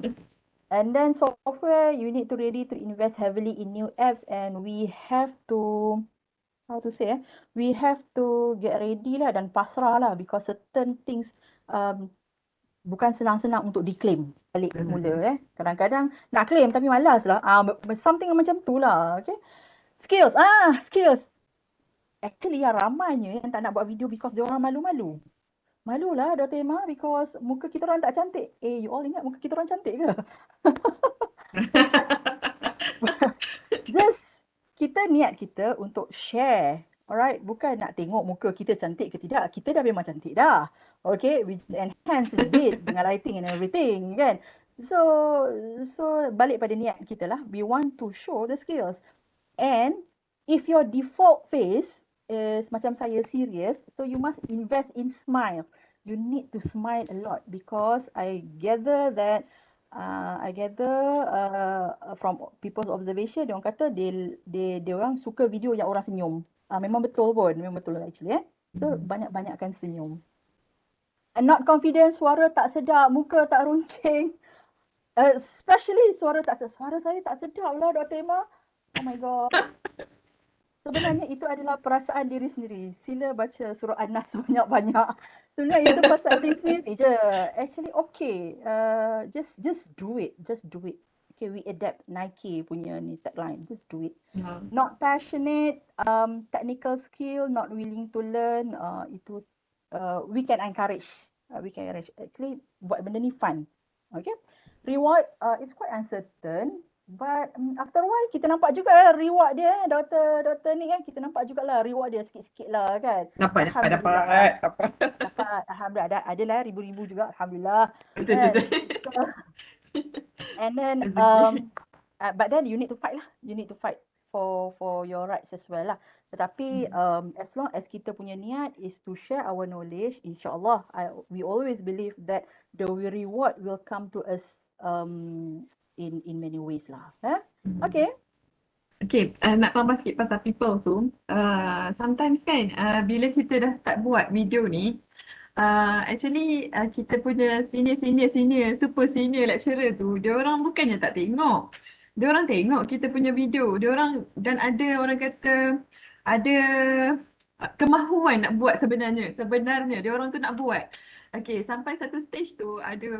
And then software, you need to ready to invest heavily in new apps and we have to we have to get ready lah dan pasrah lah because certain things bukan senang-senang untuk diklaim balik semula. Kadang-kadang nak claim tapi malas lah. Something macam tu lah. Okay. Skills. actually yang ramainya yang tak nak buat video because dia orang malu-malu. Malulah Dr. Emma because muka kita orang tak cantik. You all ingat muka kita orang cantik ke? Just kita niat kita untuk share. Alright, bukan nak tengok muka kita cantik ke tidak. Kita dah memang cantik dah. Okay, we enhance a bit dengan lighting and everything kan. So balik pada niat kita lah. We want to show the skills. And if your default face is macam saya serious, so you must invest in smile. You need to smile a lot because I gather that from people's observation, dia orang kata dia orang suka video yang orang senyum. Memang betul pun, memang betul actually. So banyak-banyakkan senyum. And not confident, suara tak sedap, muka tak runcing. Especially suara saya tak sedap lah Dr. Emma. Oh my god. Sebenarnya itu adalah perasaan diri sendiri. Sila baca surah An-Nas banyak-banyak. Sebenarnya itu pasal diri sendiri je. Actually okay. Just do it. Just do it. Okay, we adapt Nike punya ni tagline. Just do it. Not passionate, technical skill, not willing to learn. Itu we can encourage. Actually buat benda ni fun. Okay. Reward it's quite uncertain. But after a while kita nampak juga lah reward dia Dr. Nick kan, kita nampak juga lah reward dia sikit-sikit lah kan. Dapat. Alhamdulillah adalah ribu-ribu juga alhamdulillah. Betul. And then but then you need to fight lah. You need to fight for your rights as well lah. Tetapi as long as kita punya niat is to share our knowledge, insyaAllah we always believe that the reward will come to us in many ways lah. Okay. Nak tambah sikit pasal people tu. Sometimes kan bila kita dah start buat video ni, actually kita punya senior, super senior lecturer tu, dia orang bukannya tak tengok. Dia orang tengok kita punya video. Dia orang dan ada orang kata ada kemahuan nak buat sebenarnya. Sebenarnya dia orang tu nak buat. Okay, sampai satu stage tu ada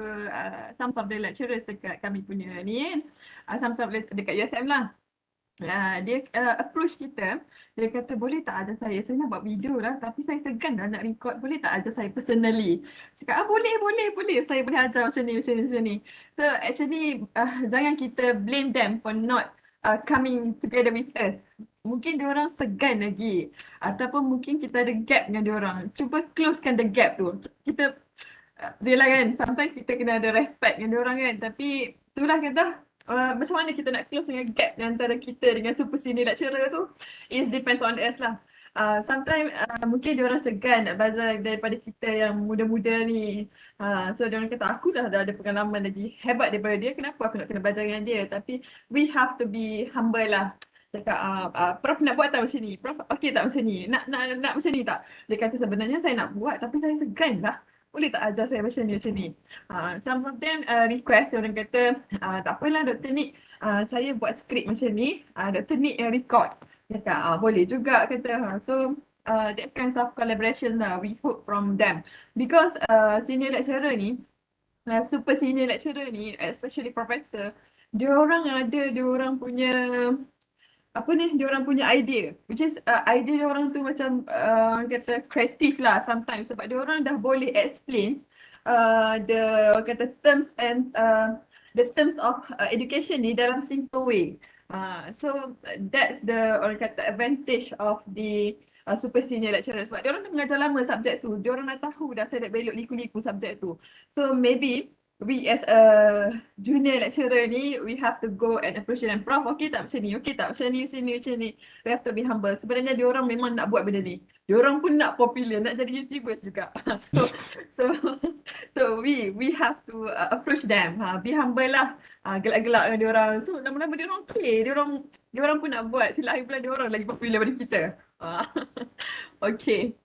some of the lecturers dekat kami punya ni kan, some of dekat USM lah. Dia approach kita, dia kata boleh tak ajar saya nak buat video lah tapi saya segan dah nak record, boleh tak ajar saya personally. Cakap boleh, saya boleh ajar macam ni. So actually jangan kita blame them for not coming together with us. Mungkin diorang segan lagi ataupun mungkin kita ada gap dengan diorang. Cuba closekan the gap tu. Kita yelah kan, sometimes kita kena ada respect dengan diorang kan, tapi itulah kata macam mana kita nak close dengan gap antara kita dengan super senior lecturer tu, it depends on us lah. Sometimes mungkin diorang segan nak belajar daripada kita yang muda-muda ni. So diorang kata aku dah ada pengalaman lagi hebat daripada dia, kenapa aku nak kena belajar dengan dia. Tapi we have to be humble lah. Cakap Prof nak buat tak macam ni, Prof okey tak macam ni, nak macam ni tak. Dia kata sebenarnya saya nak buat tapi saya segan lah, boleh tak ajar saya macam ni. Some of them request, orang kata tak apalah Dr. Nick, saya buat skrip macam ni, Dr. Nick yang record. Dia kata boleh juga kata. So that kind of collaboration lah we hope from them. Because senior lecturer ni, super senior lecturer ni, especially professor, diorang punya diorang punya idea, which is idea diorang tu macam kata kreatif lah sometimes, sebab diorang dah boleh explain the terms and the terms of education ni dalam simple way. So that's the orang kata advantage of the super senior lecturer, sebab diorang dah mengajar lama subjek tu, diorang dah tahu dah selek belok liku-liku subjek tu. So maybe we as a junior lecturer ni, we have to go and approach them, Prof okey tak macam ni, macam ni. We have to be humble. Sebenarnya diorang memang nak buat benda ni, diorang pun nak popular, nak jadi YouTubers juga. So we have to approach them, be humble lah, gelak-gelak dengan diorang. So lama-lama diorang play, diorang pun nak buat, sila hari bulan diorang lagi popular daripada kita. Okay,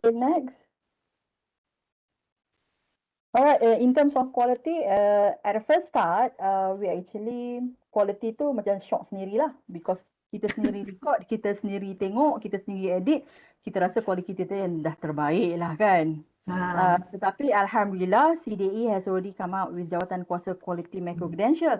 Next. Alright, in terms of quality, at the first start, we actually quality tu macam shock sendirilah, because kita sendiri record, kita sendiri tengok, kita sendiri edit, kita rasa quality kita yang dah terbaik lah kan. Tetapi alhamdulillah CDE has already come out with jawatan kuasa quality macro credential.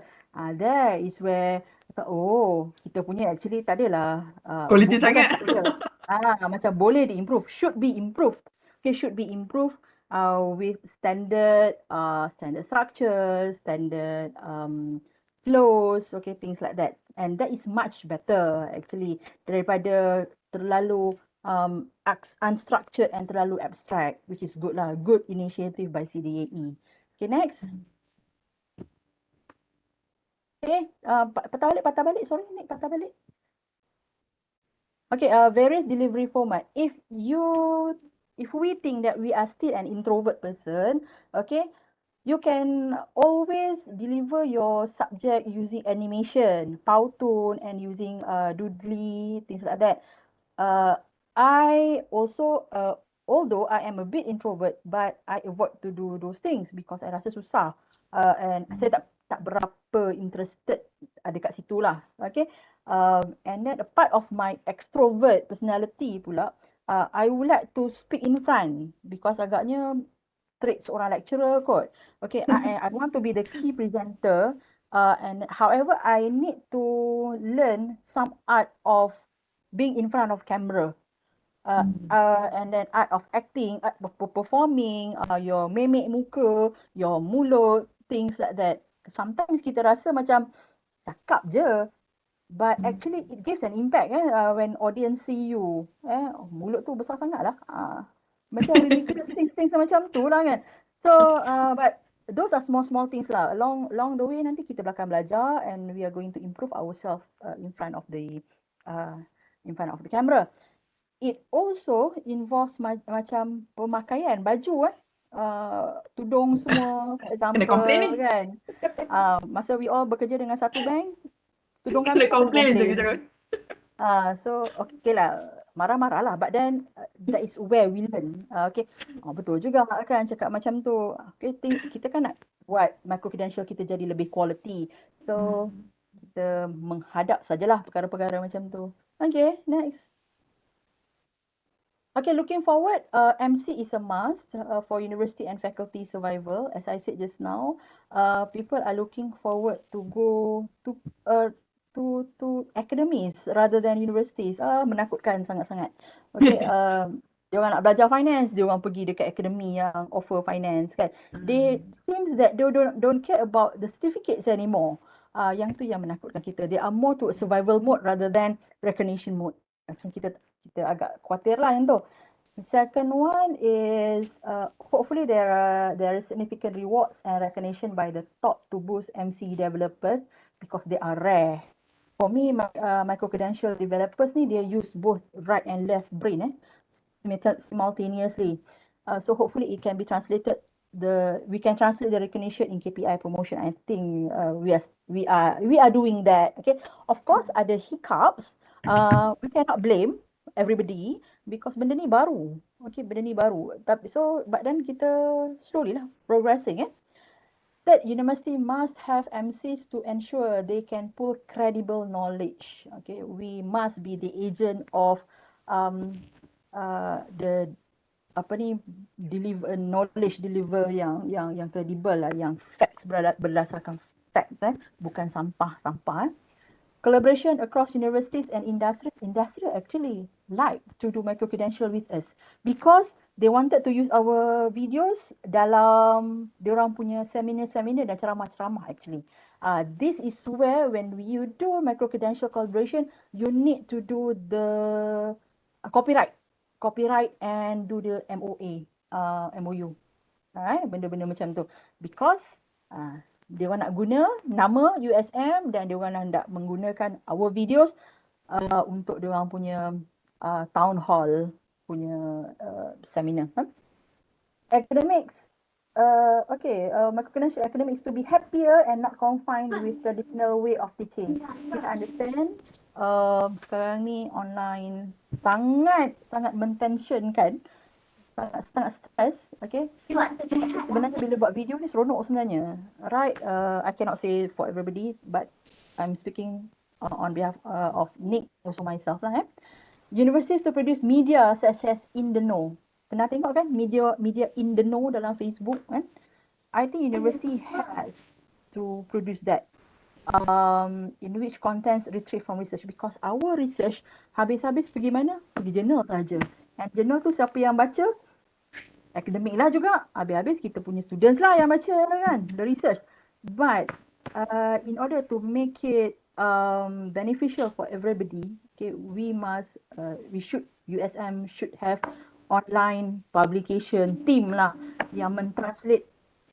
There is where Oh, kita punya actually tak adalah Quality bukan sangat. tak ada. Macam boleh di-improve, should be improved. Okay, should be improved with standard structure, standard flows, okay, things like that. And that is much better actually daripada terlalu unstructured and terlalu abstract, which is good lah. Good initiative by CDAE. Okay, next. Okay, patah balik. Sorry, Nick, patah balik. Okay, various delivery format. If we think that we are still an introvert person, okay, you can always deliver your subject using animation, powtoon, and using doodly, things like that. I also, although I am a bit introvert, but I avoid to do those things because I rasa susah. And saya tak berapa interested dekat situ lah. Okay. And then a part of my extrovert personality pula, I would like to speak in front because agaknya trait seorang lecturer kot. Okay, I want to be the key presenter. And however, I need to learn some art of being in front of camera. And then art of acting, art of performing, your memek muka, your mulut, things like that. Sometimes kita rasa macam cakap je, but actually it gives an impact when audience see you. Mulut tu besar sangat lah. Macam ridiculous things macam tu lah kan. So, but those are small things lah. Along the way nanti kita akan belajar and we are going to improve ourselves in front of the camera. It also involves macam pemakaian baju tudung semua, for example kan. Masa we all bekerja dengan satu bank, tudung kami Kena complain je kita. So okay lah, marah-marah lah, but then that is where we learn. Okay, betul juga kan cakap macam tu. Okay, kita kan nak buat micro credential kita jadi lebih quality. So kita menghadap sajalah perkara-perkara macam tu. Okay, next. Okay, looking forward, MC is a must for university and faculty survival. As I said just now, people are looking forward to go to academies rather than universities. Menakutkan sangat-sangat. Okay, dia orang nak belajar finance, dia orang pergi dekat akademi yang offer finance kan. They seems that they don't care about the certificates anymore. Yang tu yang menakutkan kita. They are more to survival mode rather than recognition mode. Macam kita agak khawatir lah yang tu. The second one is hopefully there are significant rewards and recognition by the top to boost MC developers because they are rare. For me, micro credential developers ni dia use both right and left brain simultaneously. So hopefully it can be translated. We can translate the recognition in KPI promotion. I think we are doing that. Okay, of course ada hiccups. We cannot blame everybody because benda ni baru. Okay, benda ni baru. But then kita slowly lah progressing. Third, university must have MCs to ensure they can pull credible knowledge. Okay, we must be the agent of the knowledge deliver yang credible lah, yang facts berdasarkan facts bukan sampah. Collaboration across universities and industries. Industry actually like to do micro credential with us because they wanted to use our videos dalam diorang punya seminar dan ceramah actually. This is where when you do micro credential collaboration, you need to do the copyright and do the MOU. Benda-benda macam tu because dia orang nak guna nama USM dan dia orang nak menggunakan our videos untuk dia orang punya town hall punya seminar. Academics. Micro-credential academics to be happier and not confined with traditional way of teaching. Kita understand sekarang ni online sangat mentensionkan, sangat stres. Okay, sebenarnya bila buat video ni seronok sebenarnya, right? I cannot say for everybody, but I'm speaking on behalf of Nick, also myself lah. Universities to produce media such as In The Know. Pernah tengok kan media In The Know dalam Facebook kan? I think university has to produce that. in which contents retrieved from research, because our research habis-habis pergi mana? Pergi journal saja. And journal tu siapa yang baca? Akademik lah juga. Habis-habis kita punya students lah yang baca kan, the research. But in order to make it beneficial for everybody, okay, USM should have online publication team lah yang mentranslate,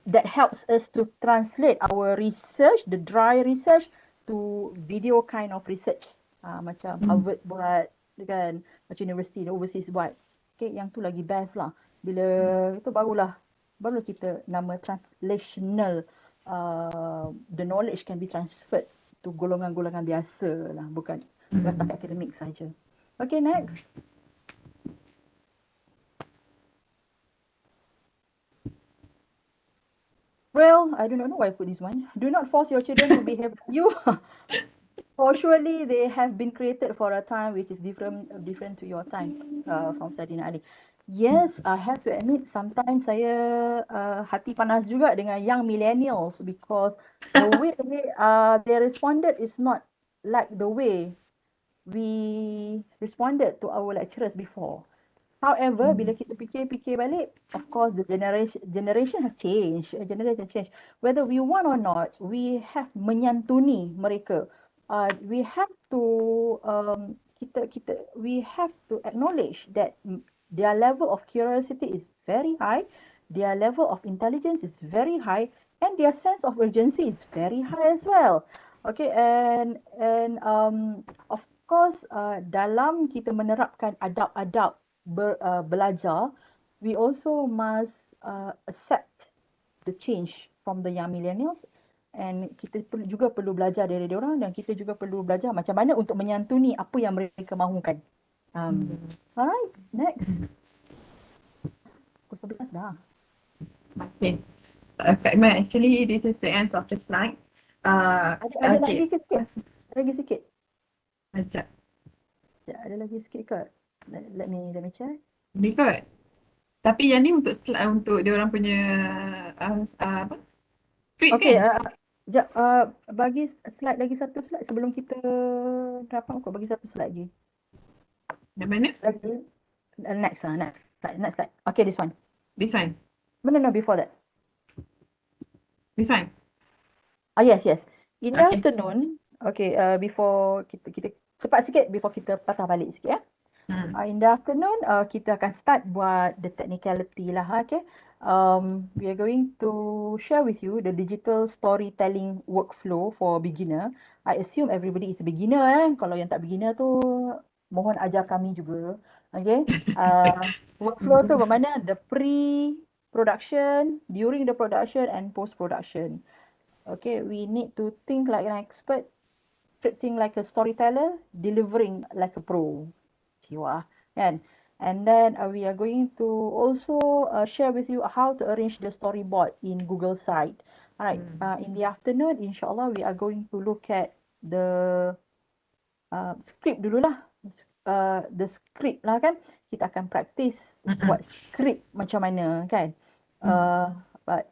that helps us to translate our research, the dry research, to video kind of research. Macam Harvard buat, kan, macam university overseas buat. Okay, yang tu lagi best lah. Bila itu baru kita nama translational, the knowledge can be transferred to golongan-golongan biasa lah, bukan setakat akademik saja. Okay, next. Well, I do not know why I put this one. Do not force your children to behave like you. For surely they have been created for a time which is different to your time, from Sadina Ali. Yes, I have to admit sometimes saya hati panas juga dengan young millennials, because the way they responded is not like the way we responded to our lecturers before. However, bila kita fikir balik, of course the generation has changed. Whether we want or not, we have menyantuni mereka. We have to we have to acknowledge that their level of curiosity is very high, their level of intelligence is very high, and their sense of urgency is very high as well. Okay, and of course, dalam kita menerapkan adab-adab belajar, we also must accept the change from the young millennials, and kita juga perlu belajar dari diorang, dan kita juga perlu belajar macam mana untuk menyantuni apa yang mereka mahukan. Alright, next. Pukul 11 dah. Okay. Kak Iman, actually this is the end of the slide. Ada lagi sikit. Lagi sikit. Ajak. Ya, ada lagi sikit ke? Let me check. Boleh kot. Tapi yang ni untuk slide, untuk dia orang punya apa? Script Okay, kan? sekejap, bagi slide lagi, satu slide sebelum kita dapat kau bagi satu slide lagi. Yang mana? Lagi next slide. Okay, this one. This one. No, before that. This one. Yes. In the Okay. afternoon, okay, before kita cepat sikit before kita patah balik sikit ya. In the afternoon, kita akan start buat the technicality lah, okay. We are going to share with you the digital storytelling workflow for beginner. I assume everybody is a beginner. Kalau yang tak beginner tu, mohon ajar kami juga. Okay. Workflow tu bermakna the pre-production, during the production, and post-production. Okay, we need to think like an expert, scripting like a storyteller, delivering like a pro. Jiwa, kan? And then we are going to also share with you how to arrange the storyboard in Google site. Alright, in the afternoon, insyaAllah, we are going to look at the script dulu lah. The script lah, kan? Kita akan practice buat script macam mana, kan? But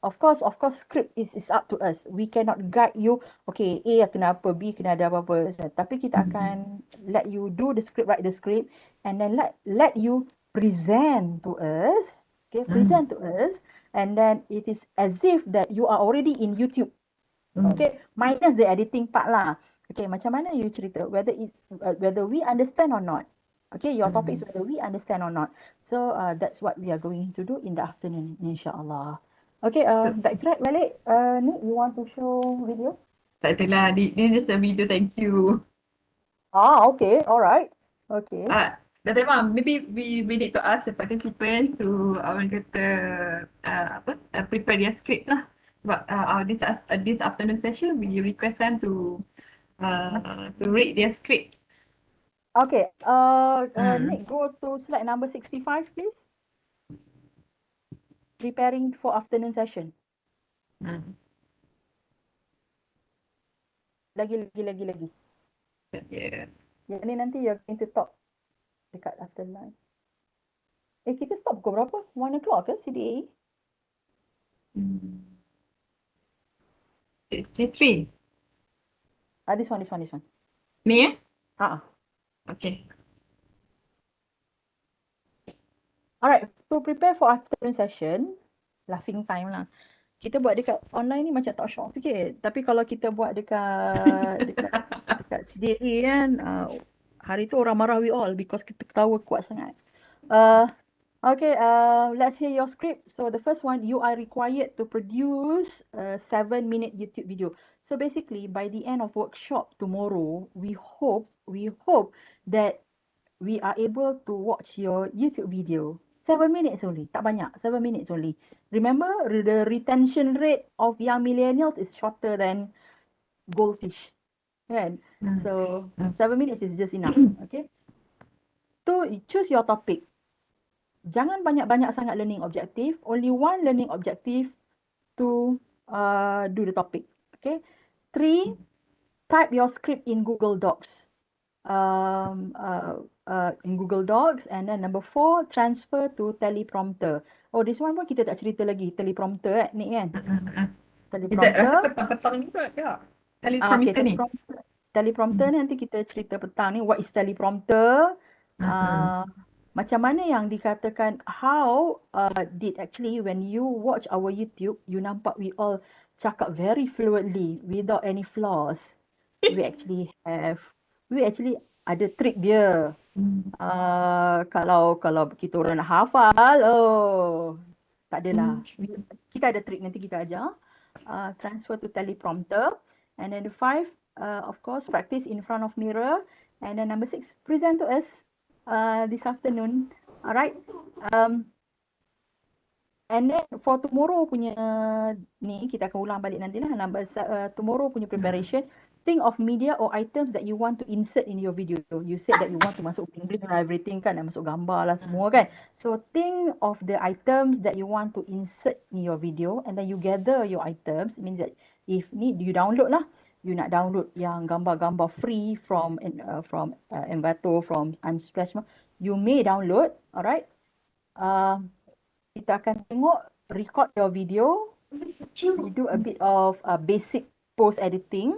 of course, script is up to us. We cannot guide you, okay, A kena apa, B kena ada apa-apa. Tapi kita akan let you do the script, write the script, and then let you present to us, okay, present to us, and then it is as if that you are already in YouTube, okay, minus the editing part lah. Okay, macam mana you cerita, whether we understand or not. Okay, your topic is whether we understand or not. So that's what we are going to do in the afternoon, insyaAllah. Okay, backtrack balik. Nick, you want to show video? Tak adalah, this is a video, thank you. Okay, alright. Okay. Dr. Imam, maybe we need to ask the participants to, orang kata, prepare their script lah. But this afternoon session, we request them to read their script. Okay, Nick, go to slide number 65, please. Preparing for afternoon session. Lagi. Yeah. Yang ni nanti you're going to talk dekat after lunch. Kita stop pukul berapa? 1 o'clock ke CDA? Three. This one. Ni eh? Okay. Alright, to prepare for afternoon session, laughing time lah. Kita buat dekat online ni macam tak syok sikit. Tapi kalau kita buat dekat sendiri kan, hari tu orang marah we all because kita ketawa kuat sangat. Okay, let's hear your script. So the first one, you are required to produce a 7-minute YouTube video. So basically, by the end of workshop tomorrow, we hope that we are able to watch your YouTube video. 7 minutes only, tak banyak, 7 minutes only. Remember, the retention rate of young millennials is shorter than goldfish, kan? So 7 minutes is just enough, okay? To choose your topic. Jangan banyak-banyak sangat learning objective. Only one learning objective to do the topic, okay? 3, type your script in Google Docs. In Google Docs, and then number 4, transfer to teleprompter. Oh, this one pun kita tak cerita lagi, teleprompter ni kan? Kita rasa petang-petang juga ya. Teleprompter ni. Teleprompter ni nanti kita cerita petang ni, what is teleprompter? Macam mana yang dikatakan, how did actually when you watch our YouTube, you nampak we all cakap very fluently without any flaws. We actually ada trik dia. Kalau kita orang nak hafal, tak adalah. Kita ada trik, nanti kita ajar. Transfer to teleprompter. And then the 5, of course, practice in front of mirror. And then number 6, present to us this afternoon. Alright. And then for tomorrow punya ni, kita akan ulang balik nantilah. Tomorrow punya preparation. Think of media or items that you want to insert in your video. You said that you want to masuk bling-bling and everything kan, nak masuk gambar lah semua kan. So think of the items that you want to insert in your video, and then you gather your items. It means that if need, you download lah. You nak download yang gambar-gambar free from Envato, from Unsplash, you may download. Alright. Kita akan tengok, record your video. You do a bit of basic post editing.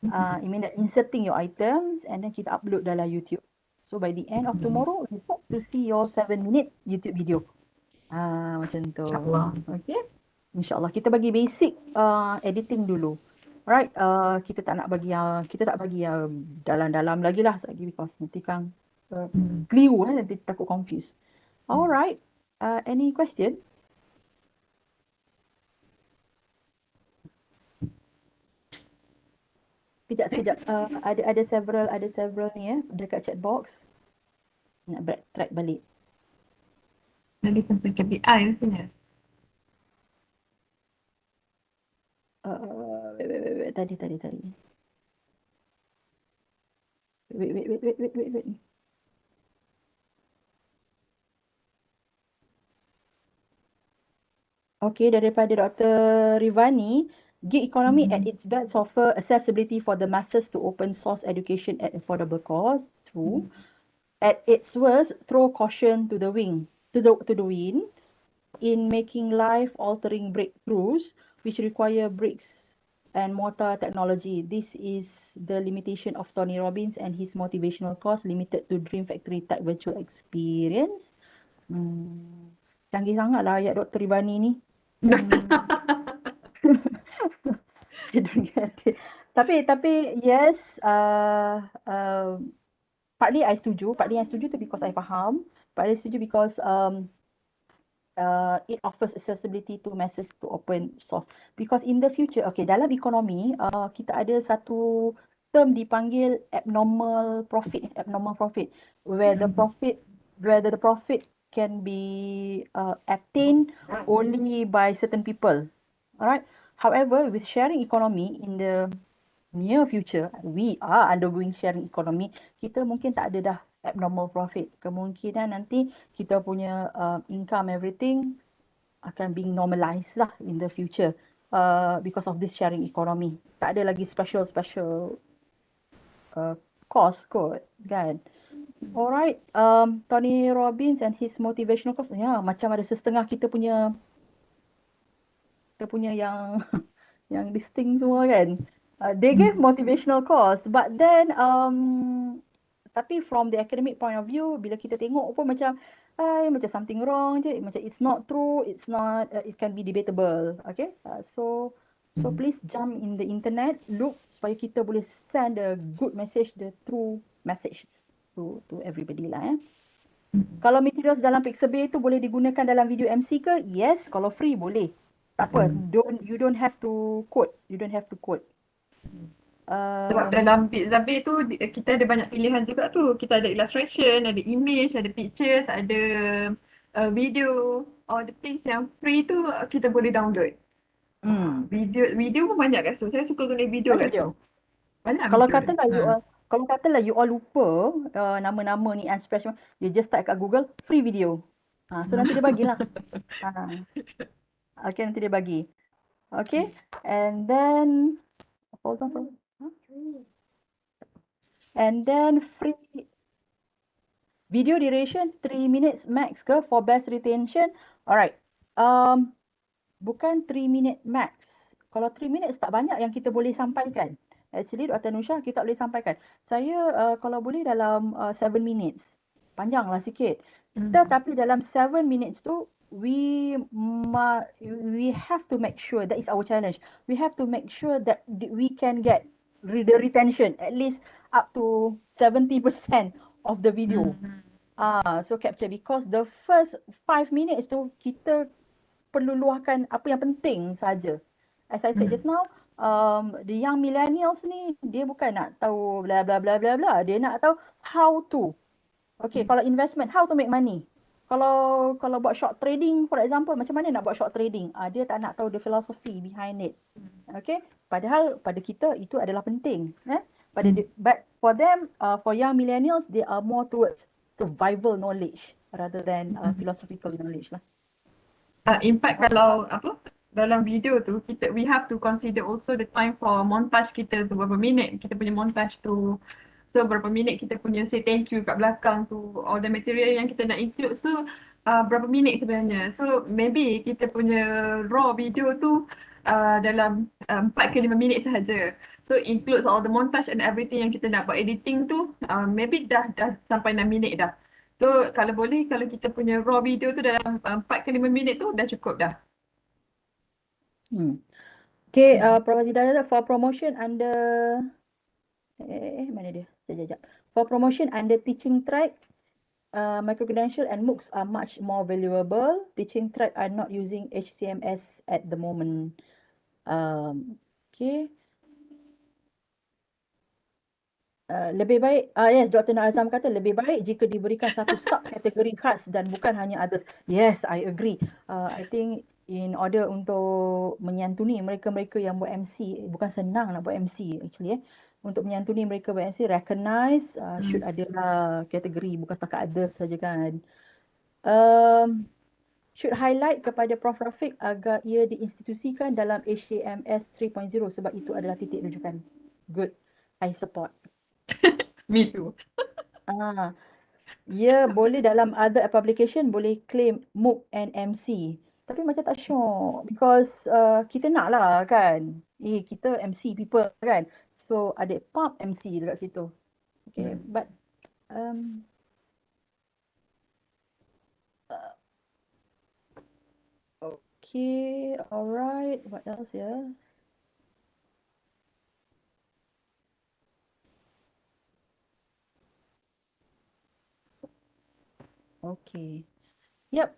I mean that inserting your items, and then kita upload dalam YouTube. So by the end of tomorrow, we hope to see your 7-minute YouTube video. Macam tu. InsyaAllah. Okay. InsyaAllah. Kita bagi basic editing dulu. Alright. Kita tak bagi dalam-dalam lagi lah. Because nanti kan keliru lah, nanti takut confused. Alright. Any question? Sekejap. Ada several ni dekat chat box. Nak backtrack balik. Tadi tentang KPI rasanya. Wait. Tadi. Wait. Okay, daripada Dr. Rivani, gig economy at its best offer accessibility for the masses to open source education at affordable cost. 2. At its worst, throw caution to the wind in making life-altering breakthroughs which require bricks and mortar technology. This is the limitation of Tony Robbins and his motivational course limited to Dream Factory type virtual experience. Canggih sangat lah ayat Dr. Rivani ni. I don't get it. Tapi yes, partly I setuju tu because I faham. Partly setuju because it offers accessibility to masses to open source. Because in the future, okay, dalam ekonomi, kita ada satu term dipanggil abnormal profit, where the profit can be attained only by certain people. Alright. However, with sharing economy in the near future, we are undergoing sharing economy. Kita mungkin tak ada dah abnormal profit. Kemungkinan nanti kita punya income everything akan being normalized lah in the future because of this sharing economy. Tak ada lagi special cost kot, kan? Alright, Tony Robbins and his motivational course, macam ada setengah kita punya yang yang this thing semua kan. They gave motivational course, but then tapi from the academic point of view, bila kita tengok pun macam macam something wrong je, macam it's not true, it's not, it can be debatable. Okay, so please jump in the internet, look supaya kita boleh send a good message, the true message to everybody lah. Kalau materials dalam Pixabay tu boleh digunakan dalam video MC ke? Yes, kalau free boleh. Tak apa, you don't have to quote. You don't have to quote. Sebab dalam Pixabay tu kita ada banyak pilihan juga tu. Kita ada illustration, ada image, ada pictures, ada video. All the things yang free tu kita boleh download. Video pun banyak kat situ. Saya suka guna video kat situ. Banyak Kalau video. katalah you all lupa nama-nama ni express, you just type kat Google free video. So nanti dia bagilah. Okay, nanti dia bagi. Okay, and then hold on. And then free video duration 3 minutes max ke for best retention. Alright. Bukan 3 minute max. Kalau 3 minutes tak banyak yang kita boleh sampaikan. Actually Dr. Nusha kita boleh sampaikan. Saya kalau boleh dalam 7 minutes. Panjanglah sikit. Tetapi dalam 7 minutes tu we have to make sure, that is our challenge. We have to make sure that we can get the retention at least up to 70% of the video. So capture, because the first 5 minutes tu kita perlu luahkan apa yang penting saja. As I said just now, the young millennials ni dia bukan nak tahu bla bla bla bla bla, dia nak tahu how to. Okay, kalau investment, how to make money. Kalau buat short trading for example, macam mana nak buat short trading? Dia tak nak tahu the philosophy behind it. Okay, padahal pada kita itu adalah penting. But for them, for young millennials, they are more towards survival knowledge rather than philosophical knowledge lah. In fact, kalau dalam video tu we have to consider also the time for montage kita tu, berapa minit kita punya montage tu. So berapa minit kita punya say thank you kat belakang tu, all the material yang kita nak include. So berapa minit sebenarnya. So maybe kita punya raw video tu dalam 4 ke 5 minit sahaja. So includes all the montage and everything yang kita nak buat editing tu, maybe dah sampai 6 minit dah. So kalau boleh, kalau kita punya raw video tu dalam 4 ke 5 minit tu dah cukup dah. Okay, Prof. Hidayah, for promotion under mana dia? Sekejap. For promotion under teaching track, micro credential and MOOCs are much more valuable. Teaching track are not using HCMS at the moment. Okay. Lebih baik, yes, Dr. Nazam kata lebih baik jika diberikan satu subkategori khas dan bukan hanya others. Yes, I agree. I think in order untuk menyantuni mereka-mereka yang buat MC, bukan senang nak buat MC actually. Untuk menyantuni mereka buat MC, recognize, should adalah kategori, bukan setakat others saja kan. Should highlight kepada Prof. Rafiq agar ia diinstitusikan dalam HCMS 3.0 sebab itu adalah titik rujukan. Good, I support. Me too. Ya, boleh dalam other publication boleh claim MOOC and MC. Tapi macam tak sure because kita nak lah kan. Kita MC people kan. So ada pub MC dekat situ. Okay, but okay, alright. What else ya? Okay. Yep.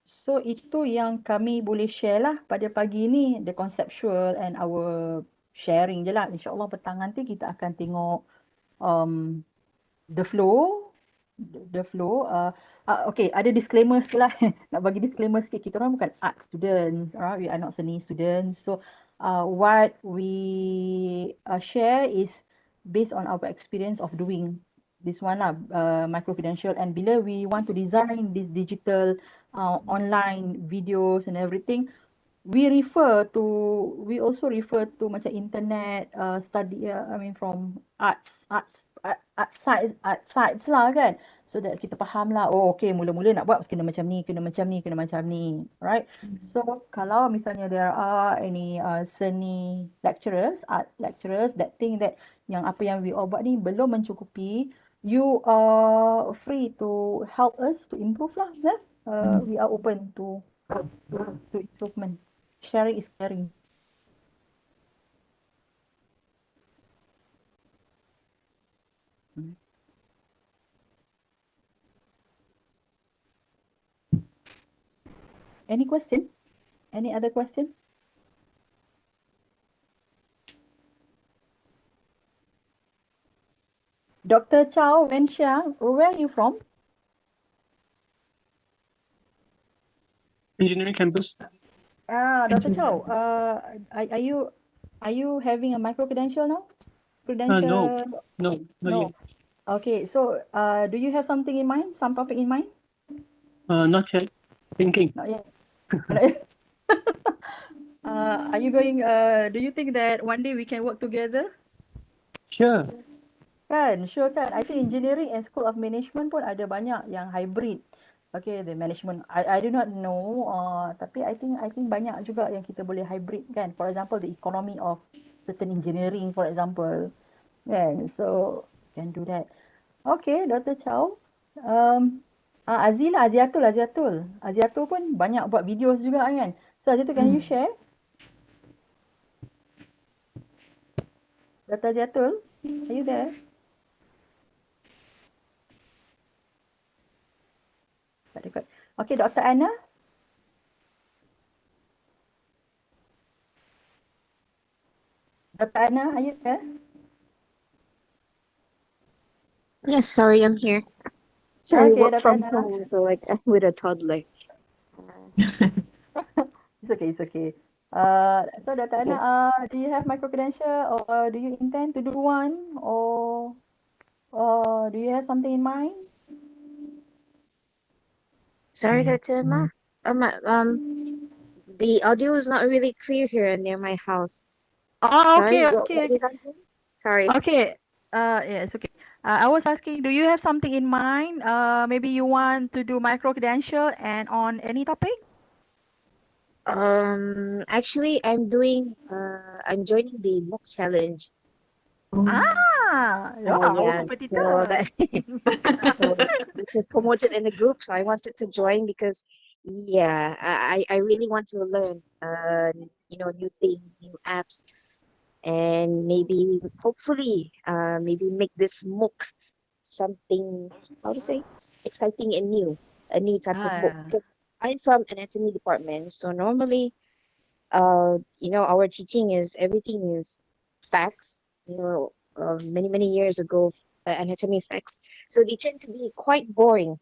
So itu yang kami boleh share lah pada pagi ni, the conceptual and our sharing je lah. InsyaAllah petang nanti kita akan tengok the flow. Okay, ada disclaimer sikit lah. Nak bagi disclaimer sikit, kita orang bukan art students, we are not seni students. So what we share is based on our experience of doing this one lah, micro credential. And bila we want to design this digital online videos and everything, we also refer to macam internet study, I mean from art sites lah kan. so that kita faham lah, oh okay, mula-mula nak buat kena macam ni, kena macam ni, kena macam ni, right? So kalau misalnya there are any seni lecturers, art lecturers that think that yang apa yang we all buat ni belum mencukupi, you are free to help us to improve lah, yeah? We are open to improvement. Sharing is caring. Any question? Any other question? Dr. Chow Wenxiang, where are you from? Engineering campus. Dr. Chow, are you having a micro credential now? No, not No. yet. Okay, so do you have something in mind? Some topic in mind? Not yet. Thinking. Not yet. Not yet. Are you going? Do you think that one day we can work together? Sure. Kan, sure kan. I think engineering and school of management pun ada banyak yang hybrid. Okay, the management. I do not know. Tapi I think banyak juga yang kita boleh hybrid kan. For example, the economy of certain engineering, for example. Kan, so can do that. Okay, Dr. Chow. Aziatul pun banyak buat videos juga kan. So Aziatul, can you share? Dr. Aziatul, are you there? Tak dekat. Okay, Dr. Anna. Dr. Anna, are you there? Yes, sorry, I'm here. Sorry, Okay, work Dr. from Anna. home, so like with a toddler. It's okay, it's okay. So Dr. Anna, do you have micro credential or do you intend to do one or do you have something in mind? Sorry, Dr. Ma. The audio is not really clear here near my house. Sorry, Okay, what okay, was that? Sorry. okay. Yeah, it's okay. I was asking, do you have something in mind? Maybe you want to do micro credential and on any topic? Actually, I'm joining the MOOC challenge. Our Yeah, competitor. so this was promoted in the group, so I wanted to join because, yeah, I really want to learn, new things, new apps, and maybe, hopefully, maybe make this MOOC something, how to say, exciting and new, a new type of book. Ah, Because I'm from anatomy department, so normally, our teaching is everything is facts. Many years ago, anatomy facts. So they tend to be quite boring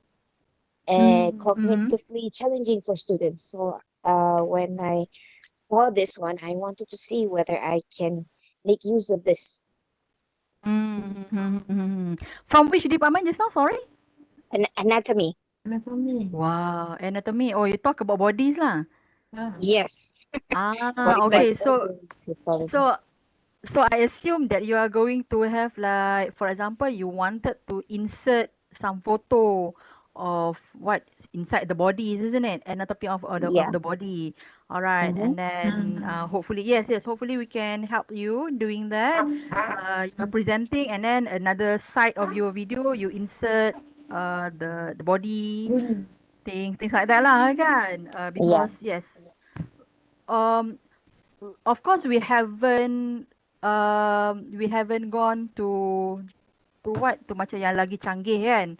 and cognitively challenging for students. So when I saw this one, I wanted to see whether I can make use of this. From which department just now? Sorry. Anatomy. Anatomy. Wow, anatomy. Oh, you talk about bodies lah. Yes. Okay. Body So pathology. I assume that you are going to have like, for example, you wanted to insert some photo of what inside the bodies, isn't it? Anatomy of Yeah. the body. All right, and then hopefully, yes, hopefully we can help you doing that. You are presenting, and then another side of your video, you insert the body things like that lah, kan? Because yes, um of course we haven't gone to what, to macam yang lagi canggih kan,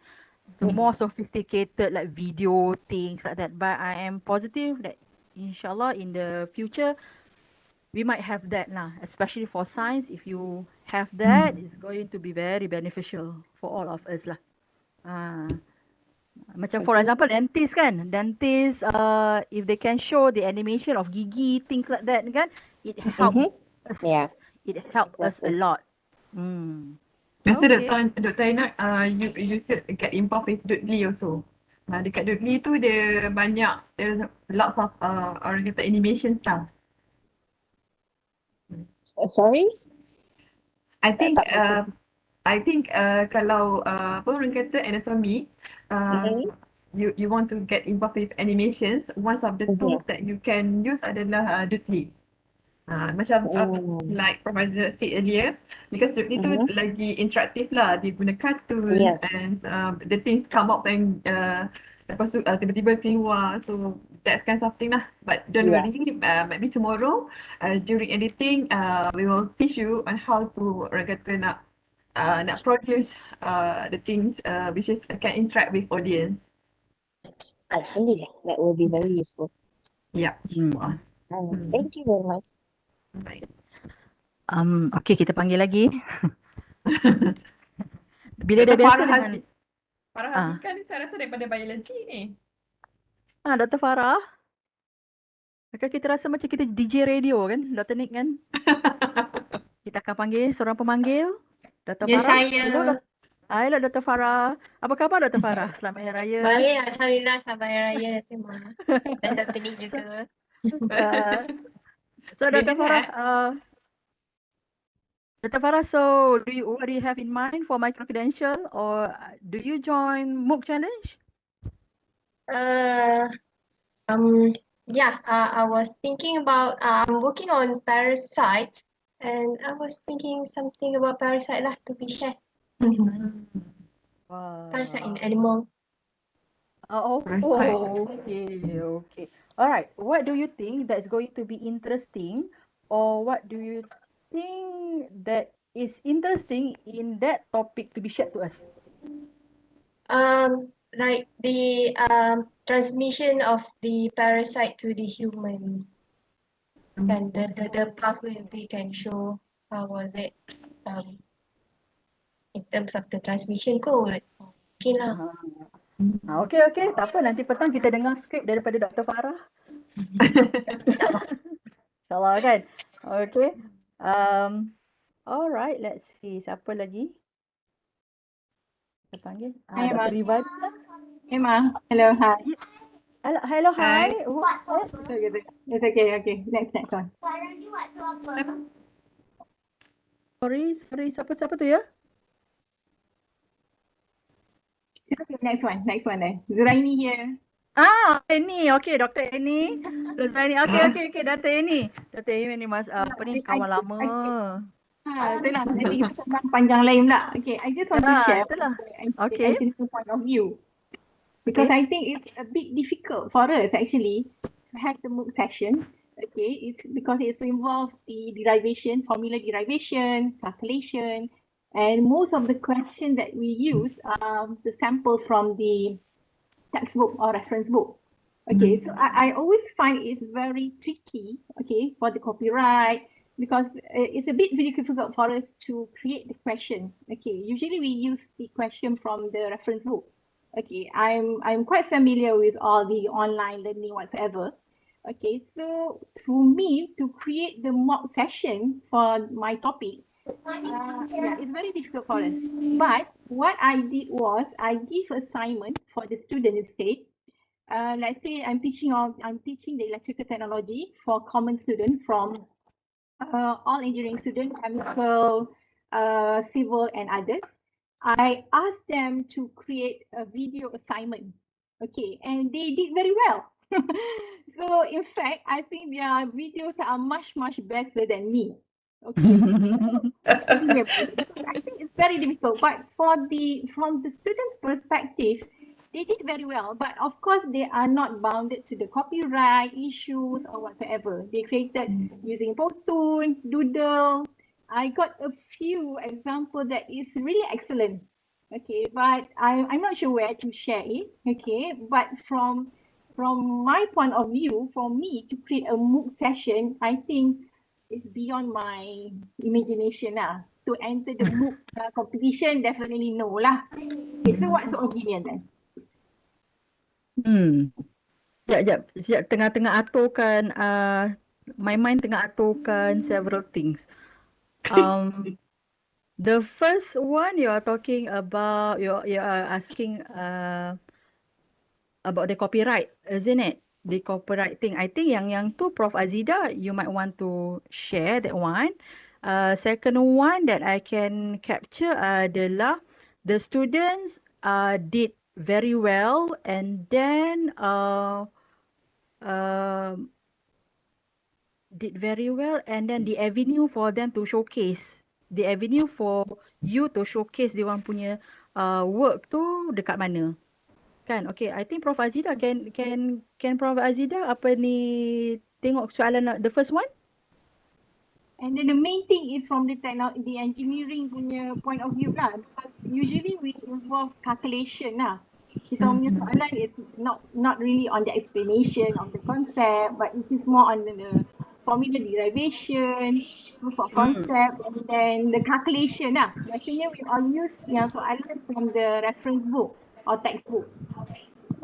to more sophisticated like video things like that, but I am positive that inshallah in the future we might have that lah, especially for science. If you have that, it's going to be very beneficial for all of us lah. Macam for example dentist kan, dentist if they can show the animation of gigi, things like that kan, it helps us. Yeah. It helps us a Exactly. lot. Rasa Okay. Dr. Ainat, you should get involved with Dudley also. Dekat Dudley tu dia banyak, there's lots of orang kata animation stuff. Sorry? I think Tak I think kalau apa orang kata anatomy, Mm-hmm. you want to get involved with animations, one of the tools that you can use adalah Dutley. Macam Mm-hmm. like Professor said earlier, because Dutley tu Mm-hmm. lagi interaktif lah, dia guna cartoons Yes. and the things come out and lepas tu tiba-tiba keluar, so that's kind of thing lah. But don't Yeah. worry, maybe tomorrow during editing we will teach you on how to orang kata nak produce the things which is can interact with audience. Alhamdulillah, that will be very useful. Yeah. Hmm. Thank you very much. Baik. Okay, kita panggil lagi. Bila dah Dr. biasa Farah dengan... Haziq. Farah Ah. Haziq kan saya rasa daripada biology ni. Dr. Farah. Kakak kita rasa macam kita DJ radio kan, Dr. Nick kan? Kita akan panggil seorang pemanggil. Dr. Ya, Farah. saya. Hello, Dr. Farah. Apa khabar Dr. Farah? Selamat Hari Raya. Baik, Alhamdulillah. Selamat Hari Raya, Dr. Ma. Dan Dr. Nick juga. So Dr. Farah, Dr. Farah, so what do you have in mind for micro credential, or do you join MOOC challenge? I was thinking about, I'm working on parasite and I was thinking something about parasite lah to be shared. Wow. Parasite in animal. Okay. All right. What do you think that's going to be interesting, or what do you think that is interesting in that topic to be shared to us? Like the transmission of the parasite to the human. And the pathway we can show how was it in terms of the transmission code. Okay lah. Okay. Tak apa, nanti petang kita dengar skrip daripada Dr. Farah. InsyaAllah kan? Okay. Alright, let's see. Siapa lagi? Kita panggil. Hi, Dr. Ma. Rivan. Hey, Ma. Hello, hi. Hello, hi. It's okay. Next one. Sorry. Siapa tu ya? It's okay, next one then. Zuraini here. Annie. Okay, Dr. Annie. Zuraini. Okay, Dr. Annie. Dr. Annie ni kawan lama. Itulah. Nanti kita sembang panjang lain pula. Okay, I just want to share actually point of view. Because I think it's a bit difficult for us actually to have the MOOC session. Okay, it's because it involves the derivation, formula derivation, calculation, and most of the questions that we use are the sample from the textbook or reference book. Okay, so I always find it's very tricky, okay, for the copyright, because it's a bit very difficult for us to create the question. Okay, usually we use the question from the reference book. Okay, I'm quite familiar with all the online learning whatsoever. Okay, so to me, to create the mock session for my topic, it's very difficult for us. But what I did was I give assignment for the student instead. Let's say I'm teaching the electrical technology for common student from all engineering students, chemical, civil, and others. I asked them to create a video assignment. Okay, and they did very well. So in fact, I think their videos are much better than me. Okay. I think it's very difficult, but from the students' perspective, they did very well. But of course, they are not bounded to the copyright issues or whatsoever. They created using Powtoon, Doodle. I got a few examples that is really excellent. Okay, but I'm not sure where to share it. Okay, but from my point of view, for me to create a MOOC session, I think it's beyond my imagination lah. To enter the MOOC competition, definitely no lah. Okay, so what's your opinion then? Sekejap tengah aturkan my mind tengah aturkan several things. The first one you are talking about, you are asking about the copyright, isn't it? The copyright thing. I think yang tu Prof Azida, you might want to share that one. Second one that I can capture adalah the students did very well, and then um the avenue for them to showcase, the avenue for you to showcase diorang punya work tu dekat mana. Kan? Okay, I think Prof Azida can Prof Azida apa ni tengok soalan the first one? And then the main thing is from the the engineering punya point of view lah, because usually we involve calculation lah. Kita punya soalan is not really on the explanation of the concept, but it is more on the formula derivation, proof of concept, and then the calculation lah. Biasanya we all use yang soalan from the reference book or textbook.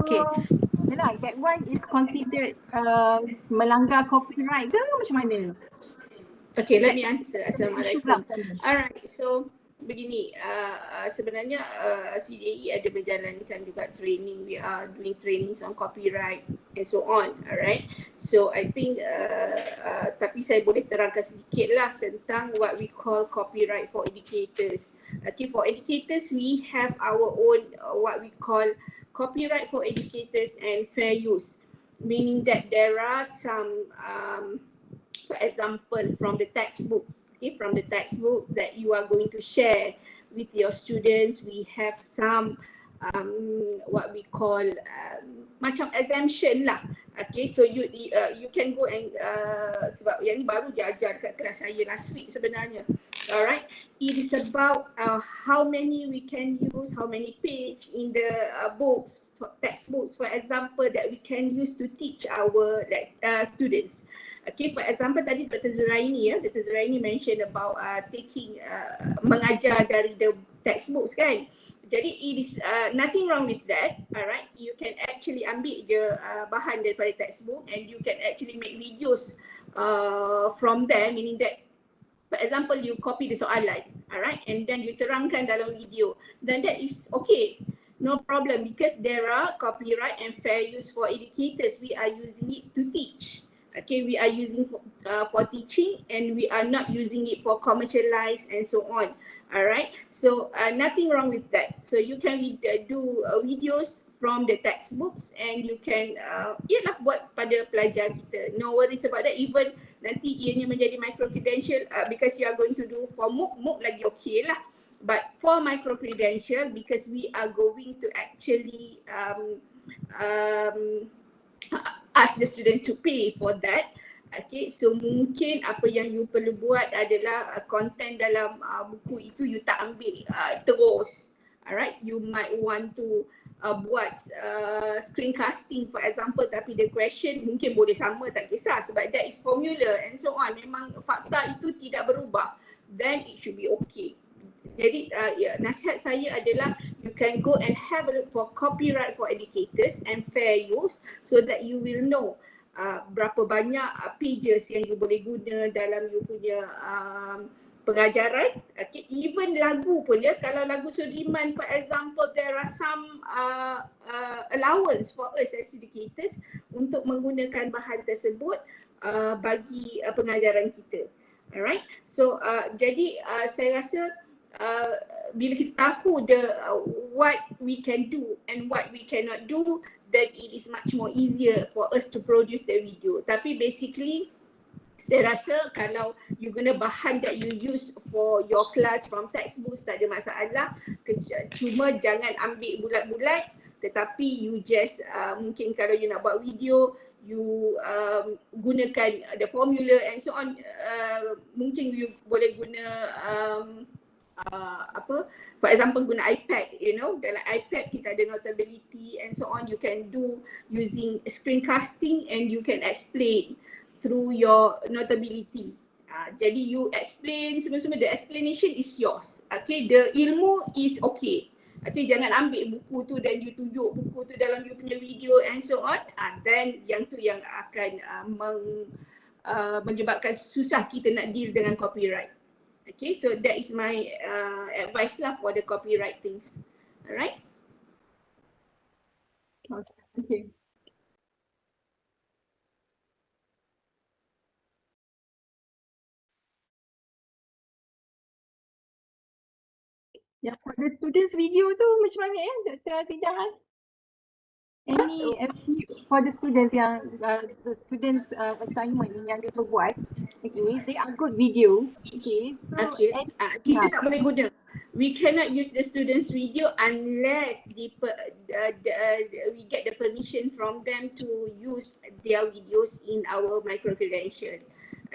Okay. Yalah, that one is considered melanggar copyright ke macam mana? Okay, let me answer. Assalamualaikum. Silakan. Alright, so begini, sebenarnya CDAE ada menjalankan juga training. We are doing trainings on copyright and so on. Alright, so I think tapi saya boleh terangkan sedikit lah tentang what we call copyright for educators. Okay, for educators we have our own what we call copyright for educators and fair use, meaning that there are some for example, from the textbook, okay, from the textbook that you are going to share with your students, we have some what we call macam exemption lah. Okay, so you can go and sebab yang ni baru je ajar kat kelas saya last week sebenarnya. Alright, it is about how many we can use, how many page in the books, textbooks, for example, that we can use to teach our students. Okay, for example tadi Dr. Zuraini mention about taking mengajar dari the textbooks kan. Jadi it is nothing wrong with that. Alright, you can actually ambil je bahan daripada textbook and you can actually make videos from there, meaning that for example you copy the soalan, alright, and then you terangkan dalam video, then that is okay. No problem, because there are copyright and fair use for educators. We are using it to teach. Okay, we are using for teaching and we are not using it for commercialize and so on. Alright, so nothing wrong with that. So you can do videos from the textbooks and you can ialah buat pada pelajar kita. No worries about that. Even nanti ianya menjadi micro credential because you are going to do for MOOC lagi okay lah. But for micro credential, because we are going to actually ask the student to pay for that. Okay, so mungkin apa yang you perlu buat adalah content dalam buku itu you tak ambil terus. Alright, you might want to buat screencasting for example, tapi the question mungkin boleh sama, tak kisah sebab that is formula and so on. Memang fakta itu tidak berubah, then it should be okay. Jadi nasihat saya adalah you can go and have a look for copyright for educators and fair use so that you will know berapa banyak pages yang you boleh guna dalam you punya pengajaran. Okay, even lagu pun ya, kalau lagu Sudirman for example, there are some allowance for us as educators untuk menggunakan bahan tersebut bagi pengajaran kita. Alright, so jadi saya rasa bila kita tahu what we can do and what we cannot do, then it is much more easier for us to produce the video. Tapi basically saya rasa kalau you guna bahan that you use for your class from textbooks tak ada masalah, cuma jangan ambil bulat-bulat, tetapi you just mungkin kalau you nak buat video you gunakan the formula and so on, mungkin you boleh guna for example guna iPad, you know, dalam iPad kita ada notability and so on, you can do using screencasting and you can explain through your notability. Jadi you explain semua-semua, the explanation is yours. Okay, the ilmu is okay. Okay, jangan ambil buku tu dan you tunjuk buku tu dalam you punya video and so on. Then yang tu yang akan menyebabkan susah kita nak deal dengan copyright. Okay, so that is my advice lah for the copyright things. Alright? Okay, thank you. Yeah, for the students video tu macam mana ya, Dr. Azidah? Any for the students yang the students assignment yang dia buat, okay, they are good videos, okay. So Okay, kita tak boleh guna. We cannot use the students' video unless we get the permission from them to use their videos in our micro credential.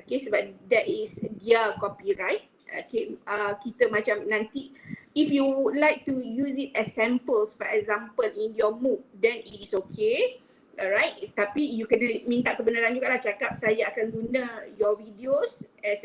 Okay, sebab that is their copyright. Okay, kita macam nanti, if you would like to use it as samples, for example, in your MOOC, then it is okay. Alright, tapi you kena minta kebenaran juga lah, cakap saya akan guna your videos as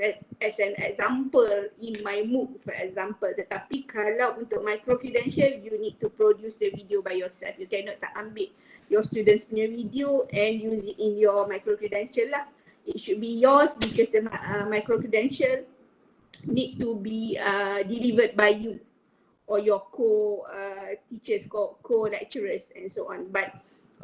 an example in my MOOC, for example. Tetapi kalau untuk micro credential, you need to produce the video by yourself. You cannot tak ambil your students punya video and use it in your micro credential lah. It should be yours because the micro credential need to be delivered by you or your co-teachers, co-lecturers and so on. But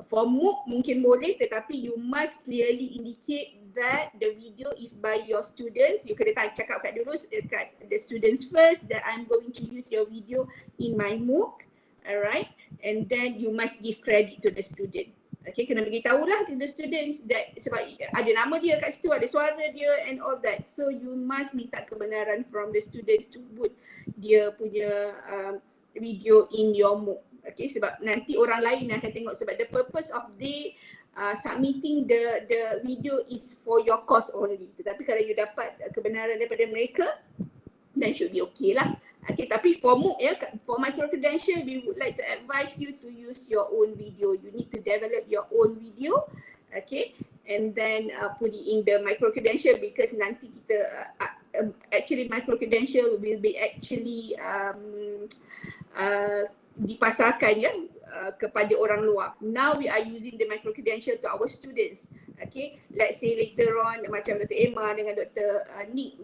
for MOOC mungkin boleh, tetapi you must clearly indicate that the video is by your students. You kena cakap kat dulu kat the students first that I'm going to use your video in my MOOC, alright, and then you must give credit to the student. Okay, kena beritahu lah to the students that sebab ada nama dia kat situ, ada suara dia and all that. So you must minta kebenaran from the students to put dia punya video in your MOOC. Okay, sebab nanti orang lain akan tengok, sebab the purpose of the submitting the video is for your course only. Tetapi kalau you dapat kebenaran daripada mereka, then should be okay lah. Okay, tapi for MOOC ya, for micro credential, we would like to advise you to use your own video. You need to develop your own video, okay, and then put it in the micro credential, because nanti kita actually micro credential will be actually dipasarkan ya kepada orang luar. Now we are using the micro credential to our students. Okay, let's say later on macam Dr. Emma dengan Dr. Nick,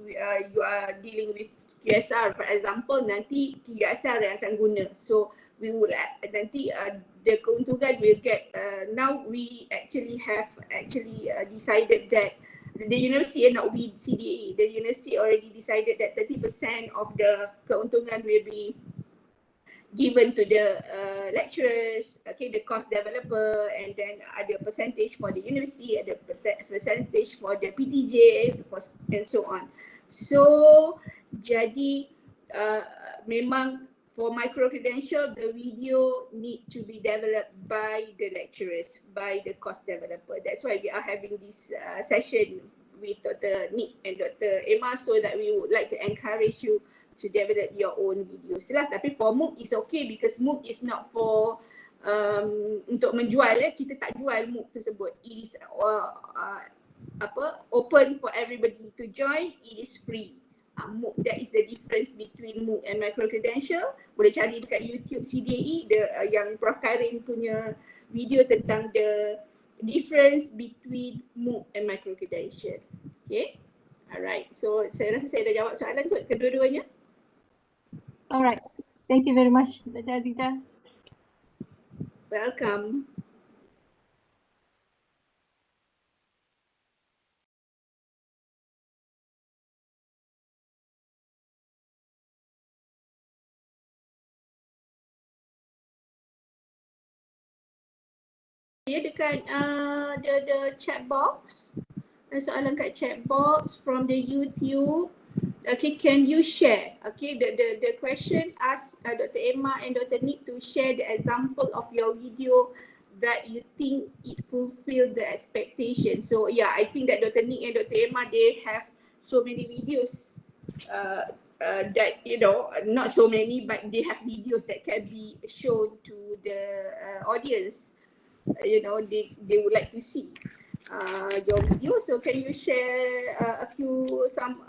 you are dealing with QSR for example, nanti QSR yang akan guna. So we will nanti the keuntungan will get now we actually have decided that the university and not we CDA, the university already decided that 30% of the keuntungan will be given to the lecturers, okay, the course developer, and then ada percentage for the university, ada percentage for the PTJ, and so on. So jadi memang for micro credential, the video need to be developed by the lecturers, by the course developer. That's why we are having this session with Dr. Nick and Dr. Emma, so that we would like to encourage you to develop your own videos lah. Tapi for MOOC is okay, because MOOC is not for untuk menjual ya. Kita tak jual MOOC tersebut. It is open for everybody to join. It is free. MOOC, that is the difference between MOOC and micro credential. Boleh cari dekat YouTube CDAE yang Prof Karim punya video tentang the difference between MOOC and micro credential. Okay, alright. So saya rasa saya dah jawab soalan kot kedua-duanya. Alright, thank you very much, Dr. Azidah. Welcome. Ya, dekat the chat box, soalan kat chat box from the YouTube. Okay, can you share? Okay, the question asks Dr. Emma and Dr. Nick to share the example of your video that you think it fulfilled the expectation. So yeah, I think that Dr. Nick and Dr. Emma, they have so many videos that, you know, not so many, but they have videos that can be shown to the audience. You know, they would like to see your video. So can you share a few,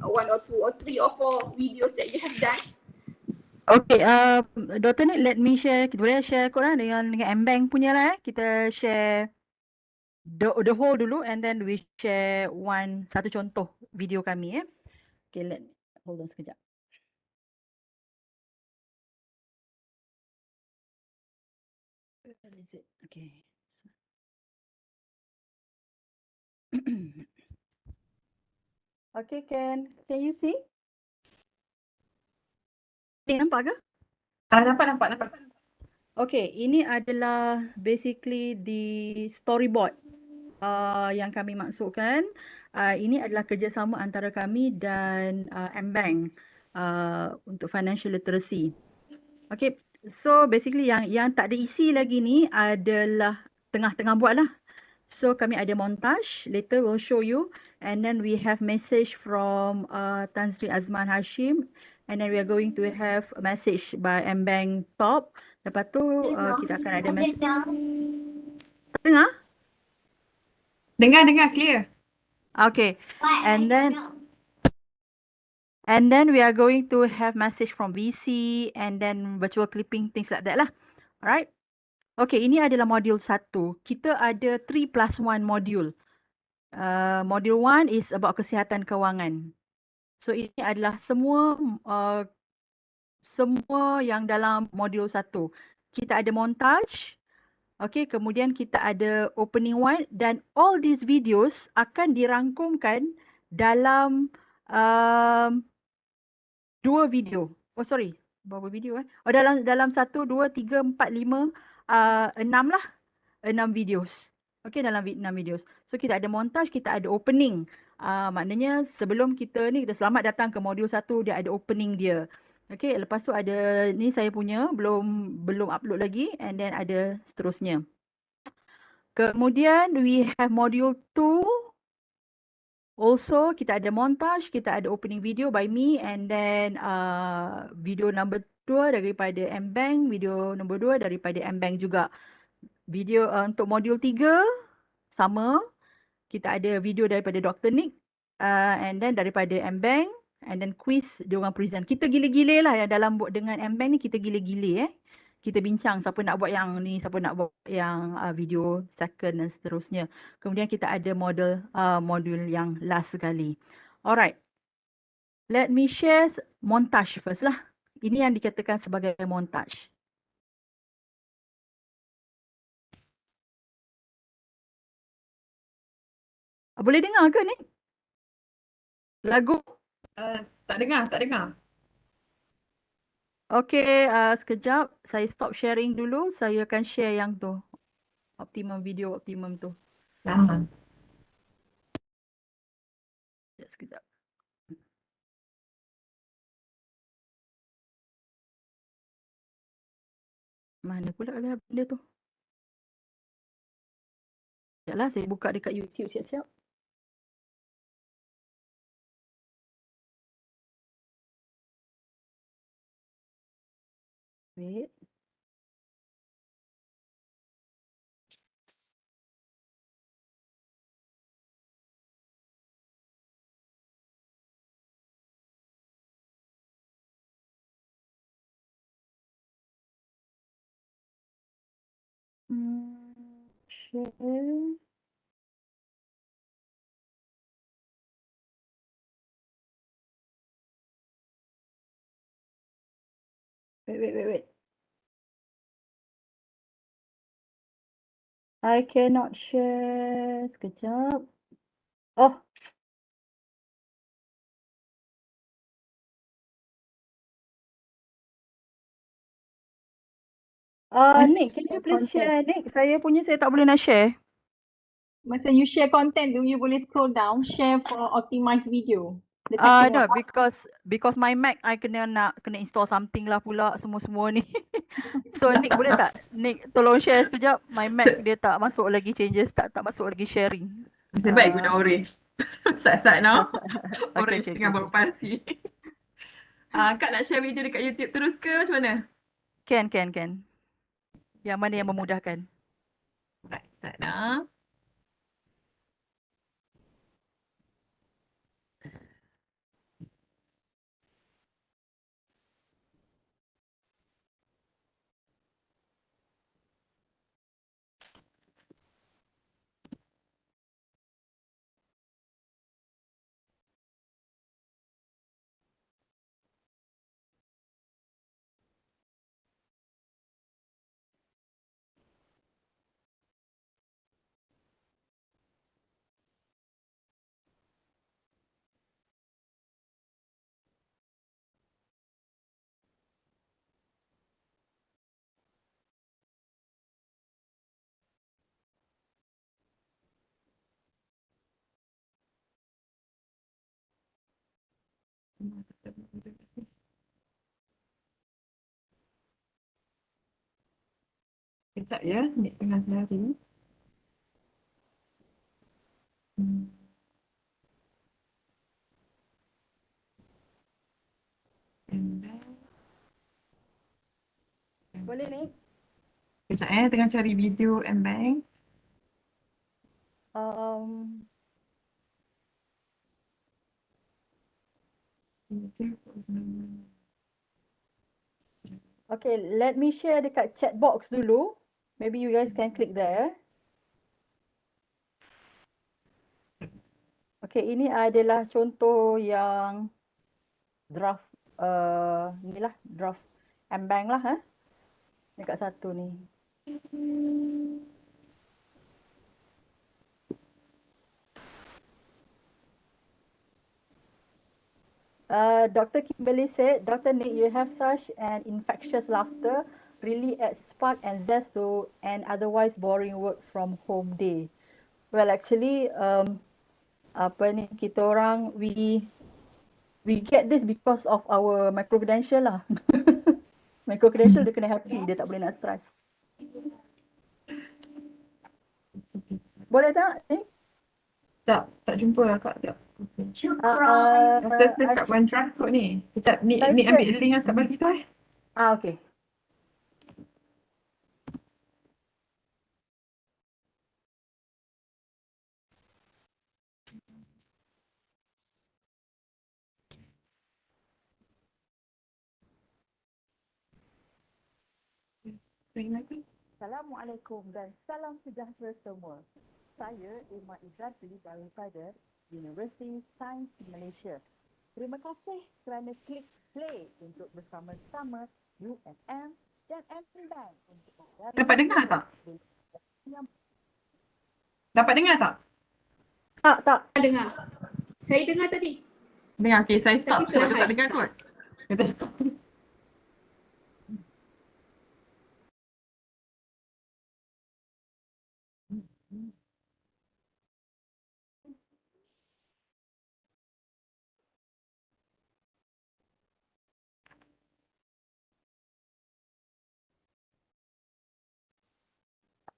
one or two or three or four videos that you have done? Okay, Dr. Nick, let me share. Kita boleh share kot lah dengan M-Bank punya lah. Kita share the whole dulu, and then we share satu contoh video kami . Okay, hold on sekejap. Where is it? Okay. Okay, can you see? Nampak ke? Nampak. Okay, ini adalah basically the storyboard yang kami maksudkan. Ini adalah kerjasama antara kami dan M-Bank untuk financial literacy. Okay, so basically yang tak ada isi lagi ni adalah tengah-tengah buat lah. So kami ada montage, later we'll show you. And then we have message from Tan Sri Azman Hashim. And then we are going to have a message by M-Bank Top. Lepas tu kita akan ada message. Dengar? Dengar clear. Okay. And then we are going to have message from VC and then virtual clipping, things like that lah. Alright. Okay, ini adalah modul 1. Kita ada 3+1 modul. Module 1 is about kesihatan kewangan. So ini adalah semua yang dalam modul 1. Kita ada montage. Okay, kemudian kita ada opening one dan all these videos akan dirangkumkan dalam 2 video. Oh sorry, berapa video Oh dalam 1, 2, 3, 4, 5, 6 lah. 6 videos. Okay, dalam 6 videos. So kita ada montage, kita ada opening. Maknanya sebelum kita selamat datang ke modul 1, dia ada opening dia. Okay, lepas tu ada ni saya punya belum upload lagi and then ada seterusnya. Kemudian we have module 2. Also kita ada montage, kita ada opening video by me and then video number 2 daripada M-Bank, video number 2 daripada M-Bank juga. Video untuk modul 3 sama. Kita ada video daripada Dr. Nick and then daripada M-Bank and then quiz diorang present. Kita gile-gile lah yang dalam dengan M-Bank ni, kita gile-gile Kita bincang siapa nak buat yang ni, siapa nak buat yang video second dan seterusnya. Kemudian kita ada modul yang last sekali. Alright. Let me share montage first lah. Ini yang dikatakan sebagai montage. Boleh dengar ke ni? Lagu? Tak dengar. Okay, sekejap. Saya stop sharing dulu. Saya akan share yang tu. Video optimum tu. Sekejap. Mana pula benda tu? Sekejaplah, saya buka dekat YouTube siap-siap. Wait. Share. Wait. I cannot share. Sekejap. Oh. Nick, can you please share? Nick, saya tak boleh nak share. Masa you share content tu, you boleh scroll down, share for optimized video. No, because my Mac I kena install something lah pula semua ni. So Nick boleh tak? Nick tolong share sekejap. My Mac dia tak masuk lagi changes, tak masuk lagi sharing. Nasib baik guna orange. Start now. Orange Okay. tengah beroperasi. Kak nak share video dekat YouTube terus ke macam mana? Can. Yang mana yang memudahkan? Right, start now. Sekejap ya, Nik tengah cari. Boleh Nik? Sekejap tengah cari video M-Bank. Okay, let me share dekat chat box dulu. Maybe you guys can click there. Okay, ini adalah contoh yang draft inilah draft M-Bank lah dekat satu ni. Dr. Kimberly said, Dr. Nick, you have such an infectious laughter, really adds spark and zest to an otherwise boring work from home day. Well, actually, kita orang, we get this because of our micro credential lah. Micro credential dia kena happy, dia tak boleh nak stress. Boleh tak, Nick? Tak jumpa lah Kak. Rasa kat OneDrive kot ni. Sekejap, ni ambil link yang tak bagi tu Okay. Assalamualaikum dan salam sejahtera semua. Saya Emma Izzati daripada University Sains Malaysia. Terima kasih kerana klik play untuk bersama-sama UMM dan M-Bank untuk Dapat dengar tak? Dapat dengar tak? Tak. Dengar. Saya dengar tadi. Dengar, okay, saya stop kot. Dia tak dengar kot. Kata stop.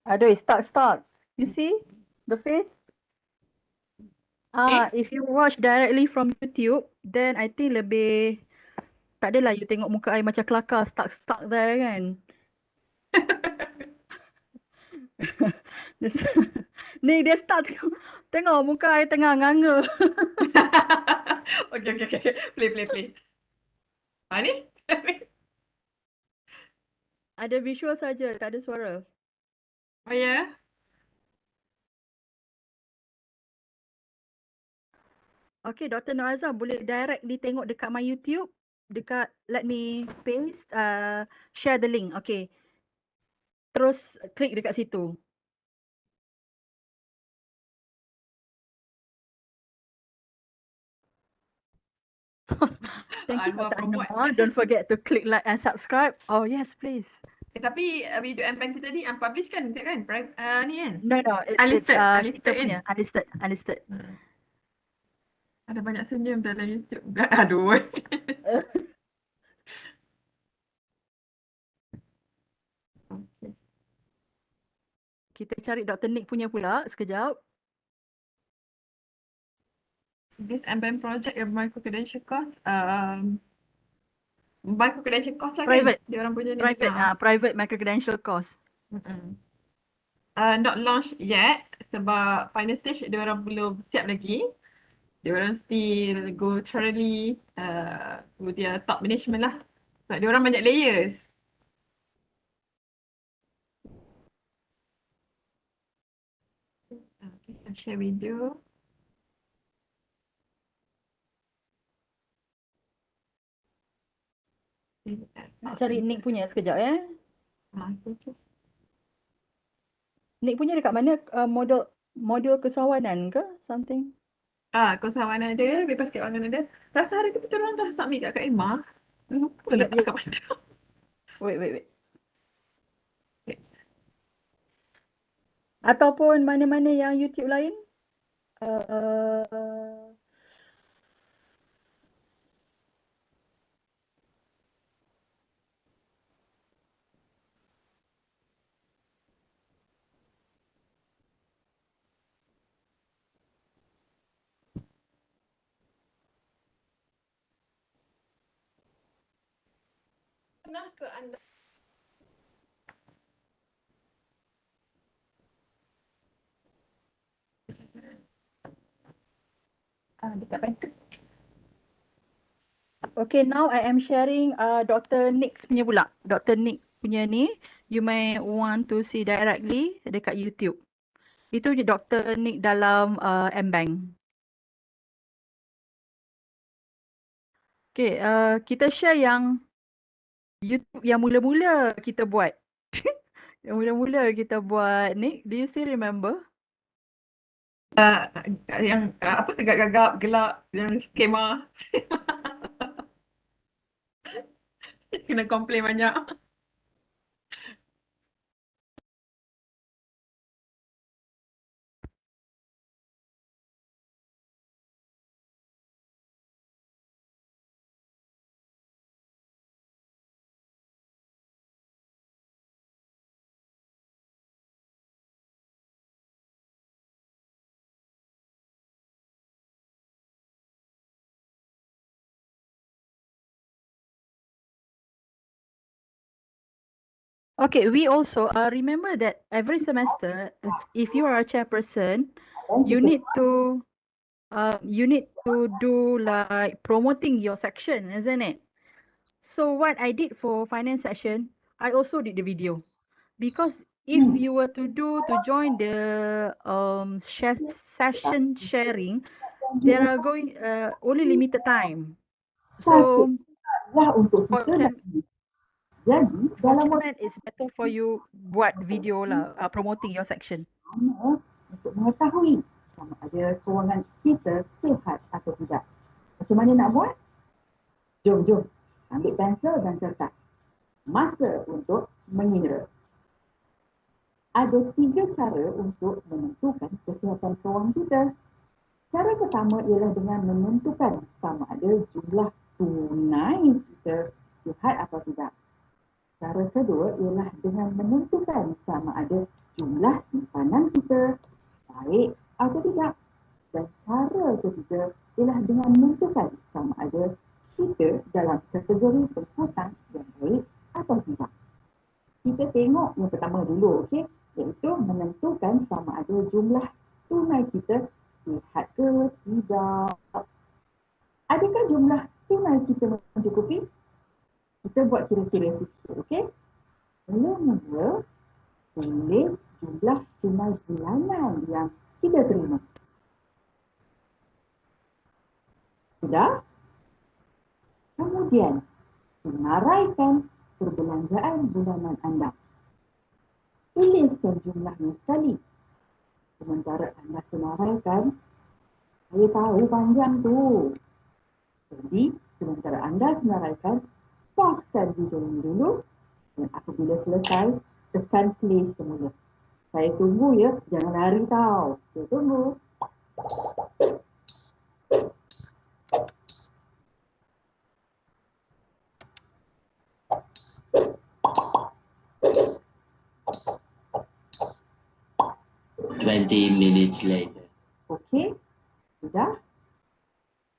Aduh, start. You see the face? If you watch directly from YouTube, then I think lebih tak adalah you tengok muka I macam kelakar stuck there kan. Ni dia start tengok muka I tengah nganga. Okay. Play. Ni? Ada visual saja, tak ada suara. Oh ya? Okay, Dr. Norazam boleh direct ditengok dekat my YouTube. Dekat, let me paste, share the link. Okay. Terus klik dekat situ. Thank you, Dr. Anwar. Don't forget to click like and subscribe. Oh yes, please. Tapi video M-Bank kita ni unpublished kan? Ni kan? No, it's Unlisted kita punya. Unlisted. Ada banyak senyum dalam YouTube. Aduh. Kita cari Dr. Nick punya pula sekejap. This M-Bank project yang micro credential course. Micro credential course lah Private. kan? Dia orang punya ni. Private micro credential course. Not launched yet sebab final stage dia orang belum siap lagi. Dia orang still go thoroughly with their top management lah. Sebab dia orang banyak layers. Okay, I'll share video. Nak cari Nick punya sekejap ya. Okay. Nick punya dekat mana? Modul kesawanan ke? Something? Kesawanan ada, bebas keuangan ada. Rasa hari tu kita orang dah submit kat Emma. Lupa letak kat mana. Wait. Ataupun mana-mana yang YouTube lain? pernah ke anda dekat bantu? Okay, now I am sharing Dr. Nick's punya pula. Dr. Nick punya ni, you may want to see directly dekat YouTube. Itu je Dr. Nick dalam M-Bank. Okay, kita share yang YouTube yang mula-mula kita buat. Yang mula-mula kita buat, Nick, do you still remember? Yang apa tegak-gagap, gelap, yang skema. Kena komplain banyak. Okay, we also remember that every semester, if you are a chairperson, you need to do like promoting your section, isn't it? So what I did for finance section, I also did the video, because if you were to join the session sharing, there are going only limited time. So for chairman, it's better for you buat video lah, promoting your section. Untuk mengetahui sama ada kewangan kita sihat atau tidak. Macam mana nak buat? Jom. Ambil pensel dan kertas. Masa untuk mengira. Ada 3 cara untuk menentukan kesihatan kewangan kita. Cara pertama ialah dengan menentukan sama ada jumlah tunai kita sihat atau tidak. Cara kedua ialah dengan menentukan sama ada jumlah simpanan kita baik atau tidak. Dan cara ketiga ialah dengan menentukan sama ada kita dalam kategori penghutang yang baik atau tidak. Kita tengok yang pertama dulu, okey, iaitu menentukan sama ada jumlah tunai kita sihat ke tidak. Adakah jumlah tunai kita mencukupi? Kita buat kira-kira sikit, okey? Mula-mula tulis jumlah tunai bulanan yang kita terima. Sudah? Kemudian, senaraikan perbelanjaan bulanan anda. Tuliskan jumlahnya sekali. Sementara anda senaraikan, saya tahu panjang tu. Jadi, sementara anda senaraikan, pauskan video ini dulu. Dan apabila selesai, tekan play semula. Saya tunggu ya, jangan lari tau. Saya tunggu. Minutes later. Okey, sudah.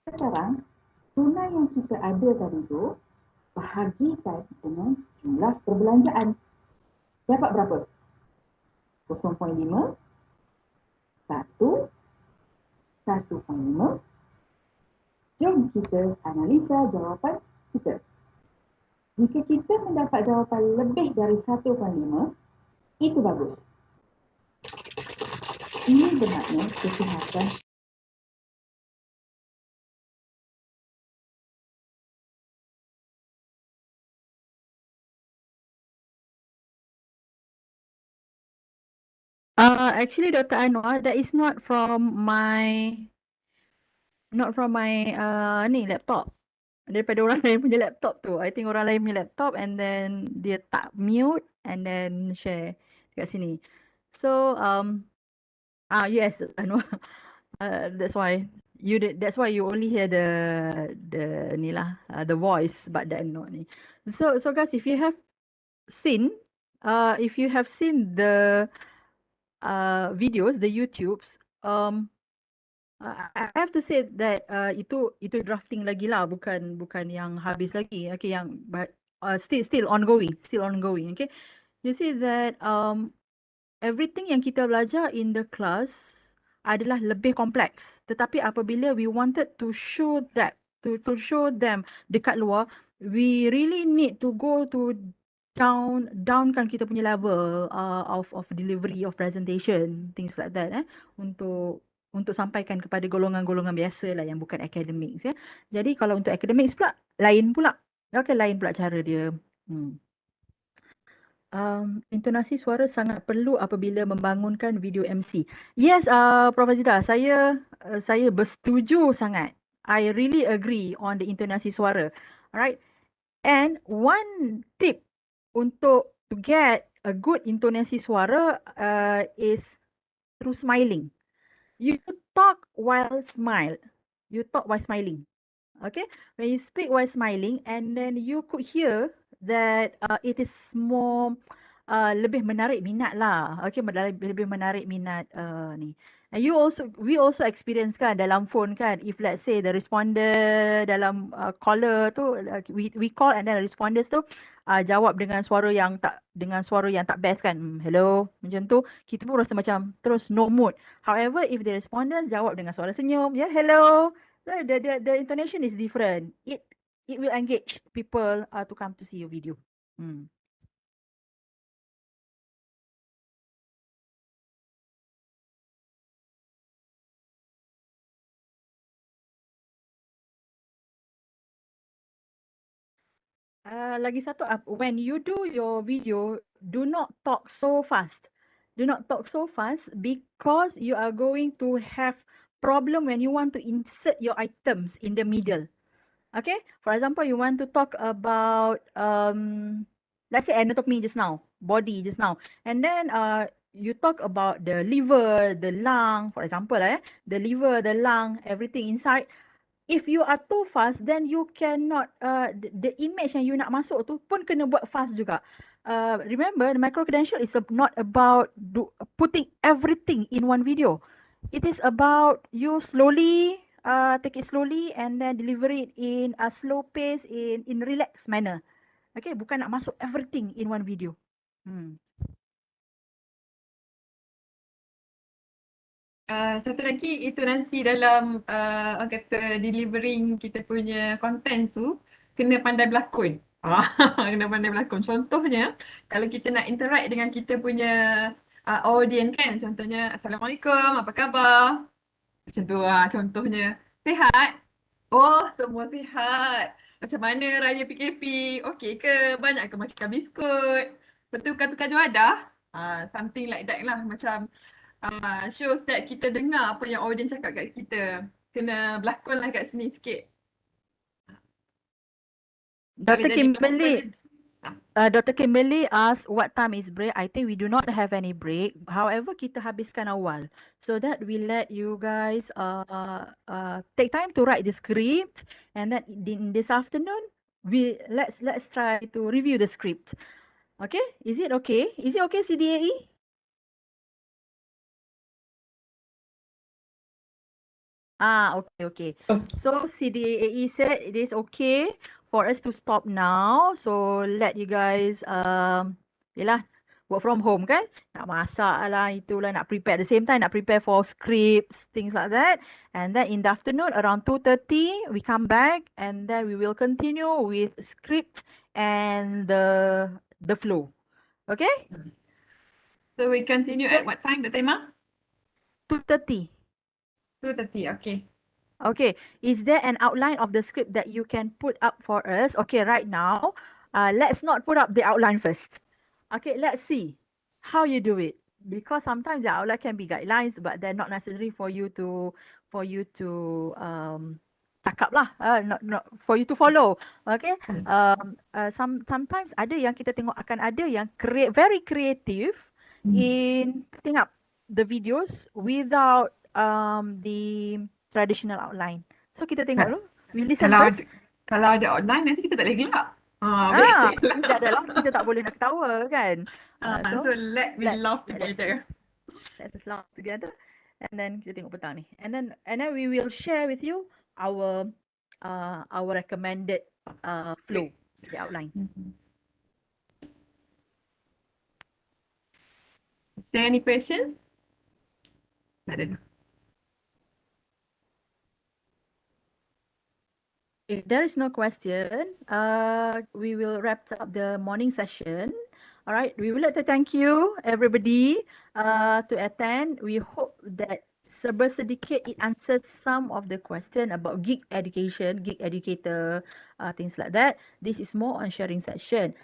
Sekarang, tunai yang kita ada tadi tu, bahagikan dengan jumlah perbelanjaan. Dapat berapa? 0.5, 1, 1.5. Jom kita analisa jawapan kita. Jika kita mendapat jawapan lebih dari 1.5, itu bagus. Ini bermakna kesihatan actually, Dr. Anwar, that is not from my ni laptop. Daripada orang lain punya laptop tu. I think orang lain punya laptop and then dia tak mute and then share dekat sini. So yes, Anwar. That's why you only hear the ni lah, the voice but the not ni. So guys, if you have seen the videos, the YouTubes, I have to say that itu drafting lagi lah, bukan yang habis lagi. Okay, still ongoing, okay. You see that everything yang kita belajar in the class adalah lebih kompleks. Tetapi apabila we wanted to show that, to show them dekat luar, we really need to go to downkan kita punya level of delivery of presentation, things like that, untuk sampaikan kepada golongan-golongan biasa lah yang bukan academics, ya. Jadi kalau untuk academics pula lain pula. Okay, lain pula cara dia. Intonasi suara sangat perlu apabila membangunkan video MC. Yes, Prof. Azida, saya bersetuju sangat. I really agree on the intonasi suara. Alright. And one tip untuk to get a good intonasi suara is through smiling. You talk while smiling. Okay, when you speak while smiling, and then you could hear that it is more lebih menarik minat lah. Okay, lebih menarik minat ni. And we also experience kan dalam phone kan, if let's say the responder dalam caller tu, we call and then the responders tu jawab dengan suara yang tak best kan, hello, macam tu, kita pun rasa macam terus no mood. However, if the responders jawab dengan suara senyum, yeah, hello, so the intonation is different. It will engage people to come to see your video. Lagi satu, when you do your video, do not talk so fast. Do not talk so fast because you are going to have problem when you want to insert your items in the middle. Okay, for example, you want to talk about let's say anatomy just now, body just now, and then you talk about the liver, the lung, for example, the liver, the lung, everything inside. If you are too fast, then you cannot the image yang you nak masuk tu pun kena buat fast juga. Remember, the micro credential is not about putting everything in one video. It is about you slowly take it slowly and then deliver it in a slow pace, in relaxed manner. Okay, bukan nak masuk everything in one video. Satu lagi, itu nanti dalam orang kata delivering kita punya content tu kena pandai berlakon. Kena pandai berlakon. Contohnya, kalau kita nak interact dengan kita punya audience kan, contohnya Assalamualaikum, apa khabar? Macam tu contohnya. Sihat? Oh, semua sihat. Macam mana raya PKP? Okey ke? Banyak ke makan biskut? Bertukar-tukar juadah? Something like that lah. Macam shows that kita dengar apa yang audience cakap kat kita. Kena berlakon lah kat sini sikit. Dr. Kimberly asked what time is break. I think we do not have any break. However, kita habiskan awal so that we let you guys take time to write the script, and then in this afternoon let's try to review the script. Okay? Is it okay? Is it okay, CDAE? Okay. So CDAE said it is okay for us to stop now. So let you guys yelah, work from home kan. Nak masak lah, itulah, nak prepare at the same time, nak prepare for scripts, things like that. And then in the afternoon around 2:30 we come back and then we will continue with script and the flow. Okay? So we continue at what time, Dr. Emma? 2:30. 2:30, okay. Okay, is there an outline of the script that you can put up for us? Okay, right now, let's not put up the outline first. Okay, let's see how you do it. Because sometimes the outline can be guidelines, but they're not necessary for you to cakap lah, not for you to follow. Okay, sometimes ada yang kita tengok akan ada yang very creative in putting up the videos without the traditional outline. So kita tengok dulu. We listen first. Kalau ada outline nanti kita tak boleh gelak. Tidak dalam kita tak boleh nak ketawa kan. So let me laugh together. Let's laugh together. And then kita tengok petang ni. And then we will share with you our recommended flow. the outline. Is there any questions? I don't know. If there is no question, we will wrap up the morning session. All right, we would like to thank you, everybody, to attend. We hope that sedikit it answers some of the question about gig education, gig educator, things like that. This is more on sharing session.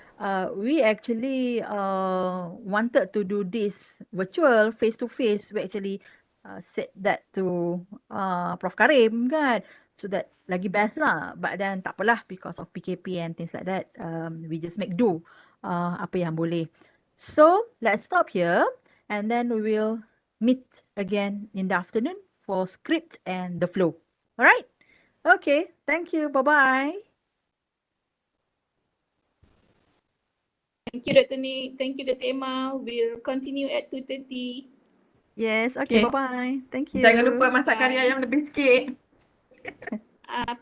We actually wanted to do this virtual, face to face. We actually said that to Prof Karim kan, so that lagi best lah. But then tak apalah because of PKP and things like that. We just make do apa yang boleh. So let's stop here and then we will meet again in the afternoon for script and the flow. All right? Okay. Thank you. Bye-bye. Thank you, Dr. Nick. Thank you, Dr. Emma. We'll continue at 2:30. Yes. Okay. Okay. Bye-bye. Thank you. Jangan lupa masak kari ayam lebih sikit.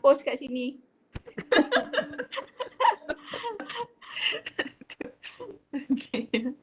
Post kat sini. Okay.